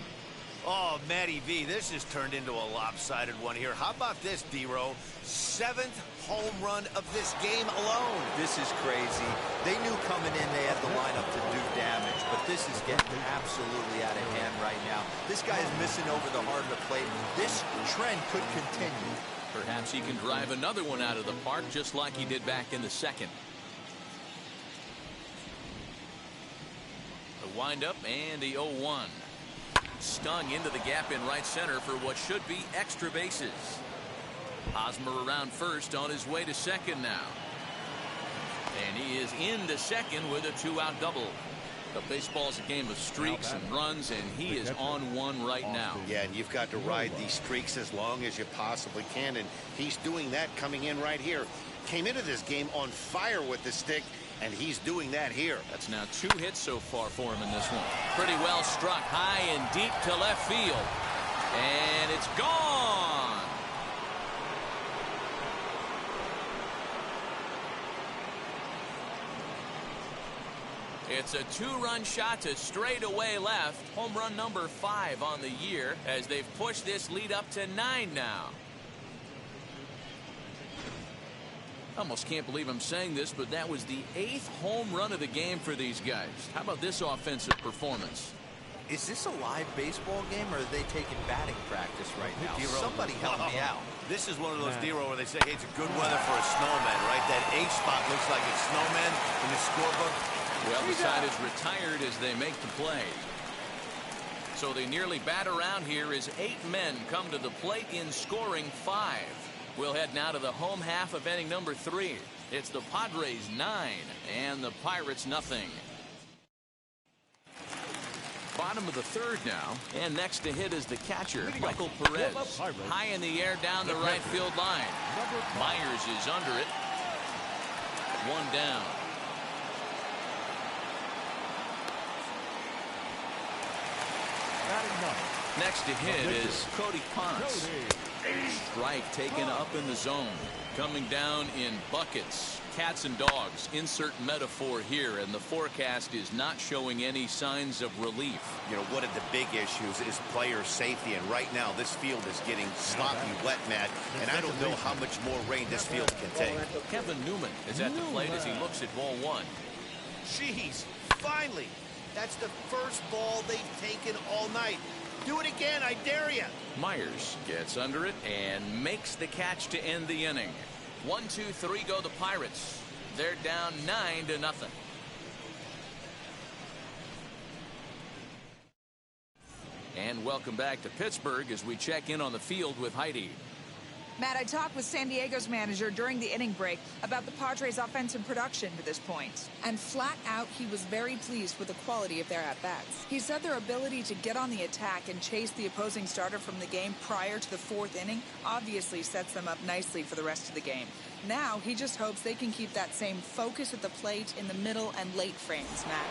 Oh, Matty V, this has turned into a lopsided one here. How about this, D-Row? 7th home run of this game alone. This is crazy. They knew coming in they had the lineup to do damage, but this is getting absolutely out of hand right now. This guy is missing over the heart of the plate. This trend could continue. Perhaps he can drive another one out of the park just like he did back in the second. The windup and the 0-1. Stung into the gap in right center for what should be extra bases. Hosmer around first on his way to second now. And he is into second with a 2-out double. But baseball's a game of streaks and runs, and he is on one right now. Yeah, and you've got to ride these streaks as long as you possibly can, and he's doing that coming in right here. Came into this game on fire with the stick, and he's doing that here. That's now 2 hits so far for him in this one. Pretty well struck high and deep to left field. And it's gone. It's a 2-run shot to straightaway left. Home run number 5 on the year as they've pushed this lead up to 9 now. Almost can't believe I'm saying this, but that was the 8th home run of the game for these guys. How about this offensive performance? Is this a live baseball game, or are they taking batting practice right now? Somebody help me out. This is one of those D-Row where they say, hey, it's a good weather for a snowman, right? That H spot looks like it's snowman in the scorebook. Well, the side is retired as they make the play. So they nearly bat around here as 8 men come to the plate in scoring 5. We'll head now to the home half of inning number 3. It's the Padres 9 and the Pirates nothing. Bottom of the 3rd now, and next to hit is the catcher, Michael Perez. High in the air down the right field line. Myers is under it. 1 down. Next to hit is Cody Ponce. Strike taken up in the zone. Coming down in buckets. Cats and dogs. Insert metaphor here, and the forecast is not showing any signs of relief. You know, one of the big issues is player safety, and right now this field is getting sloppy wet, Matt, and I don't know how much more rain this field can take. Kevin Newman is at the plate as he looks at ball 1. Jeez, finally. That's the first ball they've taken all night. Do it again, I dare you. Myers gets under it and makes the catch to end the inning. 1, 2, 3 go the Pirates. They're down 9-0. And welcome back to Pittsburgh as we check in on the field with Heidi. Matt, I talked with San Diego's manager during the inning break about the Padres' offensive production to this point. And flat out, he was very pleased with the quality of their at-bats. He said their ability to get on the attack and chase the opposing starter from the game prior to the 4th inning obviously sets them up nicely for the rest of the game. Now, he just hopes they can keep that same focus at the plate in the middle and late frames, Matt.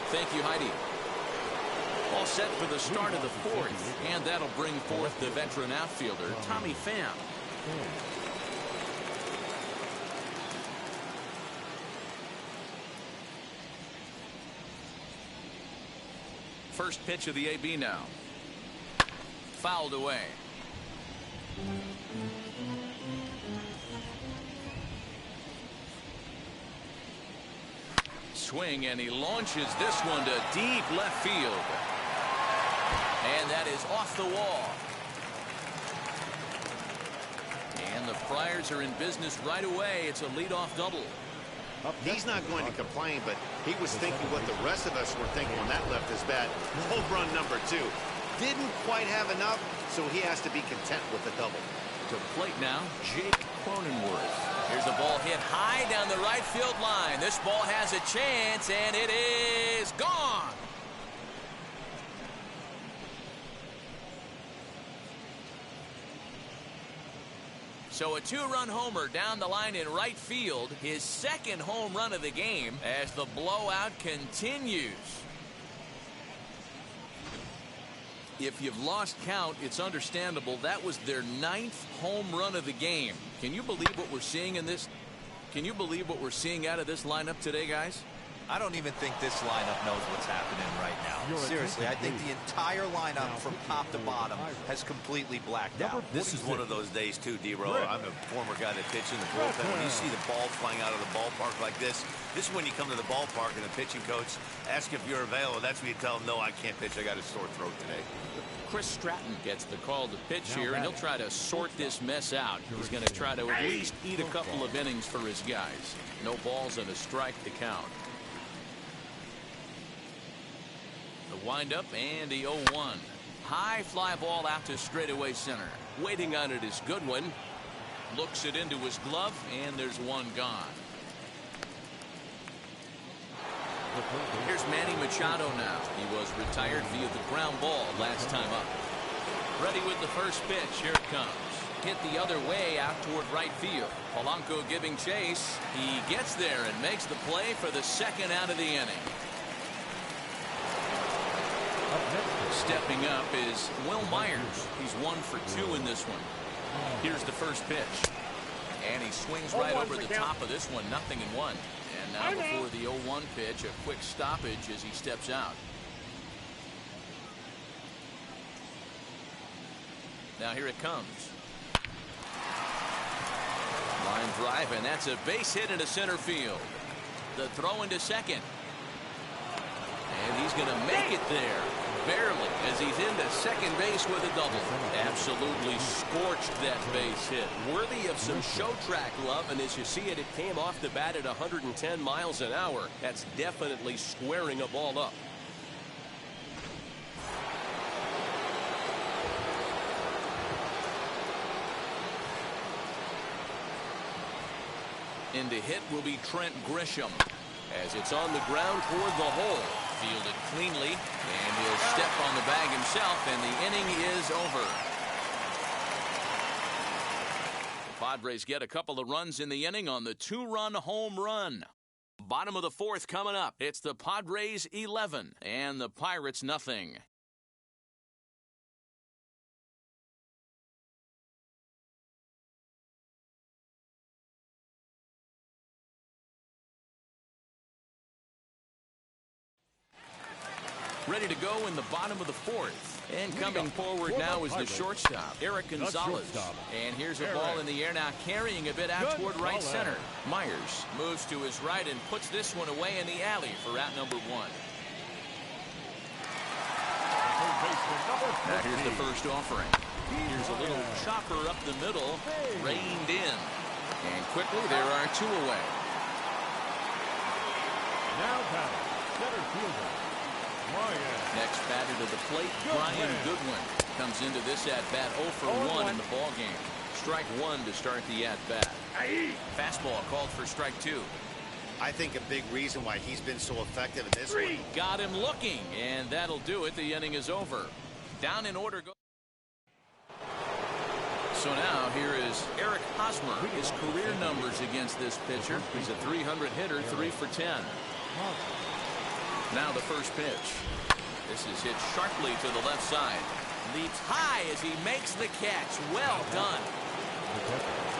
Thank you, Heidi. All set for the start of the 4th, and that'll bring forth the veteran outfielder, Tommy Pham. First pitch of the AB now. Fouled away. Swing, and he launches this one to deep left field. And that is off the wall. And the Friars are in business right away. It's a leadoff double. He's not going to complain, but he was thinking what the rest of us were thinking when that left his bat. Home run number 2. Didn't quite have enough, so he has to be content with the double. To the plate now, Jake Cronenworth. Here's a ball hit high down the right field line. This ball has a chance, and it is gone. So a 2-run homer down the line in right field, his 2nd home run of the game as the blowout continues. If you've lost count, it's understandable. That was their 9th home run of the game. Can you believe what we're seeing in this? Can you believe what we're seeing out of this lineup today, guys? I don't even think this lineup knows what's happening right now. Seriously, I think the entire lineup from top to bottom has completely blacked out. This is one of those days, too, D-Row. I'm a former guy that pitched in the bullpen. When you see the ball flying out of the ballpark like this is when you come to the ballpark and the pitching coach asks if you're available. That's when you tell him, no, I can't pitch. I got a sore throat today. Chris Stratton gets the call to pitch here, and he'll try to sort this mess out. He's going to try to at least eat a couple of innings for his guys. No balls and a strike to count. The windup and the 0-1. High fly ball out to straightaway center. Waiting on it is Goodwin. Looks it into his glove, and there's one gone. Here's Manny Machado now. He was retired via the ground ball last time up. Ready with the first pitch. Here it comes. Hit the other way out toward right field. Polanco giving chase. He gets there and makes the play for the second out of the inning. Stepping up is Will Myers. He's 1 for 2 in this one. Here's the first pitch. And he swings right over the top of this one. 0-1. And now before the 0-1 pitch, a quick stoppage as he steps out. Now here it comes. Line drive, and that's a base hit into center field. The throw into second. And he's going to make it there. Barely, as he's into second base with a double. Absolutely scorched that base hit. Worthy of some show track love, and as you see it, it came off the bat at 110 miles an hour. That's definitely squaring a ball up. In to hit will be Trent Grisham, as it's on the ground toward the hole. Fielded cleanly, and he'll step on the bag himself, and the inning is over. The Padres get a couple of runs in the inning on the 2-run home run. Bottom of the 4th coming up. It's the Padres 11 and the Pirates 0. Ready to go in the bottom of the 4th. And coming forward now is the shortstop, Eric Gonzalez. And here's a ball in the air now, carrying a bit out toward right center. Myers moves to his right and puts this one away in the alley for out number 1. Now here's the first offering. Here's a little chopper up the middle, reined in. And quickly there are 2 away. Now batting, center fielder. Next batter to the plate, Brian Goodwin. Comes into this at-bat 0 for 1 in the ballgame. Strike 1 to start the at-bat. Fastball called for strike 2. I think a big reason why he's been so effective in this one. Got him looking, and that'll do it. The inning is over. Down in order. So now here is Eric Hosmer. His career numbers against this pitcher. He's a 300 hitter, 3 for 10. Now the first pitch. This is hit sharply to the left side. Leaps high as he makes the catch. Well done.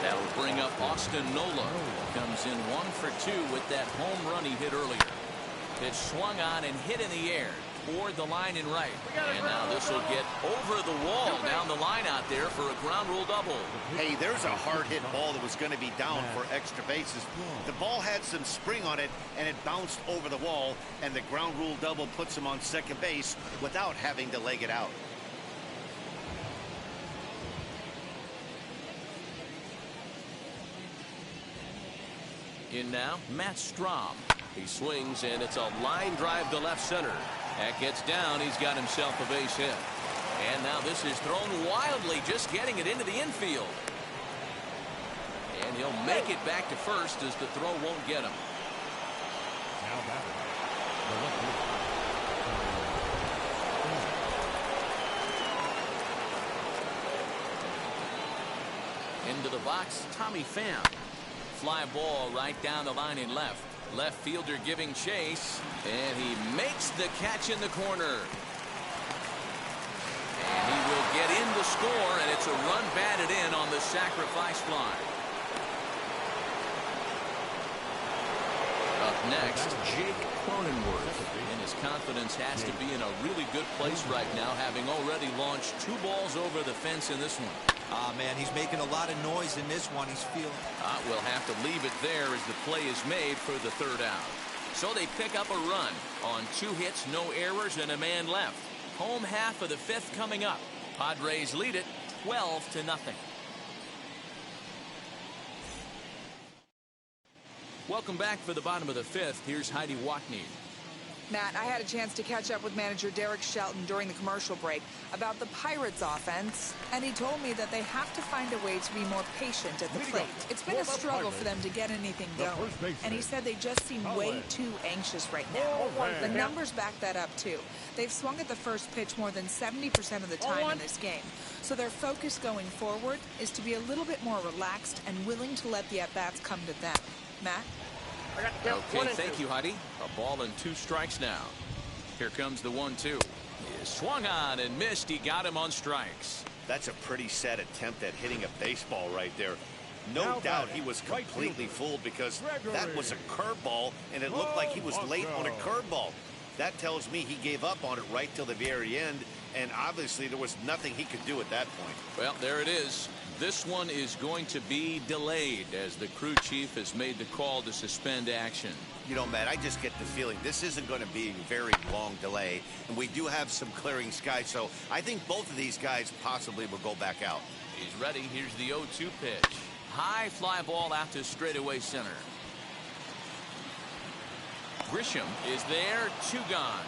That'll bring up Austin Nola. Comes in 1 for 2 with that home run he hit earlier. Pitch swung on and hit in the air toward the line and right. And now this will get over the wall down the line out there for a ground rule double. Hey, there's a hard hit ball that was going to be down for extra bases. The ball had some spring on it, and it bounced over the wall, and the ground rule double puts him on second base without having to leg it out. In now, Matt Strahm. He swings, and it's a line drive to left center. That gets down. He's got himself a base hit. And now this is thrown wildly, just getting it into the infield. And he'll make it back to first as the throw won't get him. Now batting, the left. Into the box, Tommy Pham. Fly ball right down the line in left. Left fielder giving chase, and he makes the catch in the corner. And he will get in to score, and it's a run batted in on the sacrifice fly. A next, Jake Cronenworth. And his confidence has to be in a really good place right now, having already launched 2 balls over the fence in this one. Man, he's making a lot of noise in this one. He's feeling... We'll have to leave it there as the play is made for the 3rd out. So they pick up a run on 2 hits, no errors, and a man left. Home half of the 5th coming up. Padres lead it 12-0. Welcome back for the bottom of the 5th. Here's Heidi Watney. Matt, I had a chance to catch up with manager Derek Shelton during the commercial break about the Pirates offense, and he told me that they have to find a way to be more patient at the plate. It's been a struggle for them to get anything going, and he said they just seem way too anxious right now. The numbers back that up, too. They've swung at the first pitch more than 70% of the time in this game, so their focus going forward is to be a little bit more relaxed and willing to let the at-bats come to them. Matt? Okay, thank you, Heidi. A ball and 2 strikes now. Here comes the 1-2. He swung on and missed. He got him on strikes. That's a pretty sad attempt at hitting a baseball right there. No doubt he was completely fooled because that was a curveball, and it looked like he was late on a curveball. That tells me he gave up on it right till the very end, and obviously there was nothing he could do at that point. Well, there it is. This one is going to be delayed as the crew chief has made the call to suspend action. You know, Matt, I just get the feeling this isn't going to be a very long delay, and we do have some clearing skies, so I think both of these guys possibly will go back out. He's ready. Here's the 0-2 pitch. High fly ball out to straightaway center. Grisham is there, 2 gone.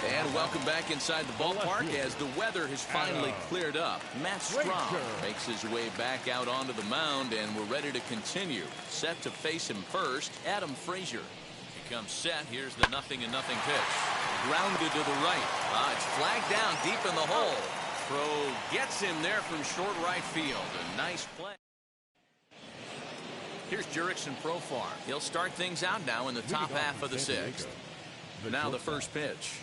And welcome back inside the ballpark as the weather has finally cleared up. Matt Strahm makes his way back out onto the mound, and we're ready to continue. Set to face him first, Adam Frazier. He comes set. Here's the 0-0 pitch. Grounded to the right. It's flagged down deep in the hole. Throw gets him there from short right field. A nice play. Here's Jurickson Profar. He'll start things out now in the top half of the 6th. Now the first pitch.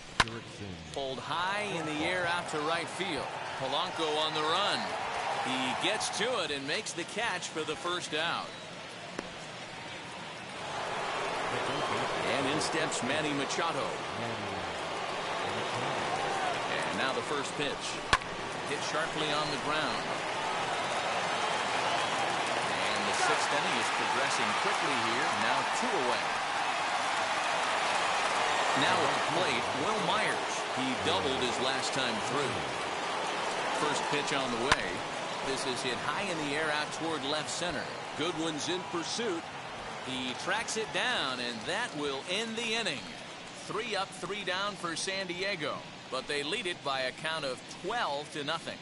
Pulled high in the air out to right field. Polanco on the run. He gets to it and makes the catch for the 1st out. And in steps Manny Machado. And now the first pitch. Hit sharply on the ground. And the 6th inning is progressing quickly here. Now 2 away. Now at the plate, Will Myers. He doubled his last time through. First pitch on the way. This is hit high in the air out toward left center. Goodwin's in pursuit. He tracks it down, and that will end the inning. 3 up, 3 down for San Diego, but they lead it by a count of 12-0.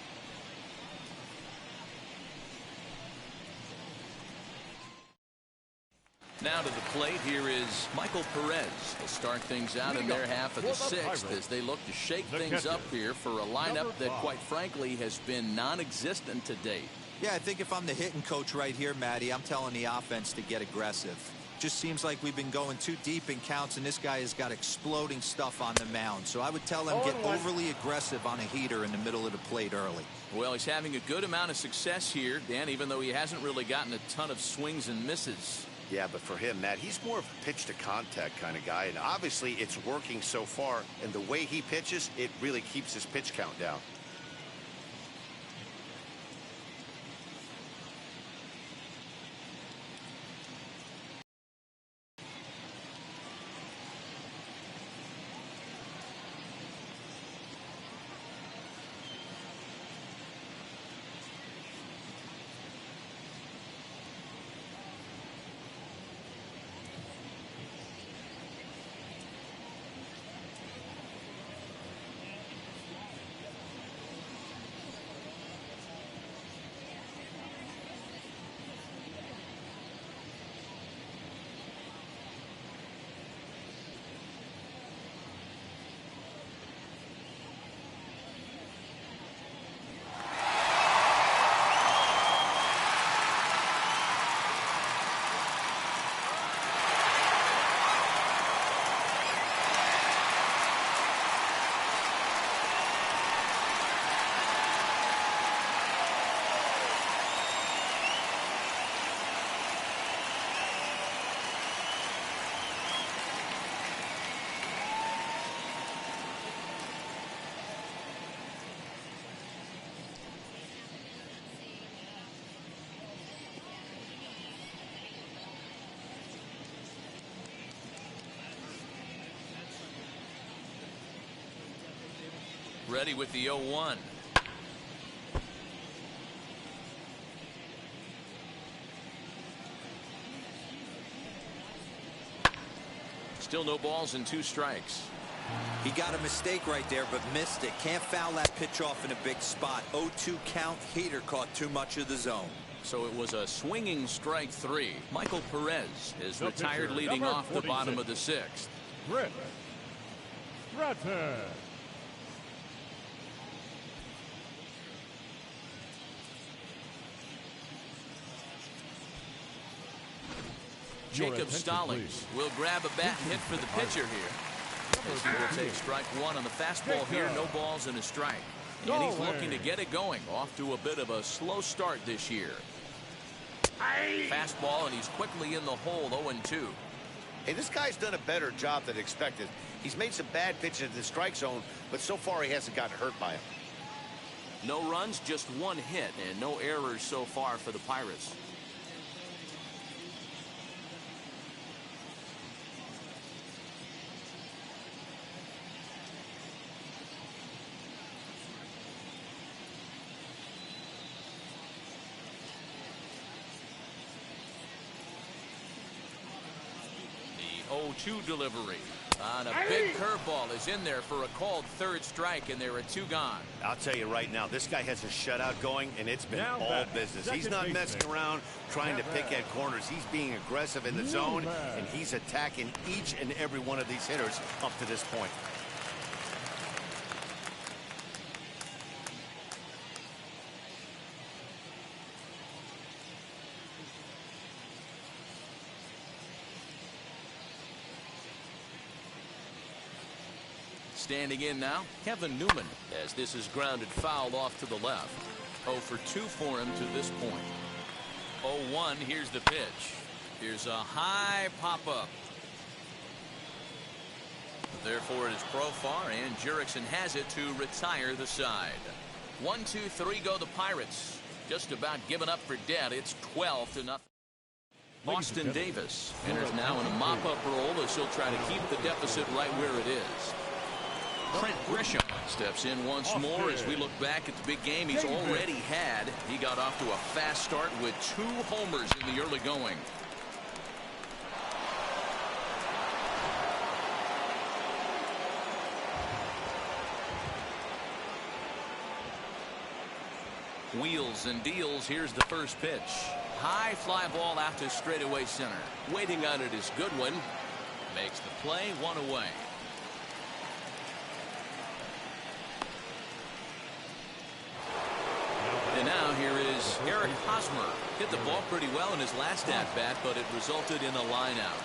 Now to the plate, here is Michael Perez. They'll start things out in their half of the 6th as they look to shake things up here for a lineup that, quite frankly, has been non-existent to date. Yeah, I think if I'm the hitting coach right here, Matty, I'm telling the offense to get aggressive. Just seems like we've been going too deep in counts, and this guy has got exploding stuff on the mound. So I would tell him get overly aggressive on a heater in the middle of the plate early. Well, he's having a good amount of success here, Dan, even though he hasn't really gotten a ton of swings and misses. Yeah, but for him, Matt, he's more of a pitch-to-contact kind of guy, and obviously it's working so far, and the way he pitches, it really keeps his pitch count down. ready with the 0-1. Still no balls and 2 strikes. He got a mistake right there, but missed it. Can't foul that pitch off in a big spot. 0-2 count. Heater caught too much of the zone. So it was a swinging strike 3. Michael Perez is The retired, pitcher, leading number off the bottom 46. of the 6th. Gracias. Jacob Stallings will grab a bat hit for the pitcher here. As he will take strike 1 on the fastball here. No balls and a strike. And he's looking to get it going. Off to a bit of a slow start this year. Fastball, and he's quickly in the hole. 0-2. Hey, this guy's done a better job than expected. He's made some bad pitches in the strike zone, but so far he hasn't gotten hurt by him. No runs, just 1 hit, and no errors so far for the Pirates. The 0-2 delivery on a big curveball is in there for a called 3rd strike, and there are 2 gone. I'll tell you right now, this guy has a shutout going, and it's been Now all back, business. He's second not baseman. messing around trying to pick at corners. He's being aggressive in the zone, back. and he's attacking each and every one of these hitters up to this point. Standing in now, Kevin Newman, as this is grounded foul off to the left. 0 for 2 for him to this point. 0-1, here's the pitch. Here's a high pop-up. Therefore, it is Profar, and Jurickson has it to retire the side. 1-2-3 go the Pirates. Just about given up for dead. It's 12-0. Austin Davis enters now in a mop-up role as he'll try to keep the deficit right where it is. Trent Grisham steps in once more as we look back at the big game he's already had. He got off to a fast start with 2 homers in the early going. Wheels and deals. Here's the first pitch. High fly ball out to straightaway center. Waiting on it is Goodwin. Makes the play, 1 away. And now here is Eric Hosmer. Hit the ball pretty well in his last at-bat, but it resulted in a line-out.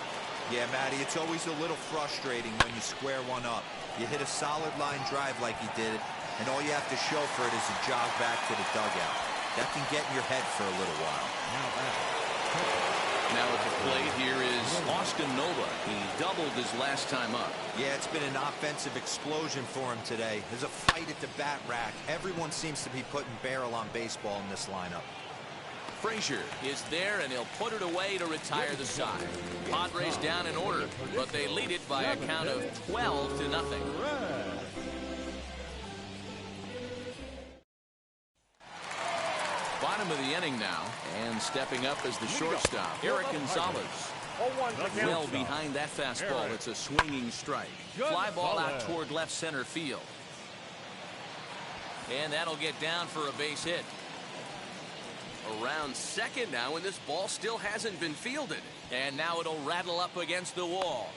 Yeah, Matty, it's always a little frustrating when you square one up. You hit a solid line drive like he did, and all you have to show for it is a jog back to the dugout. That can get in your head for a little while. Now at the plate here is Austin Nova. He doubled his last time up. Yeah, it's been an offensive explosion for him today. There's a fight at the bat rack. Everyone seems to be putting barrel on baseball in this lineup. Frazier is there, and he'll put it away to retire the side. Padres down in order, but they lead it by a count of 12-0. Bottom of the inning now, and stepping up as the shortstop, Eric Gonzalez. 0-1 Well behind that fastball, it's a swinging strike. Fly ball out toward left center field. And that'll get down for a base hit. Around second now, and this ball still hasn't been fielded. And now it'll rattle up against the wall.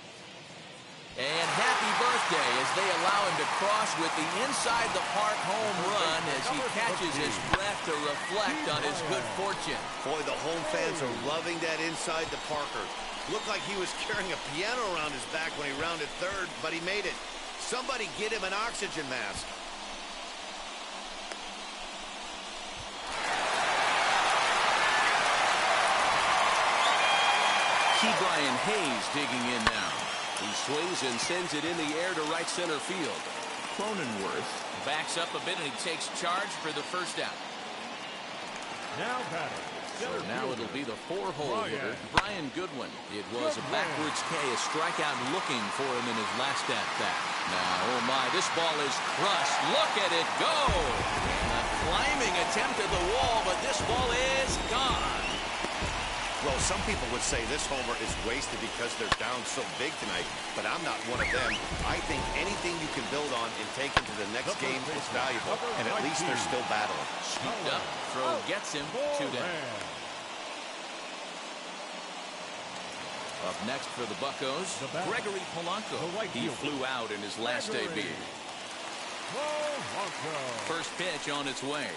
And happy birthday as they allow him to cross with the inside the park home run as he catches his breath to reflect on his good fortune. Boy, the home fans are loving that inside the Parker. Looked like he was carrying a piano around his back when he rounded third, but he made it. Somebody get him an oxygen mask. Brian Hayes digging in now. He swings and sends it in the air to right center field. Cronenworth backs up a bit and he takes charge for the first out. Now batting. So now it'll be the 4-hole hitter, Brian Goodwin. It was a backwards K, a strikeout looking for him in his last at bat. Now, oh my, this ball is crushed. Look at it go. A climbing attempt at the wall, but this ball is gone. Well, some people would say this homer is wasted because they're down so big tonight, but I'm not one of them. I think anything you can build on and take into the next game is valuable, and at least they're still battling. Scooped up. Throw gets him 2 down. Up next for the Buccos, Gregory Polanco. He flew out in his last AB. First pitch on its way.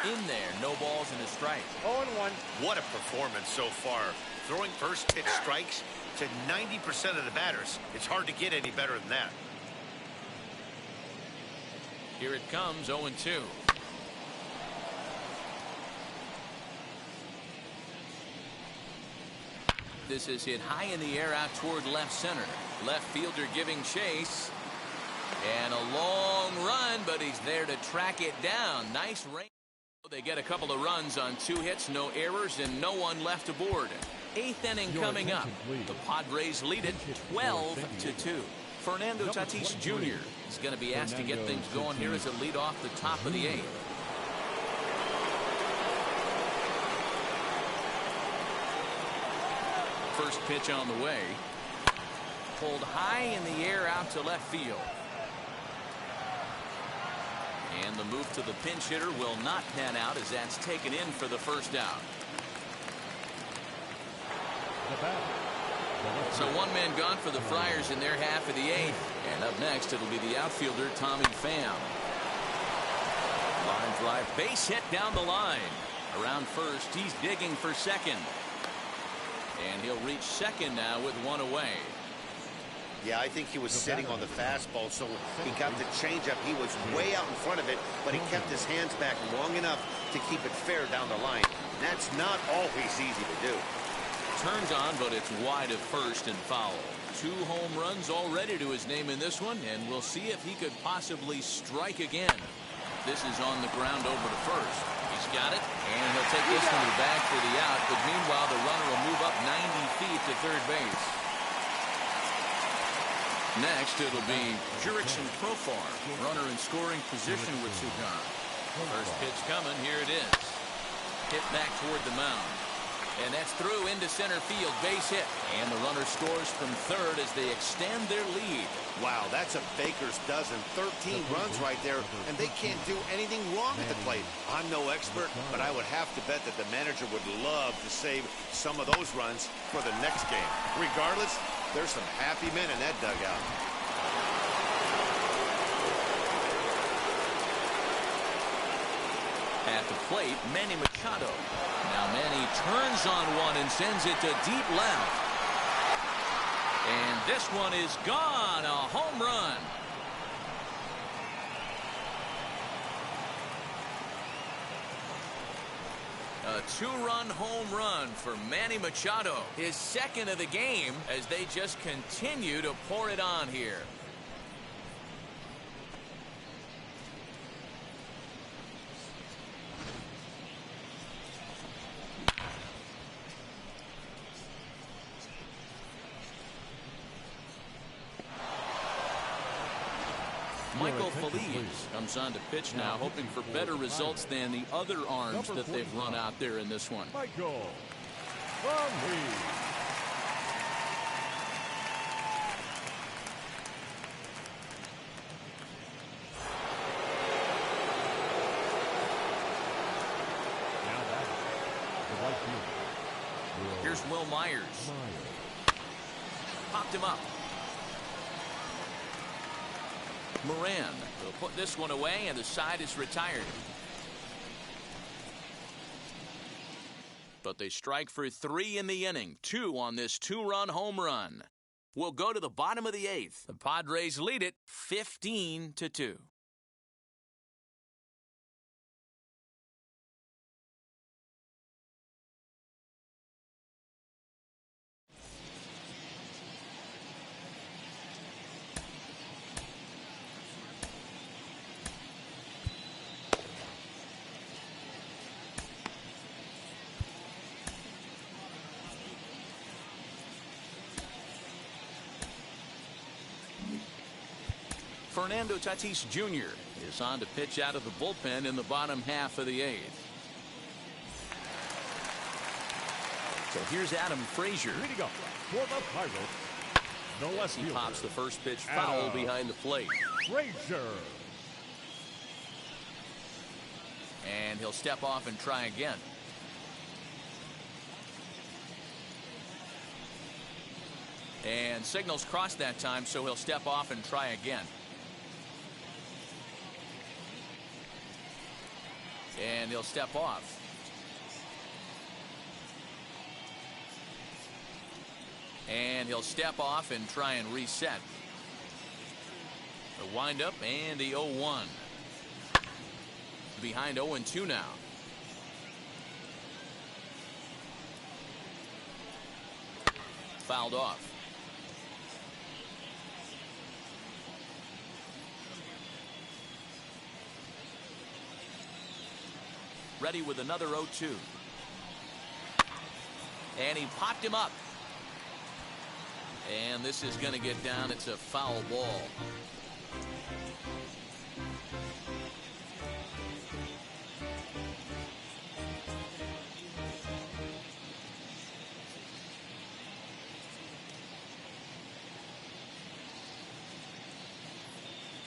In there, no balls and a strike. 0-1. What a performance so far. Throwing first pitch strikes to 90% of the batters. It's hard to get any better than that. Here it comes, 0-2. This is hit high in the air out toward left center. Left fielder giving chase. And a long run, but he's there to track it down. Nice range. They get a couple of runs on 2 hits, no errors, and no one left aboard. 8th inning coming up. The Padres lead it 12-2. Fernando Tatis Jr. is going to be asked to get things going here as a lead off the top of the 8th. First pitch on the way. Pulled high in the air out to left field. And the move to the pinch hitter will not pan out as that's taken in for the first out. So 1 man gone for the Friars in their half of the 8th. And up next it'll be the outfielder Tommy Pham. Line drive, base hit down the line. Around first, he's digging for second. And he'll reach second now with 1 away. Yeah, I think he was sitting on the fastball, so he got the changeup. He was way out in front of it, but he kept his hands back long enough to keep it fair down the line. That's not always easy to do. Turns on, but it's wide of first and foul. 2 home runs already to his name in this one, and we'll see if he could possibly strike again. This is on the ground over to first. He's got it, and he'll take this one to the bag for the out, but meanwhile the runner will move up 90 feet to third base. Next, it'll be Jurickson Profar, runner in scoring position with Sugan. First pitch coming, here it is. Hit back toward the mound. And that's through into center field, base hit. And the runner scores from third as they extend their lead. Wow, that's a baker's dozen. 13 runs right there, and they can't do anything wrong at the plate. I'm no expert, but I would have to bet that the manager would love to save some of those runs for the next game. Regardless, there's some happy men in that dugout. At the plate, Manny Machado. Now Manny turns on one and sends it to deep left. And this one is gone, a home run. A 2-run home run for Manny Machado. His second of the game as they just continue to pour it on here. Michael Feliz comes on to pitch now, hoping for better results than the other arms that they've run out there in this one. Michael Feliz. Here's Will Myers. Popped him up. Moran will put this one away, and the side is retired. But they strike for 3 in the inning, 2 on this 2-run home run. We'll go to the bottom of the 8th. The Padres lead it 15-2. Fernando Tatis Jr. is on to pitch out of the bullpen in the bottom half of the 8th. So here's Adam Frazier. Leading up for the Pirates, the left He fielder, pops the first pitch foul behind the plate. Frazier. And he'll step off and try again. And signals crossed that time, so he'll step off and try again. And he'll step off. And he'll step off and try and reset. The windup and the 0-1. Behind 0-2 now. Fouled off. Ready with another 0-2. And he popped him up. And this is going to get down. It's a foul ball.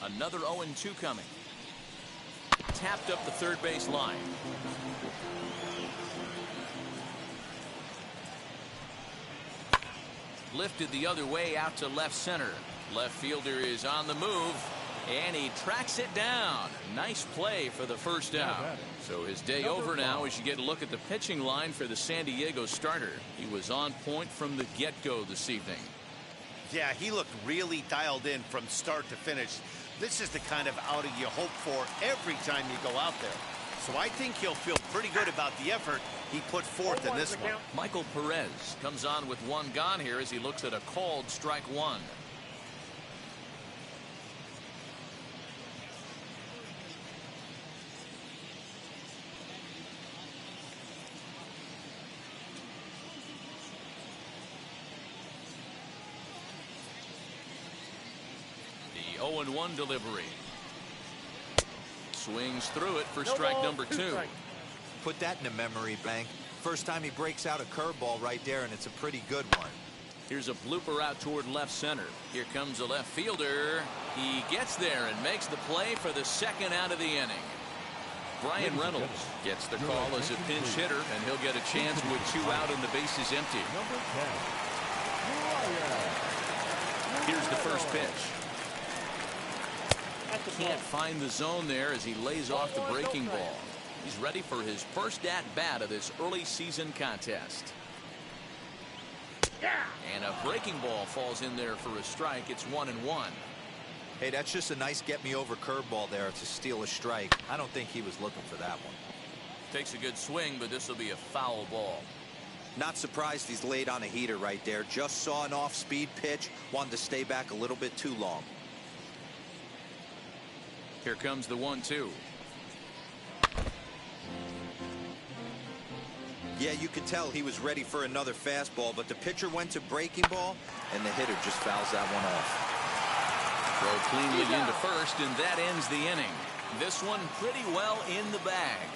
Another 0-2 coming. Tapped up the third base line. Lifted the other way out to left center. Left fielder is on the move, and he tracks it down. Nice play for the first out. So his day over now as you get a look at the pitching line for the San Diego starter. He was on point from the get-go this evening. Yeah, he looked really dialed in from start to finish. This is the kind of outing you hope for every time you go out there. So I think he'll feel pretty good about the effort he put forth in this one. Michael Perez comes on with one gone here as he looks at a called strike one. The 0-1 delivery. Swings through it for strike number 2. Put that in the memory bank. First time he breaks out a curveball right there, and it's a pretty good one. Here's a blooper out toward left center. Here comes the left fielder. He gets there and makes the play for the second out of the inning. Brian Reynolds gets the call as a pinch hitter, and he'll get a chance with 2 out and the bases empty. Here's the first pitch. Can't find the zone there as he lays off the breaking ball. He's ready for his first at-bat of this early season contest. And a breaking ball falls in there for a strike. It's 1-1. Hey, that's just a nice get-me-over curveball there to steal a strike. I don't think he was looking for that one. Takes a good swing, but this will be a foul ball. Not surprised he's laid on a heater right there. Just saw an off-speed pitch. Wanted to stay back a little bit too long. Here comes the 1-2. Yeah, you could tell he was ready for another fastball, but the pitcher went to breaking ball, and the hitter just fouls that one off. Throw cleanly into first, and that ends the inning. This one pretty well in the bag.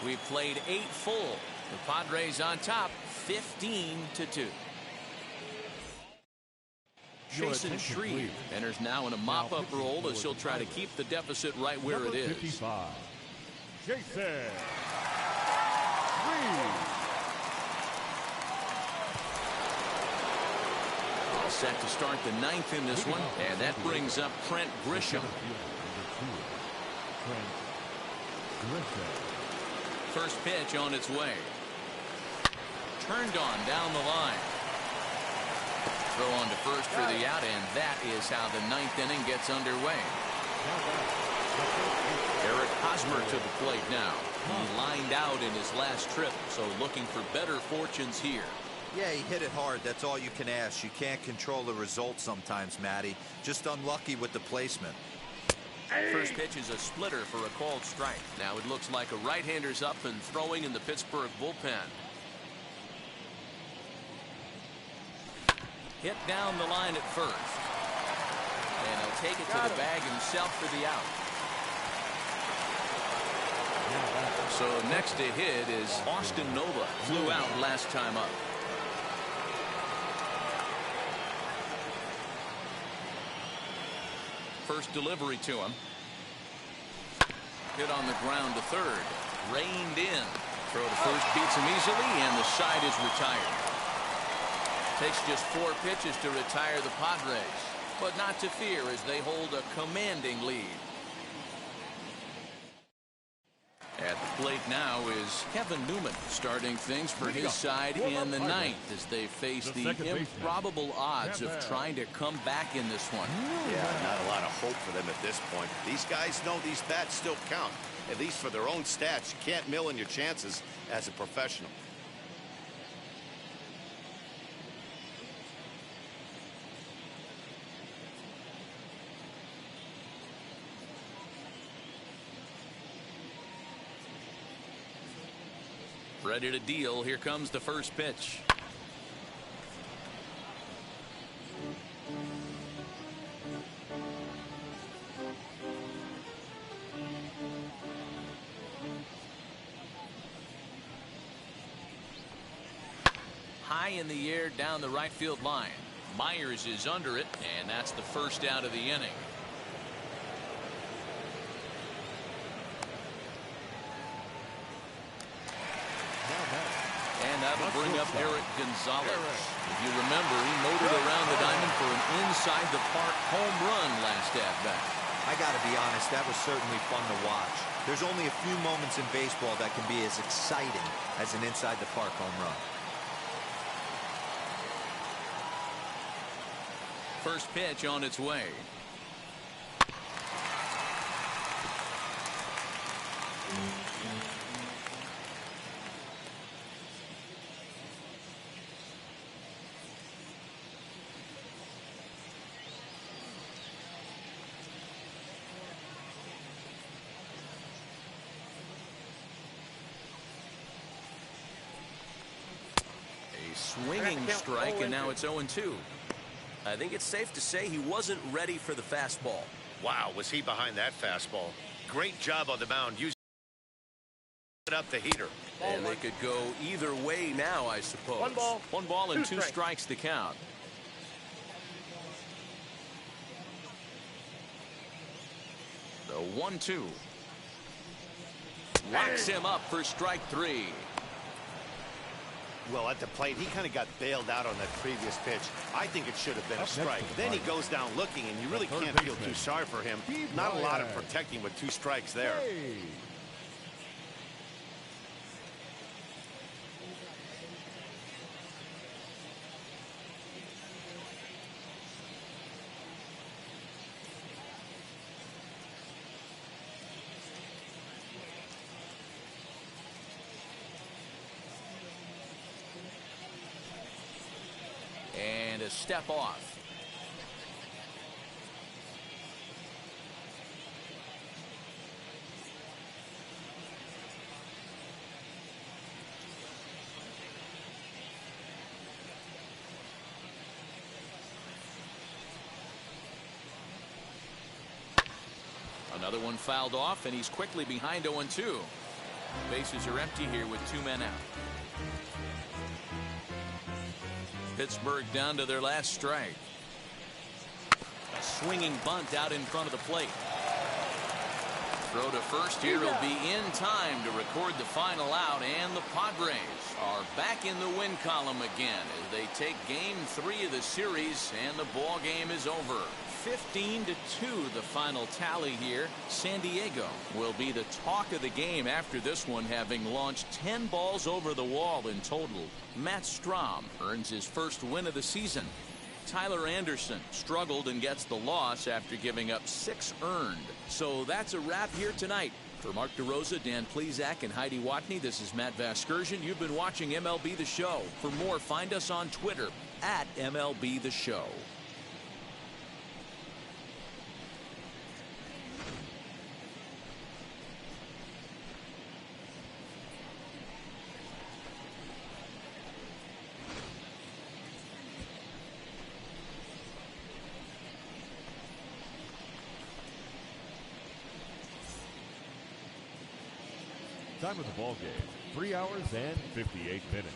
We've played 8 full. The Padres on top, 15-2. Jason Shreve enters now in a mop-up role as he'll try to keep the deficit right where it is. 55. Jason Shreve. All set to start the 9th in this one, and that brings up Trent Grisham. First pitch on its way. Turned on down the line. Throw on to first for the out, and that is how the 9th inning gets underway. Eric Hosmer to the plate now. He lined out in his last trip, so looking for better fortunes here. Yeah, he hit it hard. That's all you can ask. You can't control the result sometimes, Matty. Just unlucky with the placement. First pitch is a splitter for a called strike. Now it looks like a right-hander's up and throwing in the Pittsburgh bullpen. Hit down the line at first. And he'll take it to the bag himself for the out. So next to hit is Austin Nova. Flew out last time up. First delivery to him. Hit on the ground to third. Reined in. Throw to first beats him easily, and the side is retired. Takes just 4 pitches to retire the Padres, but not to fear as they hold a commanding lead. At the plate now is Kevin Newman, starting things for his side in the 9th as they face the improbable odds of trying to come back in this one. Yeah, not a lot of hope for them at this point. These guys know these bats still count, at least for their own stats. You can't mill in your chances as a professional. Ready to deal. Here comes the first pitch. High in the air down the right field line. Myers is under it, and that's the first out of the inning. And that'll bring up Eric Gonzalez. If you remember, he motored around the diamond for an inside-the-park home run last at-bat. I got to be honest, that was certainly fun to watch. There's only a few moments in baseball that can be as exciting as an inside-the-park home run. First pitch on its way. Swinging strike, and now it's 0-2. I think it's safe to say he wasn't ready for the fastball. Wow, was he behind that fastball. Great job on the mound using up the heater. And they could go either way now, I suppose. One ball and two strikes the count. The 1-2. Locks him up for strike 3. Well, at the plate, he kind of got bailed out on that previous pitch. I think it should have been a strike. Then he goes down looking, and you really can't feel too sorry for him. Not a lot of protecting with 2 strikes there. And a step off. Another one fouled off, and he's quickly behind 0-2. Bases are empty here with 2 men out. Pittsburgh down to their last strike. A swinging bunt out in front of the plate. Throw to first here will be in time to record the final out, and the Padres are back in the win column again as they take game 3 of the series, and the ball game is over. 15-2 the final tally here. San Diego will be the talk of the game after this one, having launched 10 balls over the wall in total. Matt Strahm earns his first win of the season. Tyler Anderson struggled and gets the loss after giving up 6 earned. So that's a wrap here tonight. For Mark DeRosa, Dan Plesac, and Heidi Watney, this is Matt Vasgersian. You've been watching MLB The Show. For more, find us on Twitter at MLB The Show. Time of the ball game, 3 hours and 58 minutes.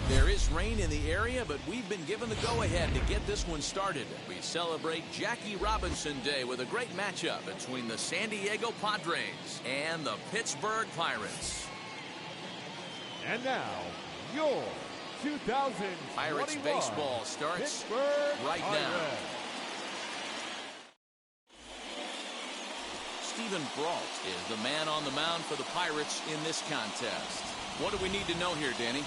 There is rain in the area, but we've been given the go-ahead to get this one started. We celebrate Jackie Robinson Day with a great matchup between the San Diego Padres and the Pittsburgh Pirates. And now, your 2021 Pirates baseball starts Pittsburgh right now. Pirates. Stephen Brault is the man on the mound for the Pirates in this contest. What do we need to know here, Danny?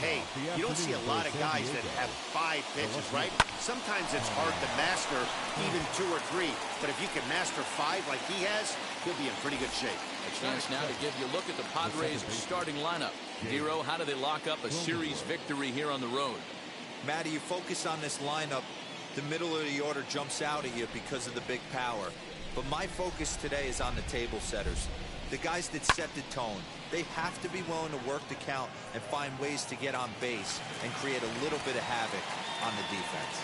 Hey, you don't see a lot of guys that have 5 pitches, right? Sometimes it's hard to master even 2 or 3. But if you can master 5 like he has, he'll be in pretty good shape. A chance now to give you a look at the Padres' starting lineup. Hero, how do they lock up a series victory here on the road? Matty, you focus on this lineup, the middle of the order jumps out at you because of the big power. But my focus today is on the table setters, the guys that set the tone. They have to be willing to work the count and find ways to get on base and create a little bit of havoc on the defense.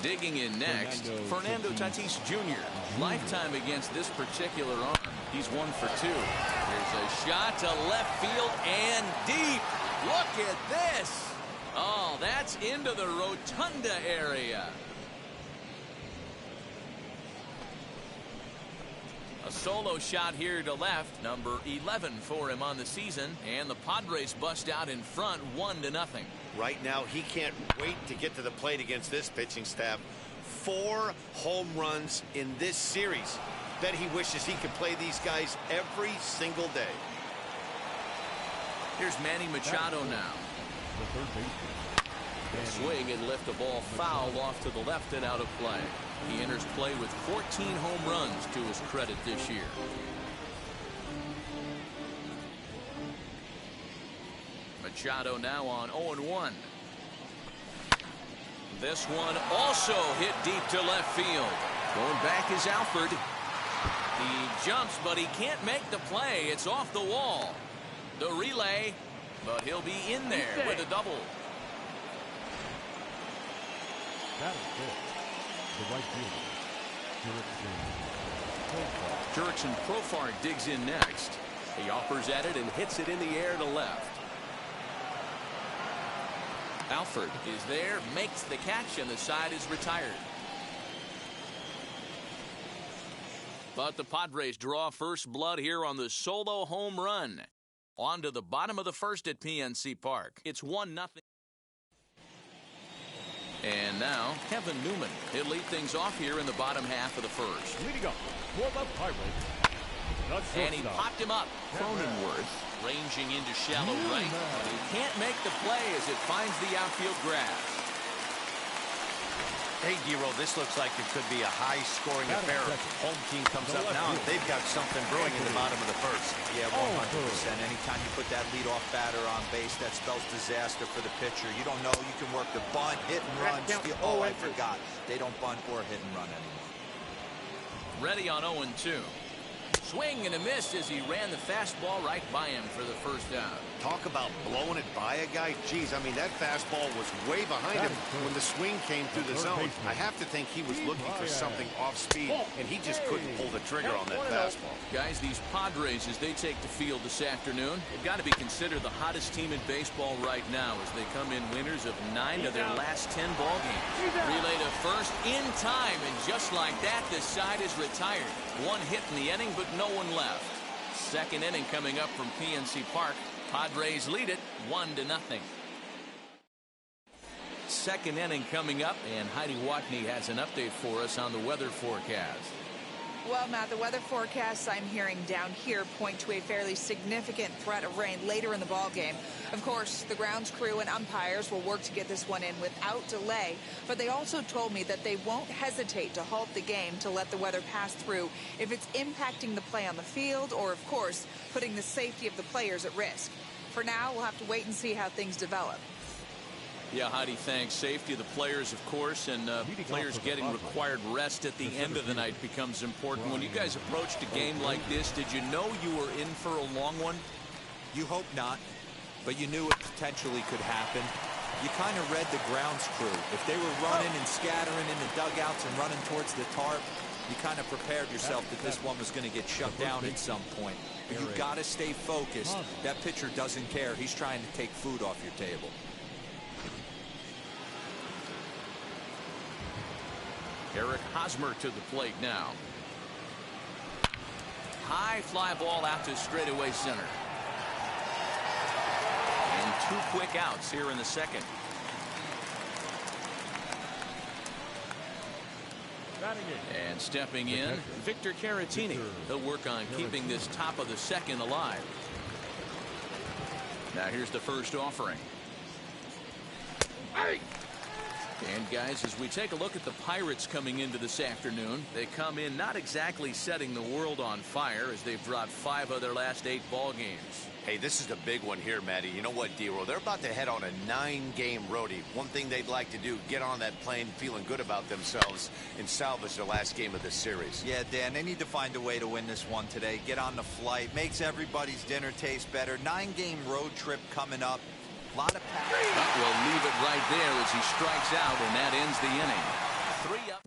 Digging in next, Fernando Tatis Jr. Lifetime against this particular arm. He's 1 for 2. Here's a shot to left field and deep. Look at this. Oh, that's into the rotunda area. A solo shot here to left, number 11 for him on the season, and the Padres bust out in front 1-0. Right now, he can't wait to get to the plate against this pitching staff. 4 home runs in this series. Bet he wishes he could play these guys every single day. Here's Manny Machado now. Swing and lift the ball foul off to the left and out of play. He enters play with 14 home runs to his credit this year. Machado now on 0-1. This one also hit deep to left field. Going back is Alford. He jumps, but he can't make the play. It's off the wall. The relay, but he'll be in there with a double. That is good. The right fielder, Jurickson Profar digs in next. He offers at it and hits it in the air to left. Alford is there, makes the catch, and the side is retired. But the Padres draw first blood here on the solo home run. On to the bottom of the first at PNC Park. It's 1-0. And now, Kevin Newman. He'll lead things off here in the bottom half of the first. leading up for the Pirates. And he popped him up. Cronenworth ranging into shallow right. But he can't make the play as it finds the outfield grass. Hey, D-Roll, this looks like it could be a high-scoring affair. Home team comes up now, and they've got something brewing in the bottom of the first. Yeah, 100%. Anytime you put that leadoff batter on base, that spells disaster for the pitcher. You don't know. You can work the bunt, hit and run, steal. Oh, I forgot. They don't bunt or hit and run anymore. Ready on 0-2. Swing and a miss as he ran the fastball right by him for the first out. Talk about blowing it by a guy. Geez, I mean, that fastball was way behind him when the swing came through the zone. I have to think he was looking for something off speed, and he just couldn't pull the trigger on that fastball. Guys, these Padres, as they take the field this afternoon, they've got to be considered the hottest team in baseball right now as they come in winners of 9 of their last 10 ball games. Relay to first in time, and just like that, the side is retired. One hit in the inning, but no one left. Second inning coming up from PNC Park. Padres lead it 1-0. Second inning coming up, and Heidi Watney has an update for us on the weather forecast. Well, Matt, the weather forecasts I'm hearing down here point to a fairly significant threat of rain later in the ball game. Of course, the grounds crew and umpires will work to get this one in without delay, but they also told me that they won't hesitate to halt the game to let the weather pass through if it's impacting the play on the field or, of course, putting the safety of the players at risk. For now, we'll have to wait and see how things develop. Yeah, Heidi, thanks. Safety of the players, of course, and players getting required rest at the end of the night becomes important. When you guys approached a game like this, did you know you were in for a long one? You hope not, but you knew it potentially could happen. You kind of read the grounds crew. If they were running and scattering in the dugouts and running towards the tarp, you kind of prepared yourself that this one was going to get shut down at some point. But you've got to stay focused. That pitcher doesn't care. He's trying to take food off your table. Eric Hosmer to the plate now. High fly ball out to straightaway center. And 2 quick outs here in the second. And stepping in, Victor Caratini. He'll work on keeping this top of the second alive. Now here's the first offering. And guys, as we take a look at the Pirates coming into this afternoon, they come in not exactly setting the world on fire as they've dropped 5 of their last 8 ball games. Hey, this is a big one here, Matty. You know what, D-Roll? They're about to head on a 9-game roadie. One thing they'd like to do, get on that plane feeling good about themselves and salvage their last game of this series. Yeah, Dan, they need to find a way to win this one today. Get on the flight. Makes everybody's dinner taste better. 9-game road trip coming up. A lot of passion. We'll leave it right there as he strikes out, and that ends the inning. 3 up.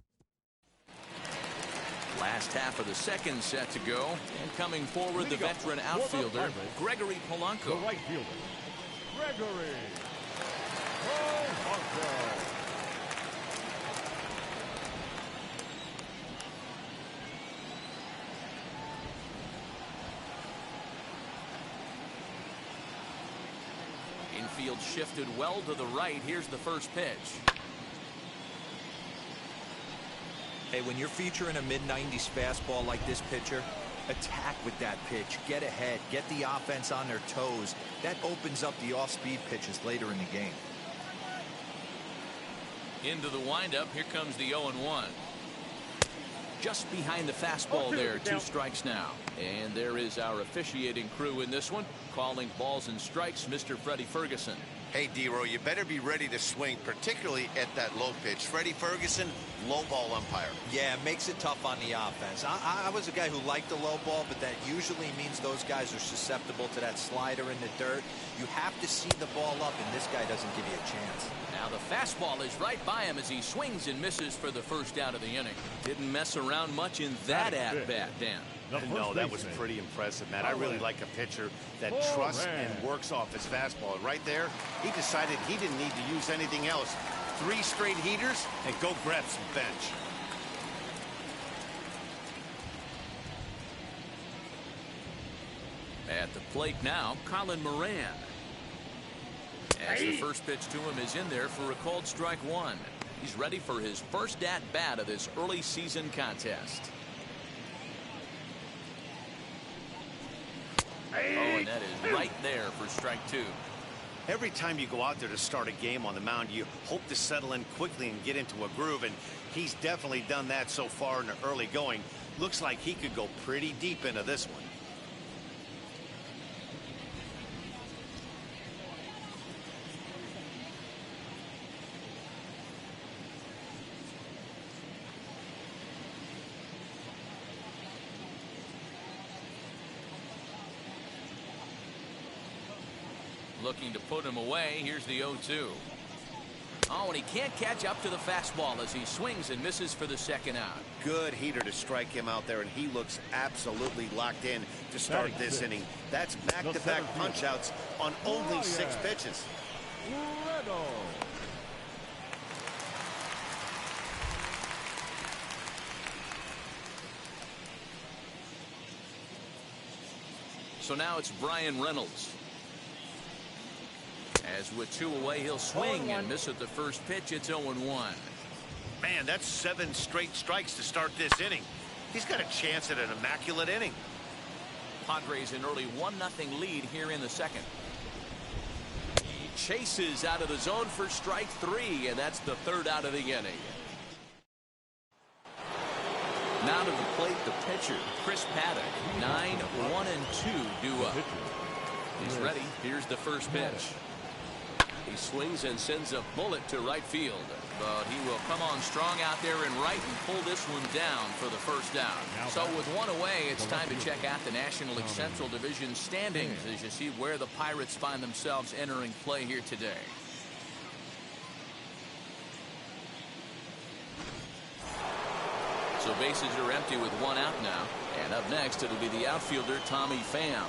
Last half of the second set to go, and coming forward, the veteran outfielder, Gregory Polanco. The right fielder, Gregory Polanco. Infield shifted well to the right. Here's the first pitch. Hey, when you're featuring a mid-90s fastball like this pitcher, attack with that pitch. Get ahead. Get the offense on their toes. That opens up the off-speed pitches later in the game. Into the windup. Here comes the 0-1. Just behind the fastball there. 2 strikes now. And there is our officiating crew in this one, calling balls and strikes, Mr. Freddie Ferguson. Hey, D-Roll, you better be ready to swing, particularly at that low pitch. Freddie Ferguson, low ball umpire. Yeah, it makes it tough on the offense. I was a guy who liked the low ball, but that usually means those guys are susceptible to that slider in the dirt. You have to see the ball up, and this guy doesn't give you a chance. Now the fastball is right by him as he swings and misses for the first out of the inning. Didn't mess around much in that at-bat, Dan. No, that was pretty impressive, Matt. I really like a pitcher that trusts and works off his fastball. And right there, he decided he didn't need to use anything else. 3 straight heaters and go grab some bench. At the plate now, Colin Moran. As the first pitch to him is in there for a called strike 1. He's ready for his first at-bat of this early season contest. Oh, and that is right there for strike 2. Every time you go out there to start a game on the mound, you hope to settle in quickly and get into a groove, and he's definitely done that so far in the early going. Looks like he could go pretty deep into this one. Looking to put him away. Here's the 0-2. Oh, and he can't catch up to the fastball as he swings and misses for the second out. Good heater to strike him out there, and he looks absolutely locked in to start this inning. That's back-to-back punch-outs on only 6 pitches. So now it's Brian Reynolds. As with 2 away, he'll swing and miss at the first pitch. It's 0-1. Man, that's 7 straight strikes to start this inning. He's got a chance at an immaculate inning. Padres an early 1-0 lead here in the second. He chases out of the zone for strike 3, and that's the 3rd out of the inning. Now to the plate, the pitcher, Chris Paddock. 9-1-2 due up. He's ready. Here's the first pitch. He swings and sends a bullet to right field, but he will come on strong out there in right and pull this one down for the first down. So with 1 away, it's time to check out the National League Central Division standings as you see where the Pirates find themselves entering play here today. So bases are empty with 1 out now, and up next it'll be the outfielder Tommy Pham.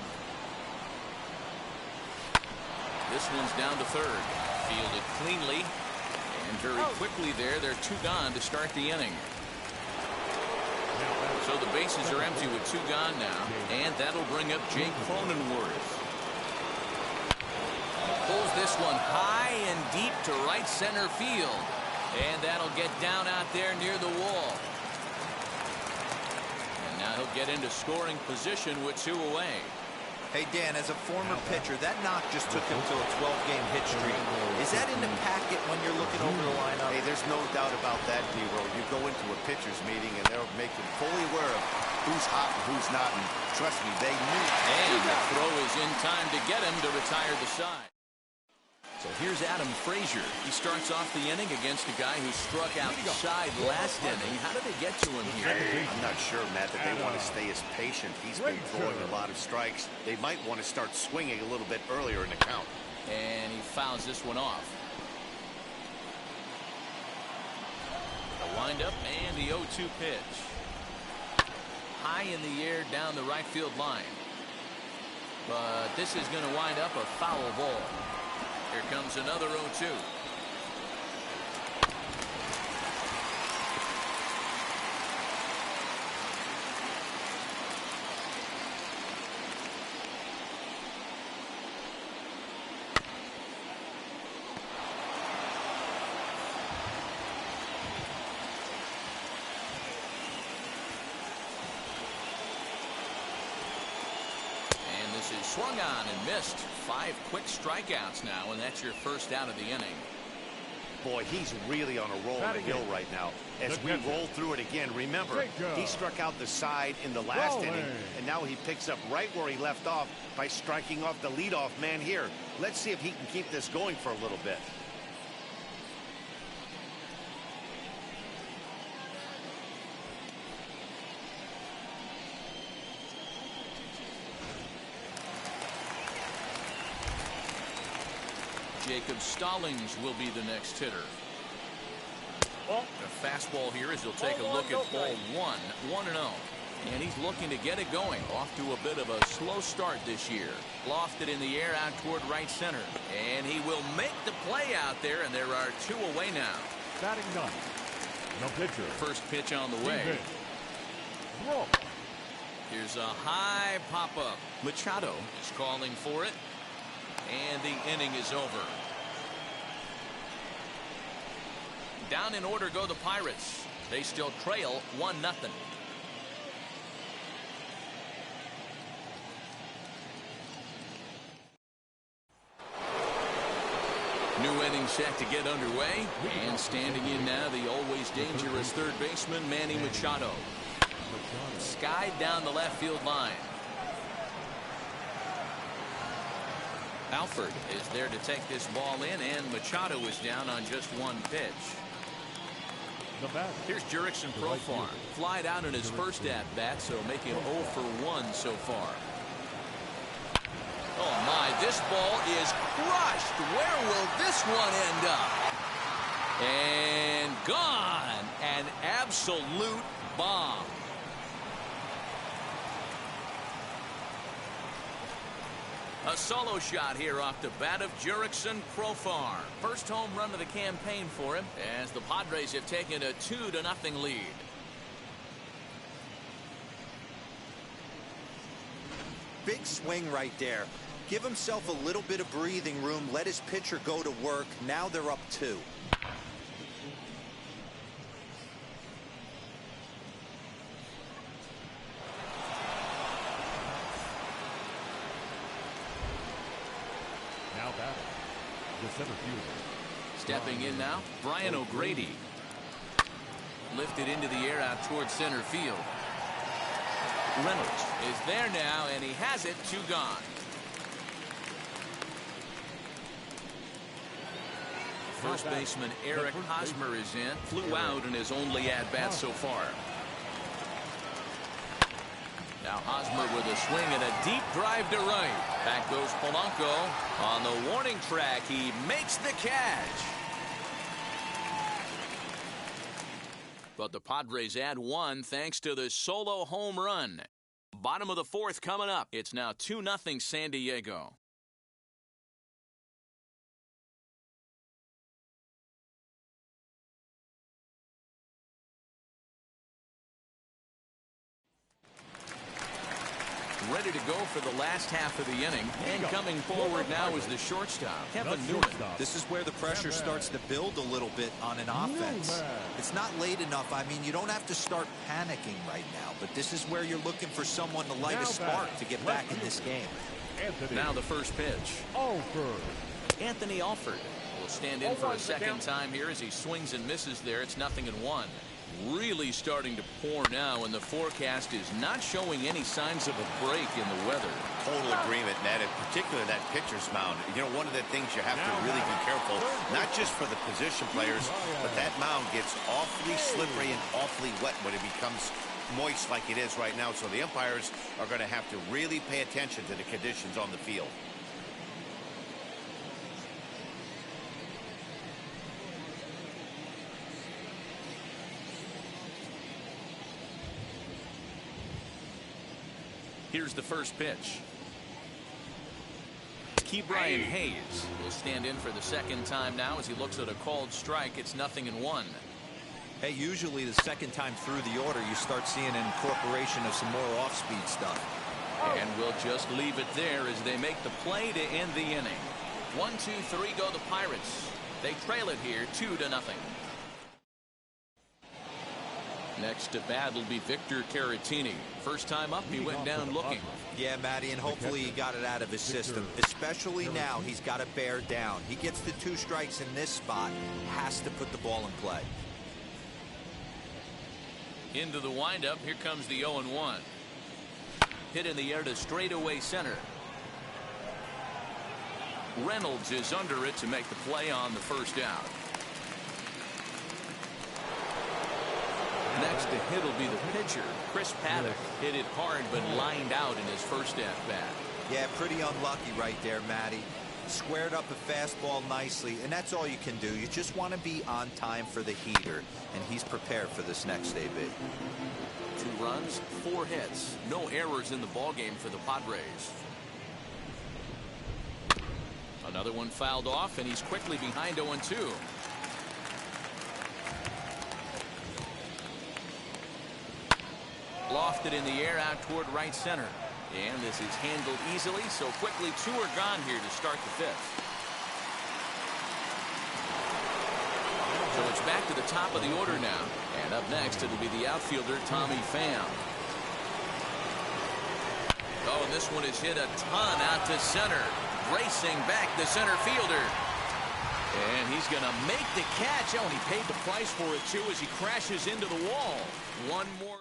This one's down to third. Fielded cleanly. And very quickly there, they're 2 gone to start the inning. So the bases are empty with 2 gone now. And that'll bring up Jake Cronenworth. Pulls this one high and deep to right center field. And that'll get down out there near the wall. And now he'll get into scoring position with 2 away. Hey, Dan, as a former pitcher, that knock just took him to a 12-game hit streak. Is that in the packet when you're looking over the lineup? Hey, there's no doubt about that, D-Roll. You go into a pitcher's meeting, and they'll make him fully aware of who's hot and who's not. And trust me, they knew. And the throw is in time to get him to retire the side. So here's Adam Frazier. He starts off the inning against a guy who struck outside last inning. How did they get to him here? I'm not sure, Matt, that they want to stay as patient. He's been throwing a lot of strikes. They might want to start swinging a little bit earlier in the count. And he fouls this one off. The windup and the 0-2 pitch. High in the air down the right field line. But this is going to wind up a foul ball. Here comes another 0-2. Is swung on and missed. 5 quick strikeouts now, and that's your first out of the inning. Boy, he's really on a roll on the hill right now. As we roll through it again, remember, he struck out the side in the last inning, and now he picks up right where he left off by striking off the leadoff man here. Let's see if he can keep this going for a little bit. Jacob Stallings will be the next hitter. The fastball here as he'll take a look at ball 1, 1-0. And he's looking to get it going. Off to a bit of a slow start this year. Lofted in the air out toward right center. And he will make the play out there, and there are 2 away now. Batting 9. No pitcher. First pitch on the way. Here's a high pop-up. Machado is calling for it. And the inning is over. Down in order go the Pirates. They still trail 1-0. New inning set to get underway. And standing in now, the always dangerous third baseman, Manny Machado. Skied down the left field line. Alford is there to take this ball in, and Machado is down on just one pitch. Here's Jurickson Profar. Flied out in his first at-bat, so making 0 for 1 so far. Oh my, this ball is crushed. Where will this one end up? And gone. An absolute bomb. A solo shot here off the bat of Jurickson Profar. First home run of the campaign for him as the Padres have taken a 2-0 lead. Big swing right there. Give himself a little bit of breathing room. Let his pitcher go to work. Now they're up 2. Now batting, the center fielder. Stepping in now, Brian O'Grady. Lifted into the air out towards center field. Reynolds is there now, and he has it. 2 gone. First baseman Eric Hosmer is in. Flew out in his only at-bat so far. Now Hosmer with a swing and a deep drive to right. Back goes Polanco. On the warning track, he makes the catch. But the Padres add 1 thanks to the solo home run. Bottom of the 4th coming up. It's now 2-0 San Diego. Ready to go for the last half of the inning. And coming forward now is the shortstop, Kevin Newman. This is where the pressure starts to build a little bit on an offense. It's not late enough. I mean, you don't have to start panicking right now, but this is where you're looking for someone to light a spark to get back in this game. Now the first pitch. Anthony Alford will stand in for a second time here as he swings and misses there. It's 0-1. Really starting to pour now, and the forecast is not showing any signs of a break in the weather. Total agreement, Ned, and particularly that pitcher's mound. You know, one of the things you have to really be careful, not just for the position players, but that mound gets awfully slippery and awfully wet when it becomes moist like it is right now. So the umpires are going to have to really pay attention to the conditions on the field. Here's the first pitch. Ke'Bryan Hayes will stand in for the second time now as he looks at a called strike. It's 0-1. Hey, usually the second time through the order, you start seeing an incorporation of some more off-speed stuff. And we'll just leave it there as they make the play to end the inning. 1, 2, 3 go the Pirates. They trail it here 2-0. Next to bat will be Victor Caratini. First time up, he went down looking. Yeah, Matty, and hopefully he got it out of his system. Especially now, he's got to bear down. He gets the 2 strikes in this spot, has to put the ball in play. Into the windup, here comes the 0-1. Hit in the air to straightaway center. Reynolds is under it to make the play on the first out. Next to hit will be the pitcher, Chris Paddock. Hit it hard but lined out in his first at-bat. Yeah, pretty unlucky right there, Matty. Squared up a fastball nicely, and that's all you can do. You just want to be on time for the heater, and he's prepared for this next AB. 2 runs, 4 hits. No errors in the ballgame for the Padres. Another one fouled off, and he's quickly behind 0-2. Lofted in the air out toward right center. And this is handled easily, so quickly 2 are gone here to start the 5th. So it's back to the top of the order now. And up next, it'll be the outfielder, Tommy Pham. Oh, and this one is hit a ton out to center. Racing back the center fielder. And he's going to make the catch. Oh, and he paid the price for it, too, as he crashes into the wall. One more.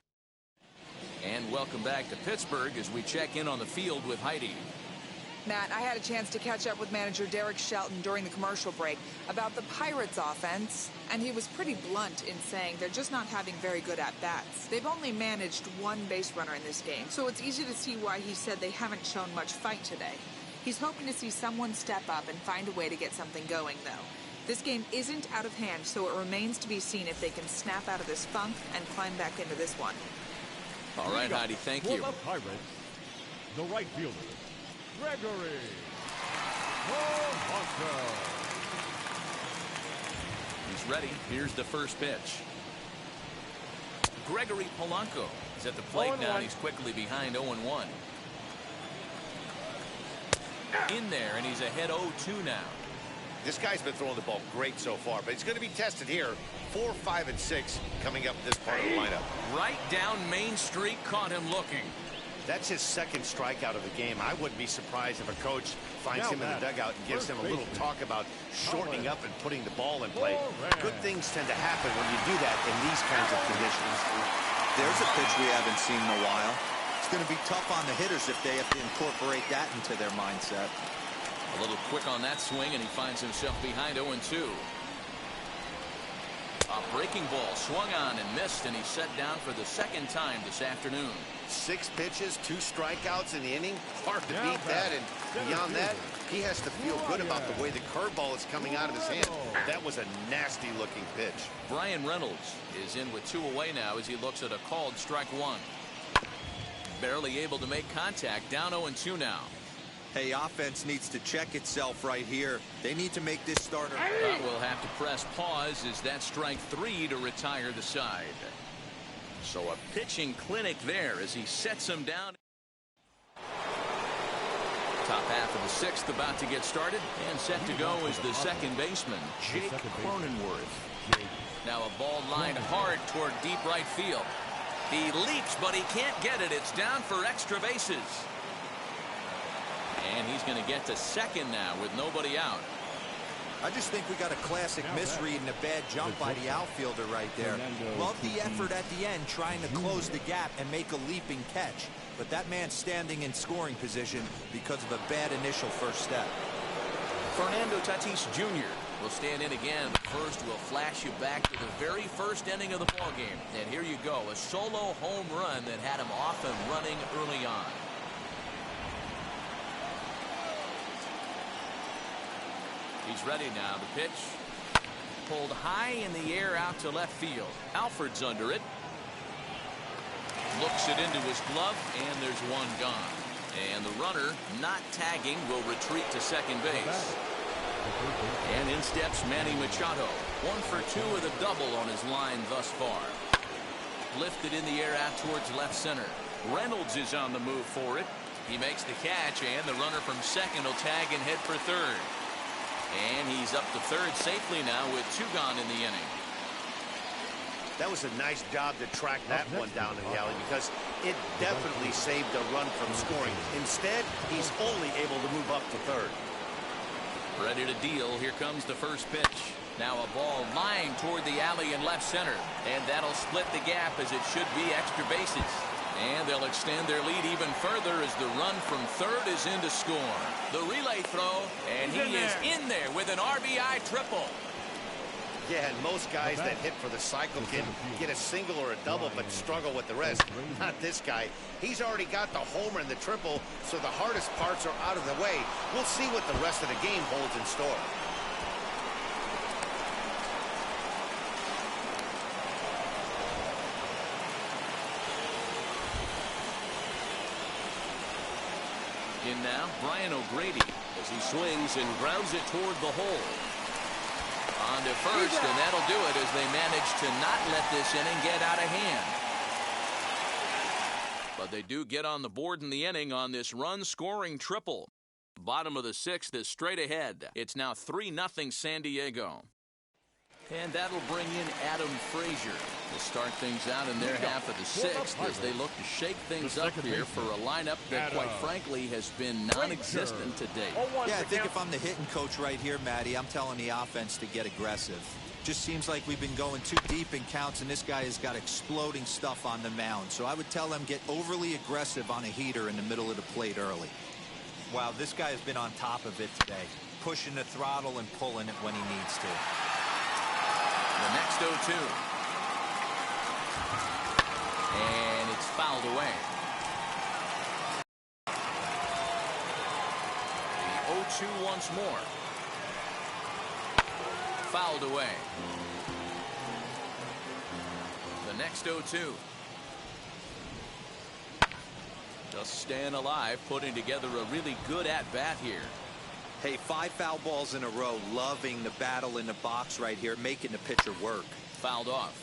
And welcome back to Pittsburgh as we check in on the field with Heidi. Matt, I had a chance to catch up with manager Derek Shelton during the commercial break about the Pirates offense, and he was pretty blunt in saying they're just not having very good at-bats. They've only managed one base runner in this game, so it's easy to see why he said they haven't shown much fight today. He's hoping to see someone step up and find a way to get something going, though. This game isn't out of hand, so it remains to be seen if they can snap out of this funk and climb back into this one. All right, Heidi, thank you. For the Pirates, the right fielder, Gregory Polanco. He's ready. Here's the first pitch. Gregory Polanco is at the plate now. He's quickly behind 0-1. In there, and he's ahead 0-2 now. This guy's been throwing the ball great so far, but he's going to be tested here. 4, 5, and 6 coming up this part of the lineup. Right down Main Street, caught him looking. That's his second strikeout of the game. I wouldn't be surprised if a coach finds him in the dugout and gives him a little talk about shortening up and putting the ball in play. Good things tend to happen when you do that in these kinds of conditions. There's a pitch we haven't seen in a while. It's going to be tough on the hitters if they have to incorporate that into their mindset. A little quick on that swing, and he finds himself behind 0-2. A breaking ball swung on and missed, and he's set down for the second time this afternoon. 6 pitches, 2 strikeouts in the inning. Hard to beat that, and beyond that, he has to feel good about the way the curveball is coming out of his hand. That was a nasty-looking pitch. Brian Reynolds is in with 2 away now as he looks at a called strike 1. Barely able to make contact, down 0-2 now. Hey, offense needs to check itself right here. They need to make this starter. We'll have to press pause as that strike 3 to retire the side. So a pitching clinic there as he sets him down. Top half of the 6th about to get started, and set to go is the second baseman, Jake Cronenworth. Now a ball lined hard toward deep right field. He leaps, but he can't get it. It's down for extra bases. And he's going to get to second now with nobody out. I just think we got a classic misread and a bad jump by the outfielder right there. Love the effort at the end trying to close the gap and make a leaping catch. But that man's standing in scoring position because of a bad initial first step. Fernando Tatis Jr. will stand in again. First, we'll flash you back to the very first inning of the ballgame. And here you go, a solo home run that had him off and running early on. He's ready now. The pitch pulled high in the air out to left field. Alford's under it. Looks it into his glove, and there's one gone. And the runner, not tagging, will retreat to second base. And in steps Manny Machado. 1 for 2 with a double on his line thus far. Lifted in the air out towards left center. Reynolds is on the move for it. He makes the catch, and the runner from second will tag and head for third. And he's up to third safely now with 2 gone in the inning. That was a nice job to track that one down in the alley because it definitely saved a run from scoring. Instead, he's only able to move up to third. Ready to deal. Here comes the first pitch. Now a ball lying toward the alley in left center. And that'll split the gap as it should be extra bases. And they'll extend their lead even further as the run from third is in to score. The relay throw, and he is in there with an RBI triple. Yeah, and most guys that hit for the cycle can get a single or a double but struggle with the rest. Not this guy. He's already got the homer and the triple, so the hardest parts are out of the way. We'll see what the rest of the game holds in store. In now, Brian O'Grady as he swings and grounds it toward the hole. On to first, and that'll do it as they manage to not let this inning get out of hand. But they do get on the board in the inning on this run-scoring triple. Bottom of the 6th is straight ahead. It's now 3-0 San Diego. And that'll bring in Adam Frazier to start things out in their half of the sixth as they look to shake things up here for a lineup that, quite frankly, has been non-existent to date. Yeah, I think if I'm the hitting coach right here, Matty, I'm telling the offense to get aggressive. Just seems like we've been going too deep in counts, and this guy has got exploding stuff on the mound. So I would tell them get overly aggressive on a heater in the middle of the plate early. Wow, this guy has been on top of it today, pushing the throttle and pulling it when he needs to. The next 0-2. And it's fouled away. The 0-2 once more. Fouled away. The next 0-2. Just staying alive, putting together a really good at-bat here. Hey, 5 foul balls in a row, loving the battle in the box right here, making the pitcher work. Fouled off.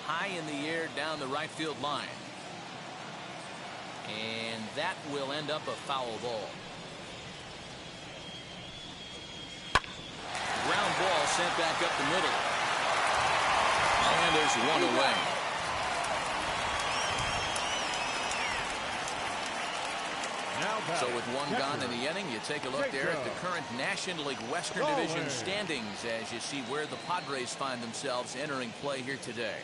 High in the air down the right field line. And that will end up a foul ball. Ground ball sent back up the middle. And there's one away. So with one gone in the inning, you take a look there at the current National League Western Division standings as you see where the Padres find themselves entering play here today.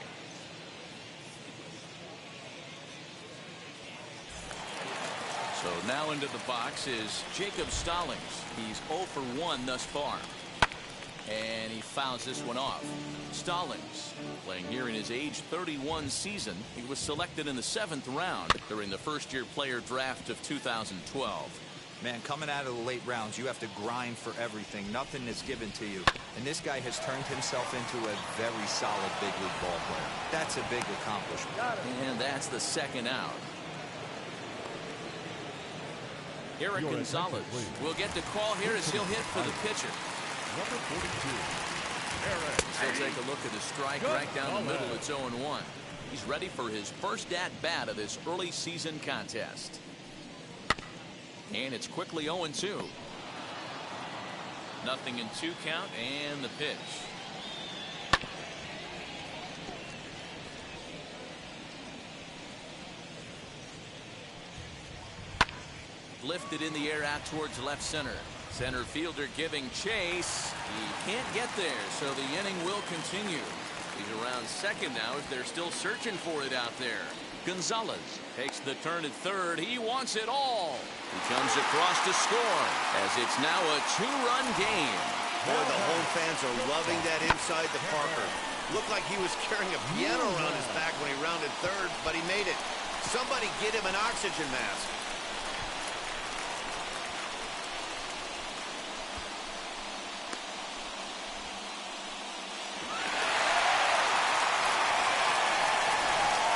So now into the box is Jacob Stallings. He's 0 for 1 thus far. And he fouls this one off. Stallings, playing here in his age 31 season. He was selected in the 7th round during the first-year player draft of 2012. Man, coming out of the late rounds, you have to grind for everything. Nothing is given to you. And this guy has turned himself into a very solid big league ball player. That's a big accomplishment. And that's the second out. Eric Gonzalez will get the call here as he'll hit for the pitcher. Number 42, He'll take a look at the strike right down the middle. It's 0-1. He's ready for his first at-bat of this early season contest. And it's quickly 0-2. Nothing in 2 count and the pitch. Lifted in the air out towards left center. Center fielder giving chase. He can't get there, so the inning will continue. He's around second now as they're still searching for it out there. Gonzalez takes the turn at third. He wants it all. He comes across to score as it's now a 2-run game. Boy, the home fans are loving that inside the Parker. Looked like he was carrying a piano around his back when he rounded third, but he made it. Somebody get him an oxygen mask.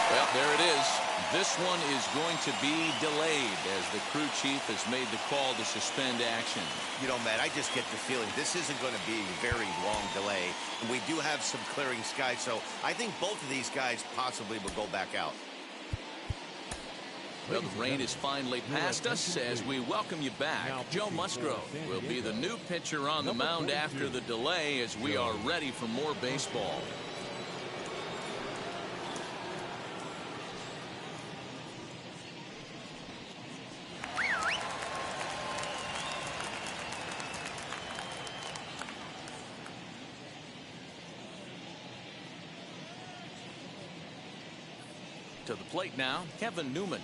Well, there it is. This one is going to be delayed as the crew chief has made the call to suspend action. You know, Matt, I just get the feeling this isn't going to be a very long delay. And we do have some clearing skies, so I think both of these guys possibly will go back out. Well, the rain is finally past us as we welcome you back. Joe Musgrove will be the new pitcher on the mound after the delay as we are ready for more baseball. To the plate now, Kevin Newman.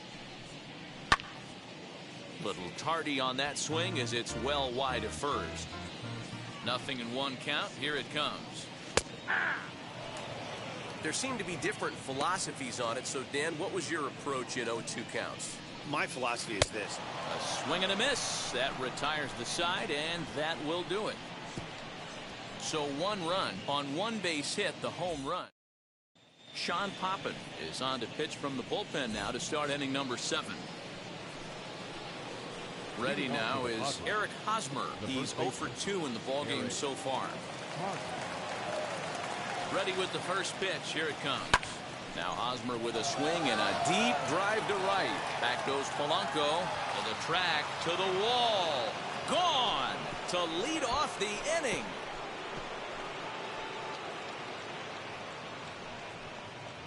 Little tardy on that swing as it's well wide of first. Nothing in 1 count. Here it comes. There seem to be different philosophies on it. So, Dan, what was your approach at 0-2 counts? My philosophy is this. A swing and a miss. That retires the side, and that will do it. So 1 run on 1 base hit, the home run. Sean Poppin is on to pitch from the bullpen now to start inning number 7. Ready now is Eric Hosmer. He's 0 for 2 in the ballgame so far. Ready with the first pitch. Here it comes. Now Hosmer with a swing and a deep drive to right. Back goes Polanco to the track, to the wall. Gone to lead off the inning.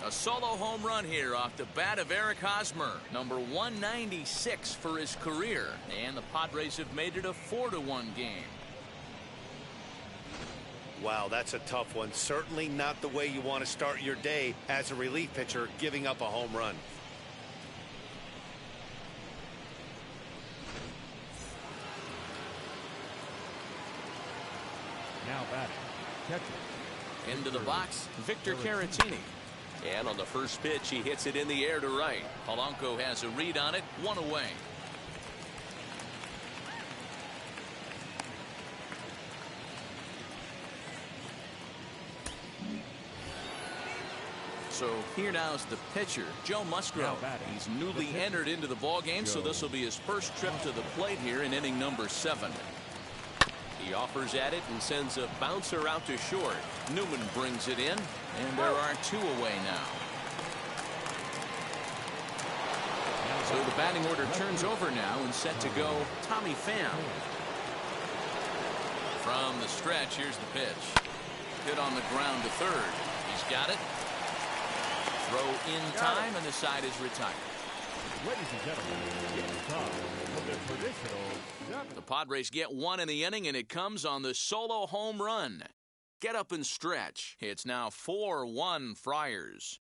A solo home run here off the bat of Eric Hosmer. Number 196 for his career. And the Padres have made it a 4-1 game. Wow, that's a tough one. Certainly not the way you want to start your day as a relief pitcher, giving up a home run. Now batting, catcher. Into the box, Victor Caratini. And on the first pitch, he hits it in the air to right. Polanco has a read on it, 1 away. So here now is the pitcher, Joe Musgrove. He's newly entered into the ball game, so this will be his first trip to the plate here in inning number 7. He offers at it and sends a bouncer out to short. Newman brings it in, and there are 2 away now. So the batting order turns over now and set to go Tommy Pham. From the stretch, here's the pitch. Hit on the ground to third. He's got it. Throw in time, and the side is retired. Ladies and gentlemen, it's time for the traditional 7. The Padres get 1 in the inning, and it comes on the solo home run. Get up and stretch. It's now 4-1 Friars.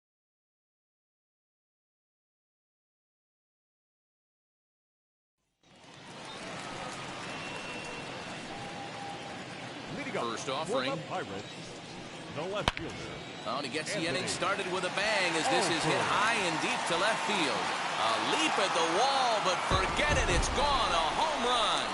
First offering. The left fielder. Oh, and he gets the inning started with a bang as this is hit high and deep to left field. A leap at the wall, but forget it, it's gone. A home run.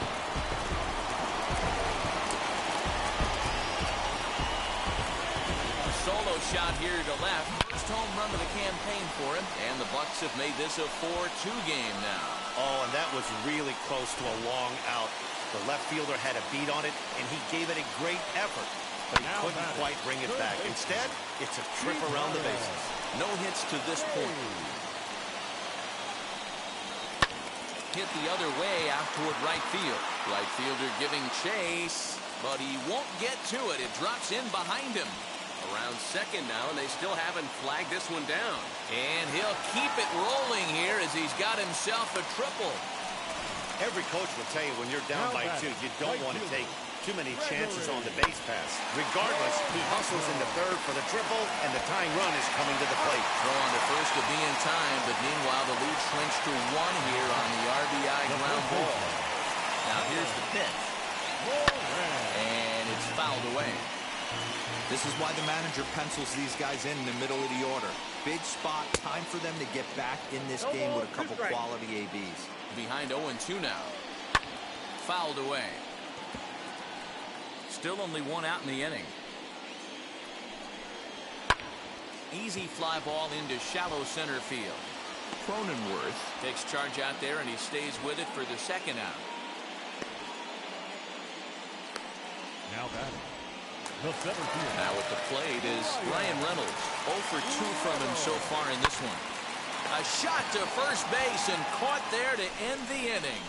A solo shot here to left. First home run of the campaign for him, and the Bucks have made this a 4-2 game now. Oh, and that was really close to a long out. The left fielder had a beat on it, and he gave it a great effort, but he couldn't quite bring it back. Instead, it's a trip around the bases. No hits to this point. Hit the other way out toward right field. Right fielder giving chase, but he won't get to it. It drops in behind him. Around second now, and they still haven't flagged this one down. And he'll keep it rolling here as he's got himself a triple. Every coach will tell you when you're down by 2, you don't want to take too many chances on the base pass. Regardless, he hustles into third for the triple, and the tying run is coming to the plate. Throw on to first to be in time, but meanwhile the lead shrinks to 1 here on the RBI ground ball. Now here's the pitch. And it's fouled away. This is why the manager pencils these guys in the middle of the order. Big spot, time for them to get back in this game with a couple quality ABs. Behind 0-2 now. Fouled away. Still only 1 out in the inning. Easy fly ball into shallow center field. Cronenworth takes charge out there, and he stays with it for the second out. Now batting. The center field. Now at the plate is Ryan Reynolds. 0 for 2 from him so far in this one. A shot to first base and caught there to end the inning.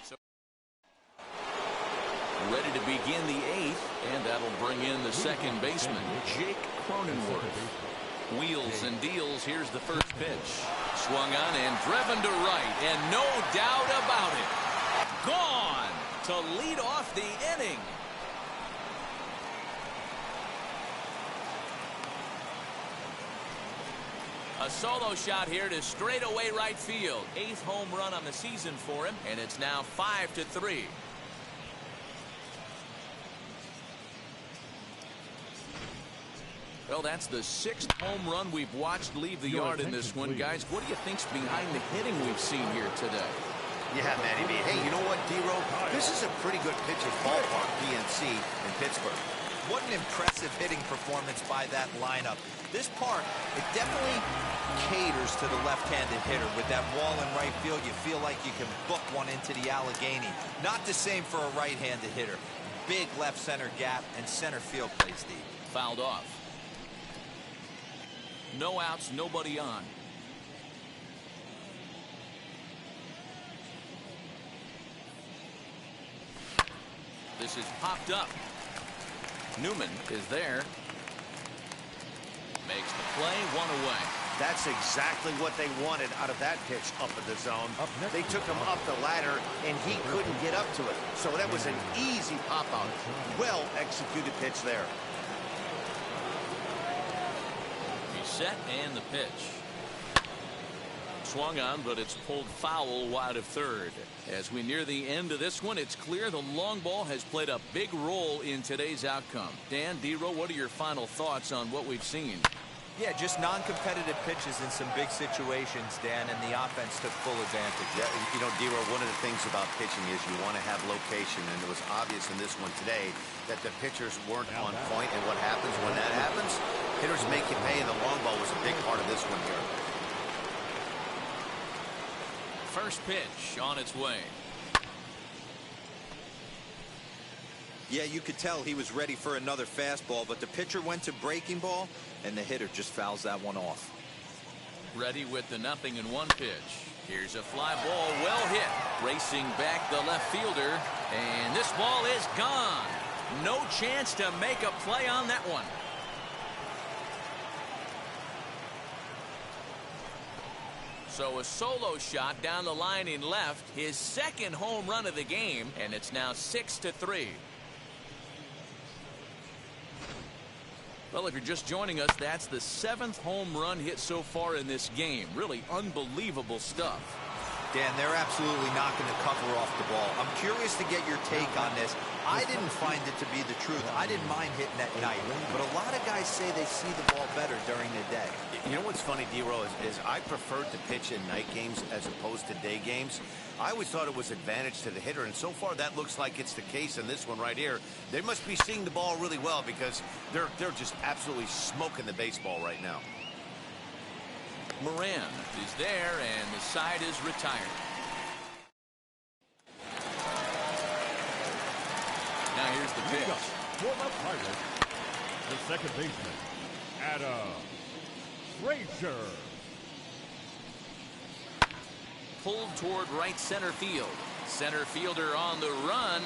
So ready to begin the 8th, and that'll bring in the second baseman, Jake Cronenworth. Wheels and deals. Here's the first pitch. Swung on and driven to right, and no doubt about it, gone to lead off the inning. A solo shot here to straightaway right field. 8th home run on the season for him, and it's now 5-3. Well, that's the 6th home run we've watched leave the yard in this one. Guys, what do you think's behind the hitting we've seen here today? Yeah, Matty B. Hey, you know what, D-Row? This is a pretty good pitcher's ballpark, PNC, in Pittsburgh. What an impressive hitting performance by that lineup. This park, it definitely caters to the left-handed hitter. With that wall in right field, you feel like you can book one into the Allegheny. Not the same for a right-handed hitter. Big left center gap, and center field plays deep. Fouled off. No outs, nobody on. This is popped up. Newman is there. Makes the play, one away. That's exactly what they wanted out of that pitch up in the zone. They took him up the ladder, and he couldn't get up to it. So that was an easy pop-out. Well-executed pitch there. He's set, and the pitch. Swung on, but it's pulled foul wide of third. As we near the end of this one, it's clear the long ball has played a big role in today's outcome. Dan, D-Row, what are your final thoughts on what we've seen? Yeah, just non-competitive pitches in some big situations, Dan, and the offense took full advantage. Yeah, you know, D-Row, one of the things about pitching is you want to have location, and it was obvious in this one today that the pitchers weren't on point, and what happens when that happens? Hitters make you pay, and the long ball was a big part of this one here. First pitch on its way. Yeah, you could tell he was ready for another fastball, but the pitcher went to breaking ball, and the hitter just fouls that one off. Ready with the 0-1 pitch. Here's a fly ball, well hit. Racing back the left fielder, and this ball is gone. No chance to make a play on that one. So a solo shot down the line in left, his second home run of the game, and it's now 6-3. Well, if you're just joining us, that's the 7th home run hit so far in this game. Really unbelievable stuff. Dan, they're absolutely not going to cover off the ball. I'm curious to get your take on this. I didn't find it to be the truth. I didn't mind hitting at night, but a lot of guys say they see the ball better during the day. You know what's funny, D-Row, is I preferred to pitch in night games as opposed to day games. I always thought it was advantage to the hitter, and so far that looks like it's the case in this one right here. They must be seeing the ball really well because they're just absolutely smoking the baseball right now. Moran is there, and the side is retired. Now here's the pitch. Former Pirate, the second baseman, Adam Frazier. Pulled toward right center field. Center fielder on the run,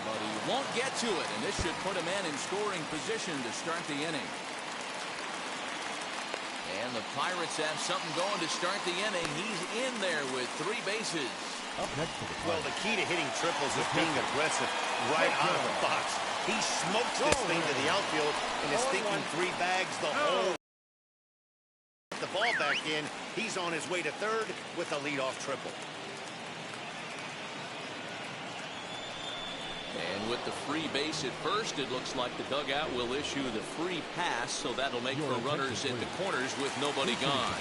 but he won't get to it, and this should put a man in scoring position to start the inning. And the Pirates have something going to start the inning. He's in there with 3 bases. Up next to the Well, the key to hitting triples is being aggressive right out of the box. He smokes this thing to the outfield and is thinking 3 bags the whole. The ball back in. He's on his way to third with a leadoff triple. And with the free base at first, it looks like the dugout will issue the free pass, so that'll make for runners at the corners with nobody gone.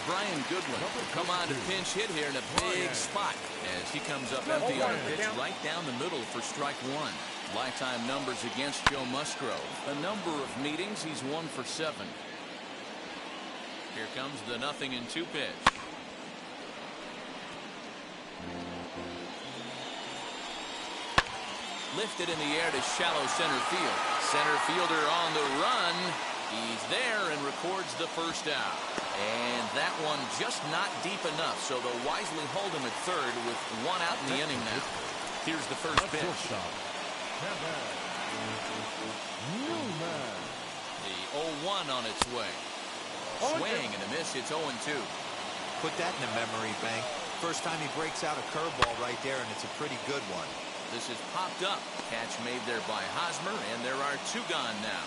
Brian Goodwin will come on to pinch hit here in a big spot as he comes up empty on a pitch right down the middle for strike 1. Lifetime numbers against Joe Musgrove. A number of meetings, he's 1 for 7. Here comes the 0-2 pitch. Lifted in the air to shallow center field. Center fielder on the run. He's there and records the first out. And that one just not deep enough, so they'll wisely hold him at third with 1 out in the inning now. Here's the first pitch. The 0-1 on its way. Swing and a miss. It's 0-2. Put that in the memory bank. First time he breaks out a curveball right there, and it's a pretty good one. This is popped up. Catch made there by Hosmer, and there are 2 gone now.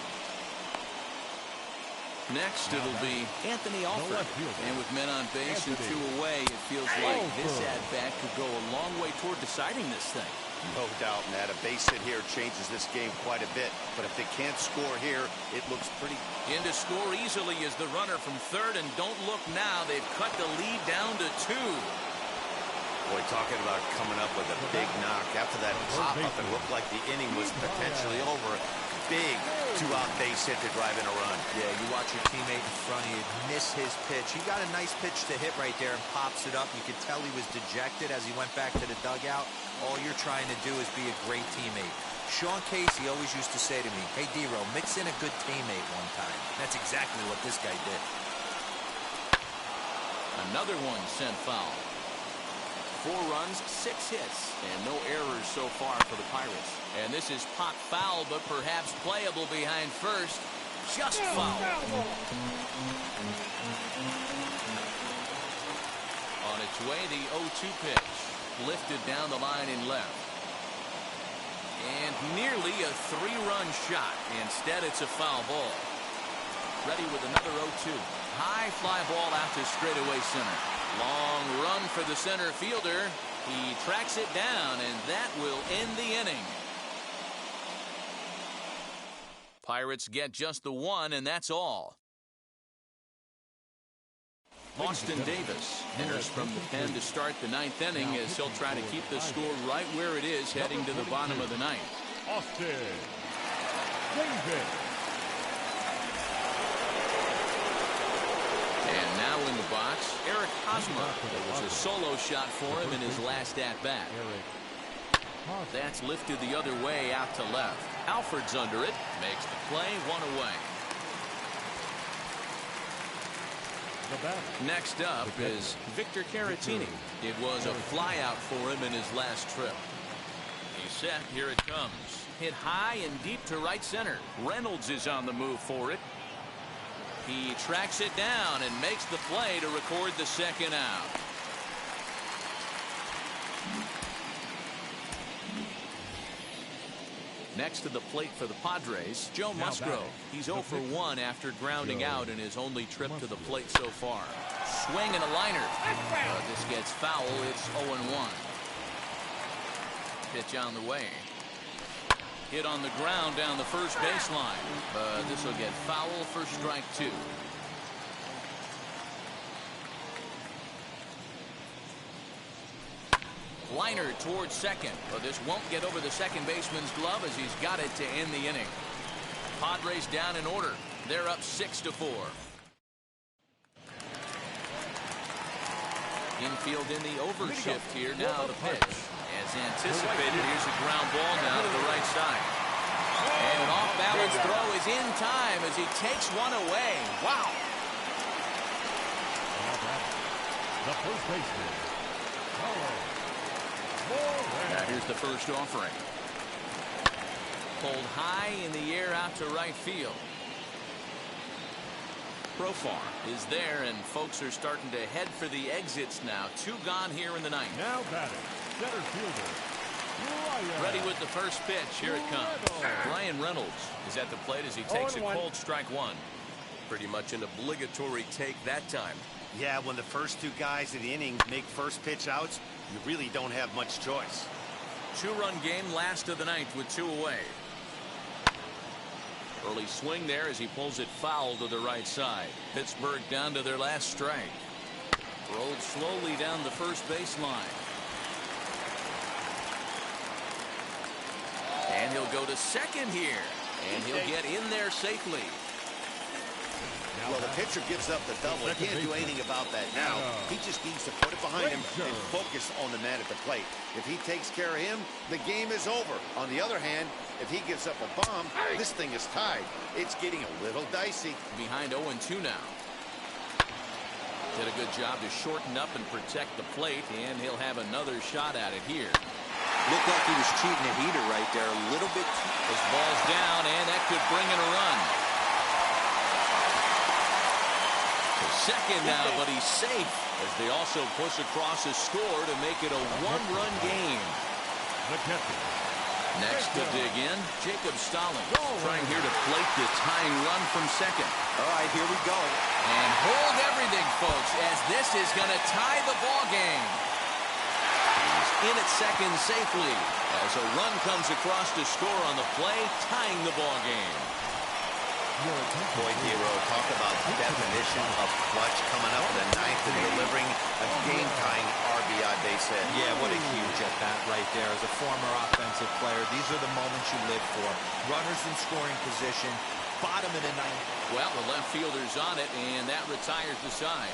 Next, it'll be Anthony Alford. And with men on base and 2 away, it feels like this at-bat could go a long way toward deciding this thing. No doubt, Matt. A base hit here changes this game quite a bit. But if they can't score here, it looks pretty. In to score easily is the runner from third, and don't look now. They've cut the lead down to 2. Boy, talking about coming up with a big knock. After that pop-up, it looked like the inning was potentially over. Big 2-out base hit to drive in a run. Yeah, you watch your teammate in front of you miss his pitch. He got a nice pitch to hit right there and pops it up. You could tell he was dejected as he went back to the dugout. All you're trying to do is be a great teammate. Sean Casey always used to say to me, hey, D-Row, mix in a good teammate one time. That's exactly what this guy did. Another one sent foul. 4 runs, 6 hits, and no errors so far for the Pirates. And this is pop foul, but perhaps playable behind first. Just foul. On its way, the 0-2 pitch. Lifted down the line in left. And nearly a 3-run shot. Instead, it's a foul ball. Ready with another 0-2. High fly ball out to straightaway center. Long run for the center fielder. He tracks it down, and that will end the inning. Pirates get just the 1, and that's all. Austin Davis enters from the pen to start the 9th inning as he'll try to keep the score right where it is heading to the bottom of the 9th. Austin Davis. And now in the box, Eric Hosmer. There was a solo shot for him in his last at-bat. That's lifted the other way out to left. Alford's under it. Makes the play, 1 away. Next up is Victor Caratini. It was a flyout for him in his last trip. He's set. Here it comes. Hit high and deep to right center. Reynolds is on the move for it. He tracks it down and makes the play to record the second out. Next to the plate for the Padres, Joe Musgrove. He's 0 for 1 after grounding out in his only trip to the plate so far. Swing and a liner. This gets foul. It's 0-1. Pitch on the way. Hit on the ground down the first baseline. This will get foul for strike 2. Liner towards second, but this won't get over the second baseman's glove as he's got it to end the inning. Padres down in order. They're up 6-4. Infield in the overshift here. Now the pitch. As anticipated, here's a ground ball now to the right side. And an off-balance throw is in time as he takes one away. Wow. The first baseman. Now here's the first offering. Pulled high in the air out to right field. Profar is there, and folks are starting to head for the exits now. 2 gone here in the 9th. Now batting, center fielder. Ready with the first pitch. Here it comes. Brian Reynolds is at the plate as he takes a cold strike 1. Pretty much an obligatory take that time. Yeah, when the first 2 guys in the inning make first pitch outs, you really don't have much choice. 2-run game, last of the 9th with 2 away. Early swing there as he pulls it foul to the right side. Pittsburgh down to their last strike. Rolled slowly down the first baseline. And he'll go to second here. And he'll get in there safely. Well, the pitcher gives up the double. He can't do anything about that now. He just needs to put it behind him and focus on the man at the plate. If he takes care of him, the game is over. On the other hand, if he gives up a bomb, this thing is tied. It's getting a little dicey. Behind 0-2 now. Did a good job to shorten up and protect the plate, and he'll have another shot at it here. Looked like he was cheating a heater right there a little bit. His ball's down, and that could bring in a run. Second now, but he's safe as they also push across a score to make it a 1-run game. Next to dig in, Jacob Stalin trying here to plate the tying run from second. All right, here we go. And hold everything, folks, as this is going to tie the ball game. He's in at second safely as a run comes across to score on the play, tying the ball game. Boy, Hero, talk about the definition of clutch coming up in the 9th and delivering a game-tying RBI base hit. Yeah, what a huge at-bat right there. As a former offensive player, these are the moments you live for. Runners in scoring position, bottom of the 9th. Well, the left fielder's on it, and that retires the side.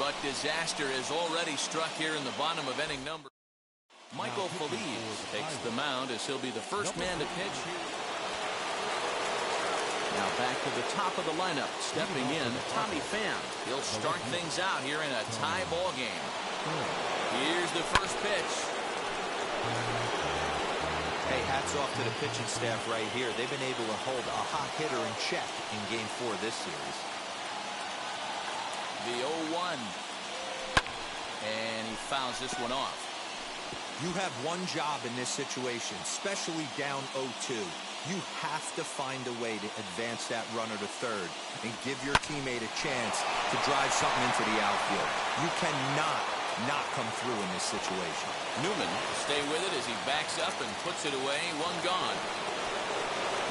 But disaster has already struck here in the bottom of inning number. Michael Feliz takes the mound as he'll be the first man to pitch. Now back to the top of the lineup. Stepping in, Tommy Pham. He'll start things out here in a tie ball game. Here's the first pitch. Hey, hats off to the pitching staff right here. They've been able to hold a hot hitter in check in Game 4 this series. The 0-1. And he fouls this one off. You have one job in this situation, especially down 0-2. You have to find a way to advance that runner to third and give your teammate a chance to drive something into the outfield. You cannot not come through in this situation. Newman will stay with it as he backs up and puts it away. One gone.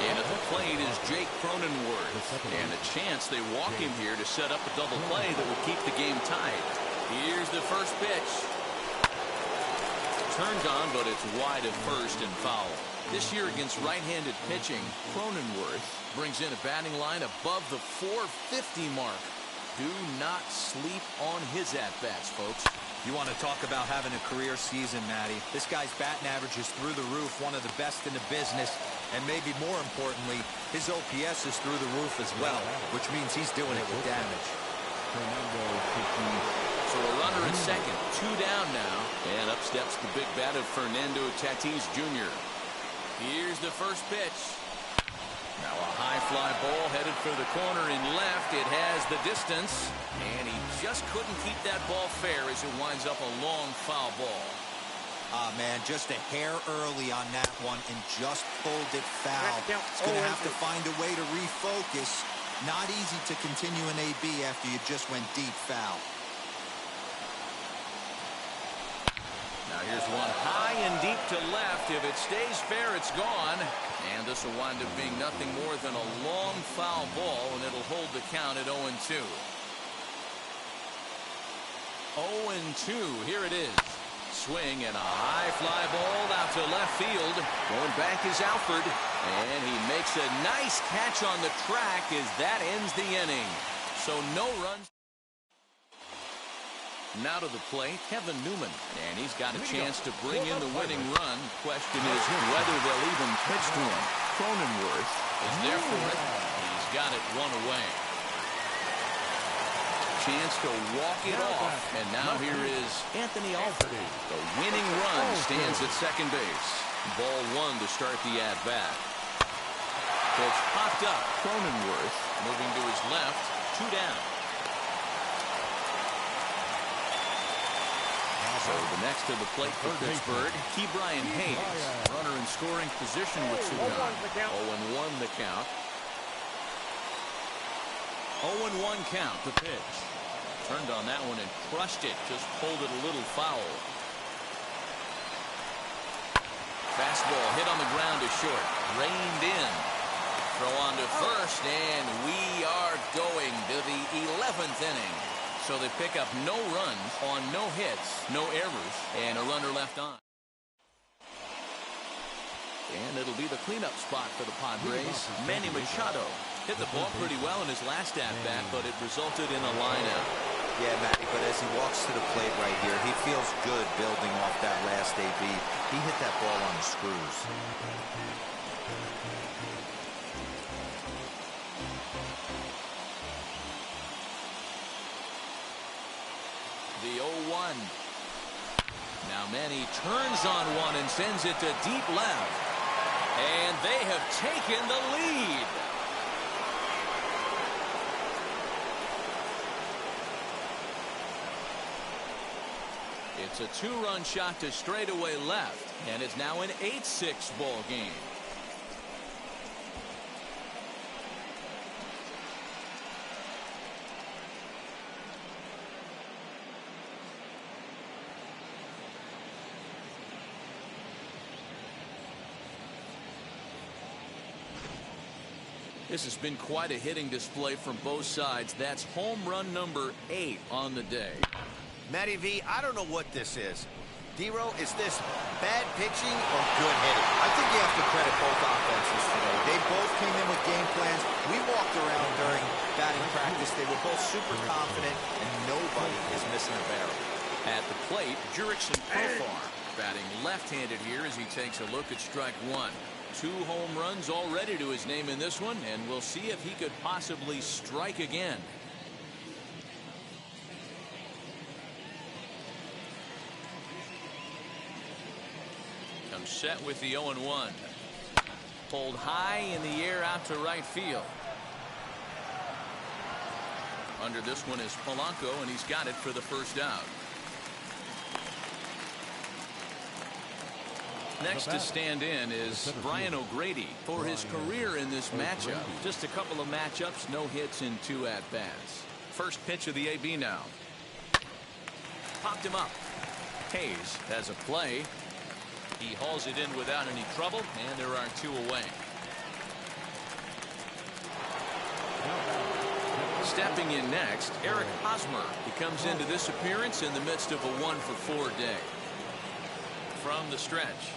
And at the plate is Jake Cronenworth. And a chance they walk him here to set up a double play that will keep the game tied. Here's the first pitch. Turned on, but it's wide of first and foul. This year against right-handed pitching, Cronenworth brings in a batting line above the 450 mark. Do not sleep on his at-bats, folks. You want to talk about having a career season, Matty. This guy's batting average is through the roof, one of the best in the business. And maybe more importantly, his OPS is through the roof as well, which means he's doing it with damage. So a runner at second, 2 down now. And up steps the big bat of Fernando Tatis Jr. Here's the first pitch. Now a high fly ball headed for the corner in left. It has the distance. And he just couldn't keep that ball fair as it winds up a long foul ball. Ah, man, just a hair early on that one and just pulled it foul. He's going to have to find a way to refocus. Not easy to continue an AB after you just went deep foul. Now here's one high and deep to left. If it stays fair, it's gone. And this will wind up being nothing more than a long foul ball, and it'll hold the count at 0-2. 0-2, here it is. Swing and a high fly ball out to left field. Going back is Alford, and he makes a nice catch on the track as that ends the inning. So no runs. Now to the plate, Kevin Newman, and he's got a chance to bring in the winning run. Question is whether they'll even pitch to him. Cronenworth is there for it. He's got it one away. Chance to walk it off, and now here is Anthony Alford. The winning run stands at second base. Ball 1 to start the at-bat. Pitch popped up. Cronenworth moving to his left, 2 down. So the next to the plate for Pittsburgh, Ke'Bryan Hayes. Runner in scoring position with 2 down. 0-1 the count. 0-1 count, the pitch. Turned on that one and crushed it. Just pulled it a little foul. Fastball hit on the ground to short. Reined in. Throw on to first, and we are going to the 11th inning. So they pick up no runs on no hits, no errors, and a runner left on. And it'll be the cleanup spot for the Padres. Manny Machado hit the ball pretty well in his last at-bat, but it resulted in a line-out. Yeah, Matty, but as he walks to the plate right here, he feels good building off that last AB. He hit that ball on the screws. The 0-1. Now Manny turns on one and sends it to deep left. And they have taken the lead. It's a 2-run shot to straightaway left, and it's now an 8-6 ball game. This has been quite a hitting display from both sides. That's home run number 8 on the day. Matty V, I don't know what this is. D-Row, is this bad pitching or good hitting? I think you have to credit both offenses today. They both came in with game plans. We walked around during batting practice. They were both super confident, and nobody is missing a barrel. At the plate, Jurickson Profar batting left-handed here as he takes a look at strike 1. 2 home runs already to his name in this one, and we'll see if he could possibly strike again. Comes set with the 0-1. Pulled high in the air out to right field. Under this one is Polanco, and he's got it for the first out. Next to stand in is Brian O'Grady for his career in this matchup. Just a couple of matchups, no hits in 2 at-bats. First pitch of the AB now. Popped him up. Hayes has a play. He hauls it in without any trouble, and there are 2 away. Stepping in next, Eric Hosmer. He comes into this appearance in the midst of a 1-for-4 day. From the stretch.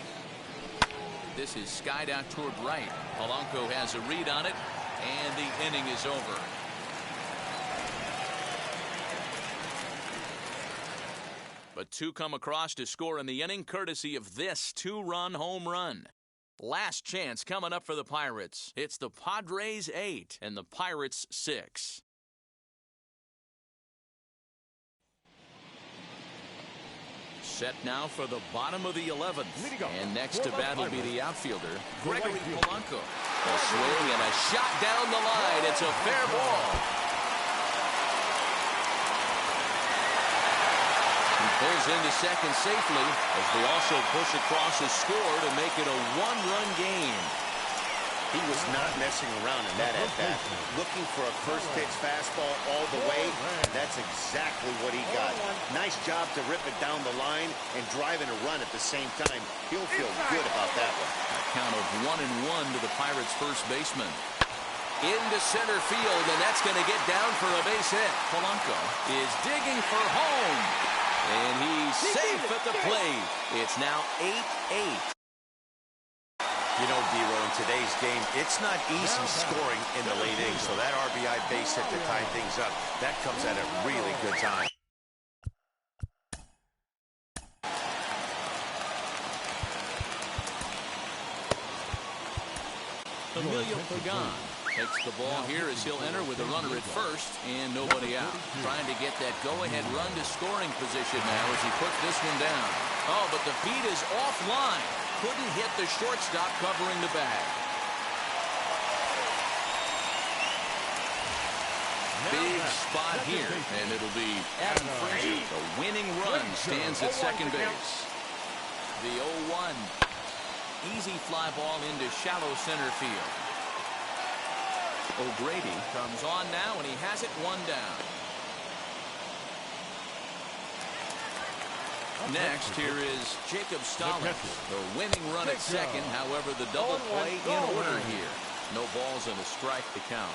This is skied out toward right. Polanco has a read on it, and the inning is over. But 2 come across to score in the inning, courtesy of this 2-run home run. Last chance coming up for the Pirates. It's the Padres 8 and the Pirates 6. Set now for the bottom of the 11th. And next to bat will be the outfielder, Gregory Polanco. A swing and a shot down the line. It's a fair ball. He pulls into second safely as they also push across a score to make it a 1-run game. He was not messing around in that at-bat. Looking for a first-pitch fastball all the way. That's exactly what he got. Nice job to rip it down the line and driving a run at the same time. He'll feel good about that one. A count of 1-1 to the Pirates' first baseman. Into center field, and that's going to get down for a base hit. Polanco is digging for home. And he's safe at the plate. It's now 8-8. You know, D-Row, in today's game, it's not easy scoring in the late innings, so that RBI base hit to tie things up, that comes at a really good time. Emilio Pagan takes the ball here as he'll enter with a runner at first and nobody out. Trying to get that go-ahead run to scoring position now as he puts this one down. Oh, but the feed is offline. Couldn't hit the shortstop covering the bag. Big spot here, and it'll be Adam Frazier. The winning run stands at second base. The 0-1. Easy fly ball into shallow center field. O'Grady comes on now, and he has it 1 down. Next, here is Jacob Stallings. The winning run at second, however, the double play in order here. No balls and a strike to count.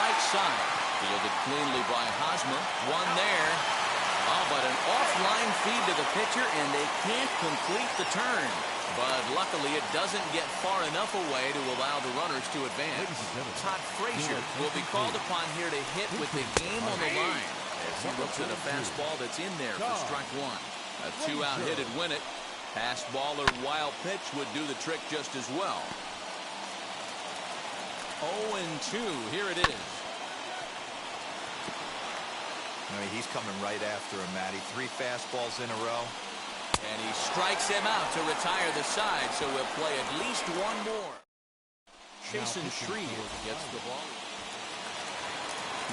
Right side, fielded cleanly by Hosmer. 1 there. Oh, but an offline feed to the pitcher, and they can't complete the turn. But luckily, it doesn't get far enough away to allow the runners to advance. Todd Frazier will be called upon here to hit with the game on the line. As he looks at a fastball that's in there for strike 1. A 2-out hit would win it. Pass ball or wild pitch would do the trick just as well. 0-2. Here it is. I mean, he's coming right after him, Matty. 3 fastballs in a row. And he strikes him out to retire the side, so we'll play at least 1 more. Chasen Shreve gets the ball.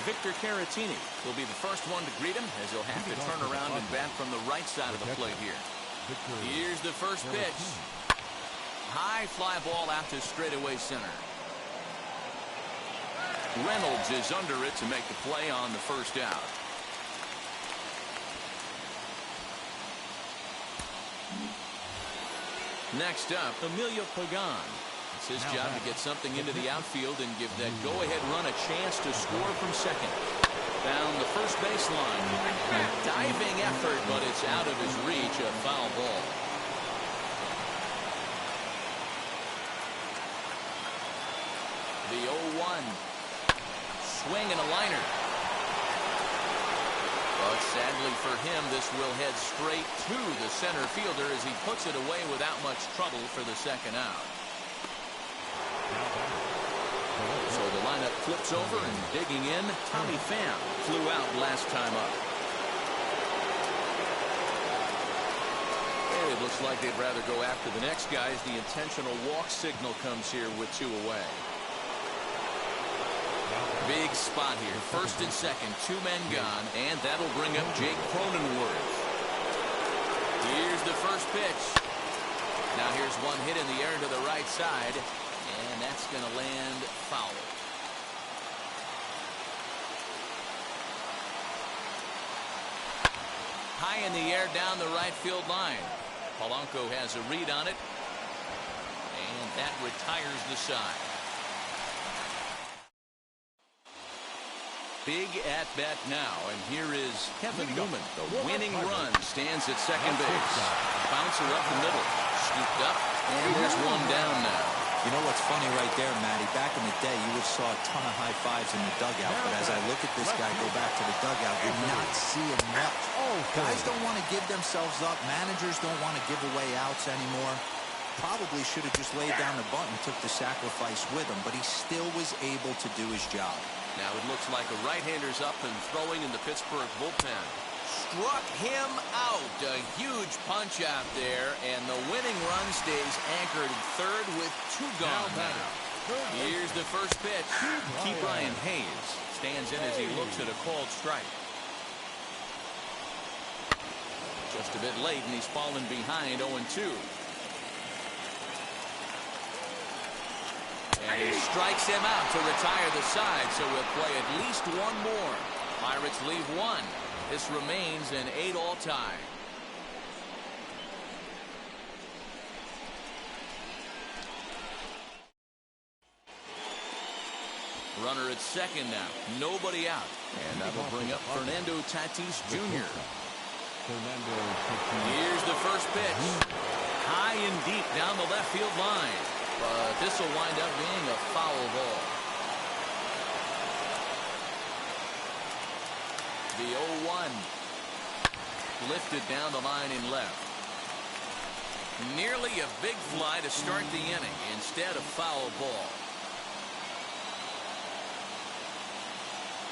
Victor Caratini will be the first one to greet him as he'll have to turn around and bat from the right side of the plate here. Here's the first pitch. High fly ball out to straightaway center. Reynolds is under it to make the play on the first out. Next up, Emilio Pagan. It's his job to get something into the outfield and give that go-ahead run a chance to score from second. Down the first baseline. Diving effort, but it's out of his reach, a foul ball. The 0-1. Swing and a liner. But sadly for him, this will head straight to the center fielder as he puts it away without much trouble for the second out. So the lineup flips over, and digging in, Tommy Pham flew out last time up. It looks like they'd rather go after the next guy as the intentional walk signal comes here with 2 away. Big spot here. First and second, 2 men gone, and that'll bring up Jake Cronenworth. Here's the first pitch. Now here's one hit in the air to the right side, and that's going to land foul. High in the air down the right field line. Polanco has a read on it, and that retires the side. Big at bat now, and here is Kevin Newman. The winning run stands at second base. Bouncer up the middle, scooped up, and there's one down now. You know what's funny right there, Matty? Back in the day, you would have saw a ton of high fives in the dugout, but as I look at this guy go back to the dugout, you're not seeing much. Guys don't want to give themselves up. Managers don't want to give away outs anymore. Probably should have just laid down the bunt and took the sacrifice with him, but he still was able to do his job. Now it looks like a right-hander's up and throwing in the Pittsburgh bullpen. Struck him out. A huge punch out there, and the winning run stays anchored in third with 2 gone now. Here's the first pitch. Ke'Bryan Hayes stands in as he looks at a called strike. Just a bit late, and he's fallen behind 0-2. And he strikes him out to retire the side, so we'll play at least 1 more. Pirates leave 1. This remains an 8-all tie. Runner at second now. Nobody out. And that'll bring up Fernando Tatis Jr. Here's the first pitch. High and deep down the left field line. But this will wind up being a foul ball. The 0-1. Lifted down the line in left. Nearly a big fly to start the inning. Instead, a foul ball.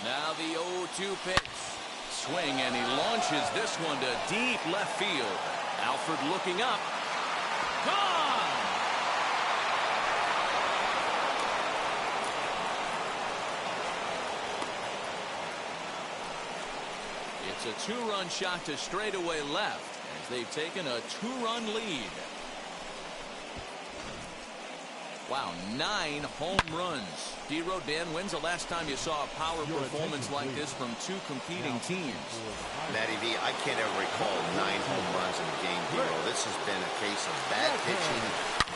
Now the 0-2 pitch. Swing, and he launches this one to deep left field. Alford looking up. Gone! It's a 2-run shot to straightaway left as they've taken a 2-run lead. Wow, 9 home runs. D-Row, Dan, when's the last time you saw a power performance like this from 2 competing teams? Matty V, I can't ever recall 9 home runs in a game, D-Row. This has been a case of bad pitching,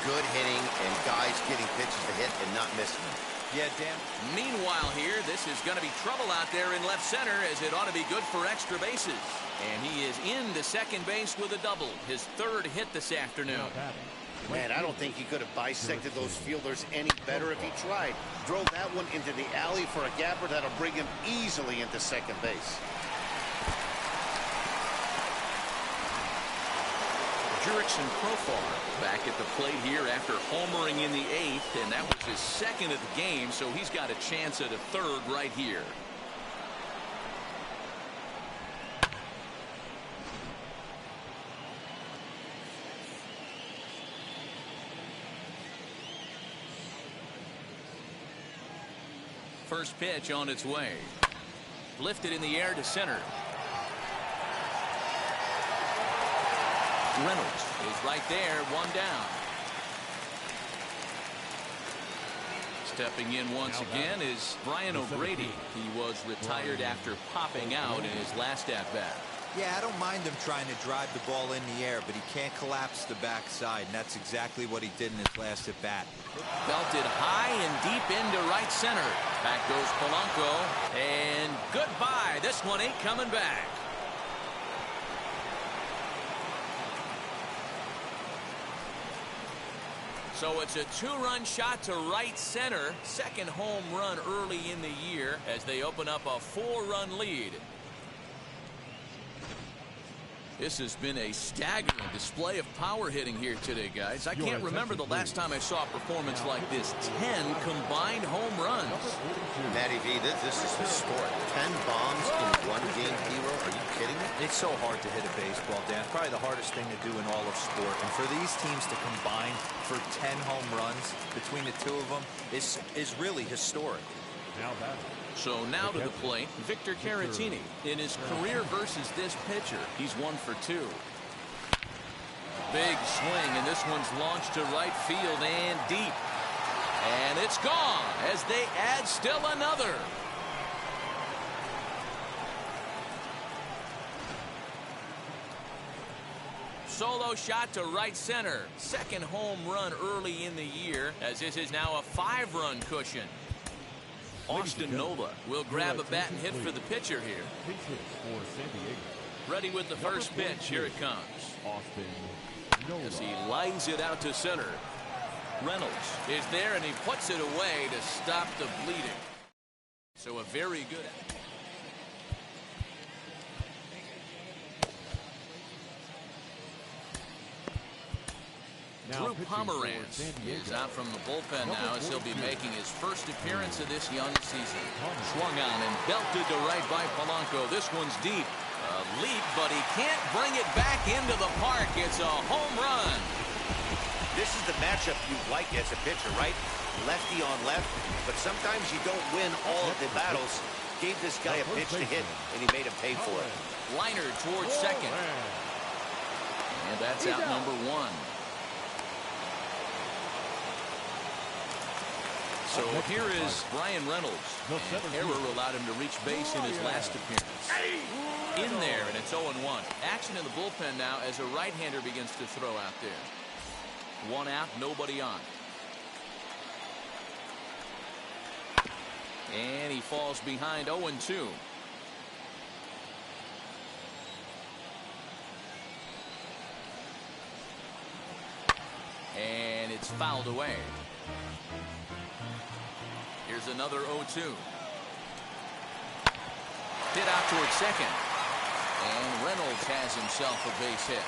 good hitting, and guys getting pitches to hit and not missing them. Yeah, Dan. Meanwhile here, this is going to be trouble out there in left center, as it ought to be good for extra bases. And he is into second base with a double, his 3rd hit this afternoon. Man, I don't think he could have bisected those fielders any better if he tried. Drove that one into the alley for a gapper that'll bring him easily into second base. Jurickson Profar back at the plate here after homering in the 8th, and that was his 2nd of the game, so he's got a chance at a 3rd right here. First pitch on its way. Lifted in the air to center. Reynolds is right there, 1 down. Stepping in once again is Brian O'Grady. He was retired after popping out in his last at-bat. Yeah, I don't mind him trying to drive the ball in the air, but he can't collapse the backside, and that's exactly what he did in his last at-bat. Belted high and deep into right center. Back goes Polanco, and goodbye. This one ain't coming back. So it's a 2-run shot to right center. 2nd home run early in the year as they open up a 4-run lead. This has been a staggering display of power hitting here today, guys. I can't remember the last time I saw a performance like this. 10 combined home runs. Matty V, this is historic. 10 bombs in one game, hero. Are you kidding me? It's so hard to hit a baseball, Dan. Probably the hardest thing to do in all of sport. And for these teams to combine for 10 home runs between the two of them is really historic. Now that. So now to the plate, Victor Caratini. In his career versus this pitcher, he's 1 for 2. Big swing, and this one's launched to right field and deep. And it's gone as they add still another. Solo shot to right center. Second home run early in the year, as this is now a 5-run cushion. Austin Nola will grab a bat and hit for the pitcher here. Ready with the first pitch. Here it comes. As he lines it out to center. Reynolds is there, and he puts it away to stop the bleeding. So a very good. Drew Pomeranz is out from the bullpen now as he'll be making his first appearance of this young season. Swung on and belted to right by Polanco. This one's deep. A leap, but he can't bring it back into the park. It's a home run. This is the matchup you like as a pitcher, right? Lefty on left, but sometimes you don't win all of the battles. Gave this guy a pitch to hit, and he made him pay for it. Liner towards second. And that's out number 1. So here is Brian Reynolds. An error allowed him to reach base in his last appearance. In there, and it's 0-1. Action in the bullpen now as a right-hander begins to throw out there. 1 out, nobody on. And he falls behind 0-2. And it's fouled away. Here's another 0-2. Hit out towards second. And Reynolds has himself a base hit.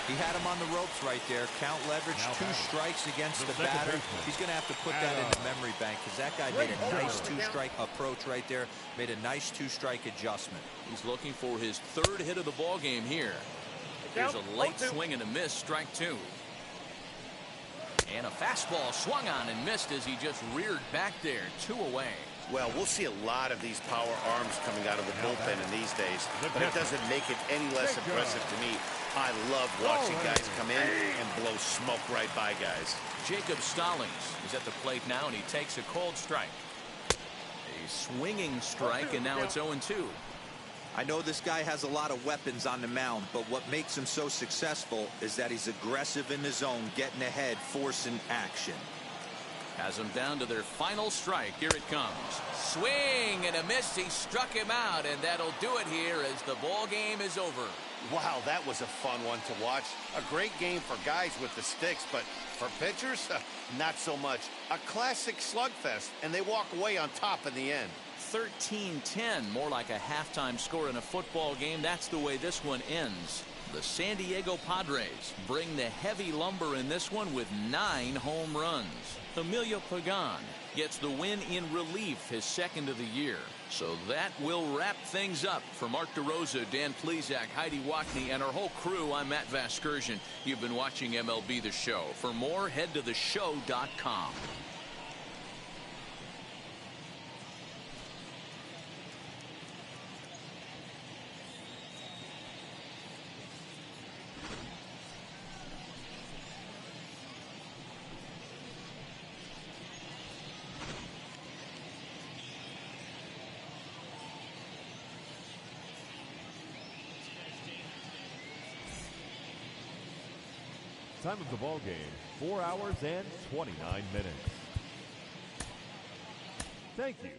He had him on the ropes right there. Count leverage, 2 strikes against the batter. He's going to have to put that in the memory bank because that guy made a nice 2-strike approach right there. Made a nice 2-strike adjustment. He's looking for his 3rd hit of the ball game here. Here's a late swing and a miss, strike 2. And a fastball swung on and missed as he just reared back there. 2 away. Well, we'll see a lot of these power arms coming out of the bullpen in these days, but it doesn't make it any less impressive to me. I love watching guys come in and blow smoke right by guys. Jacob Stallings is at the plate now, and he takes a cold strike. A swinging strike, and now it's 0-2. I know this guy has a lot of weapons on the mound, but what makes him so successful is that he's aggressive in the zone, getting ahead, forcing action. Has them down to their final strike. Here it comes. Swing and a miss. He struck him out, and that'll do it here as the ball game is over. Wow, that was a fun one to watch. A great game for guys with the sticks, but for pitchers, not so much. A classic slugfest, and they walk away on top in the end. 13-10, more like a halftime score in a football game. That's the way this one ends. The San Diego Padres bring the heavy lumber in this one with 9 home runs. Emilio Pagan gets the win in relief, his 2nd of the year. So that will wrap things up. For Mark DeRosa, Dan Plesac, Heidi Watney, and our whole crew, I'm Matt Vasgersian. You've been watching MLB The Show. For more, head to theshow.com. Time of the ball game, 4 hours and 29 minutes. Thank you.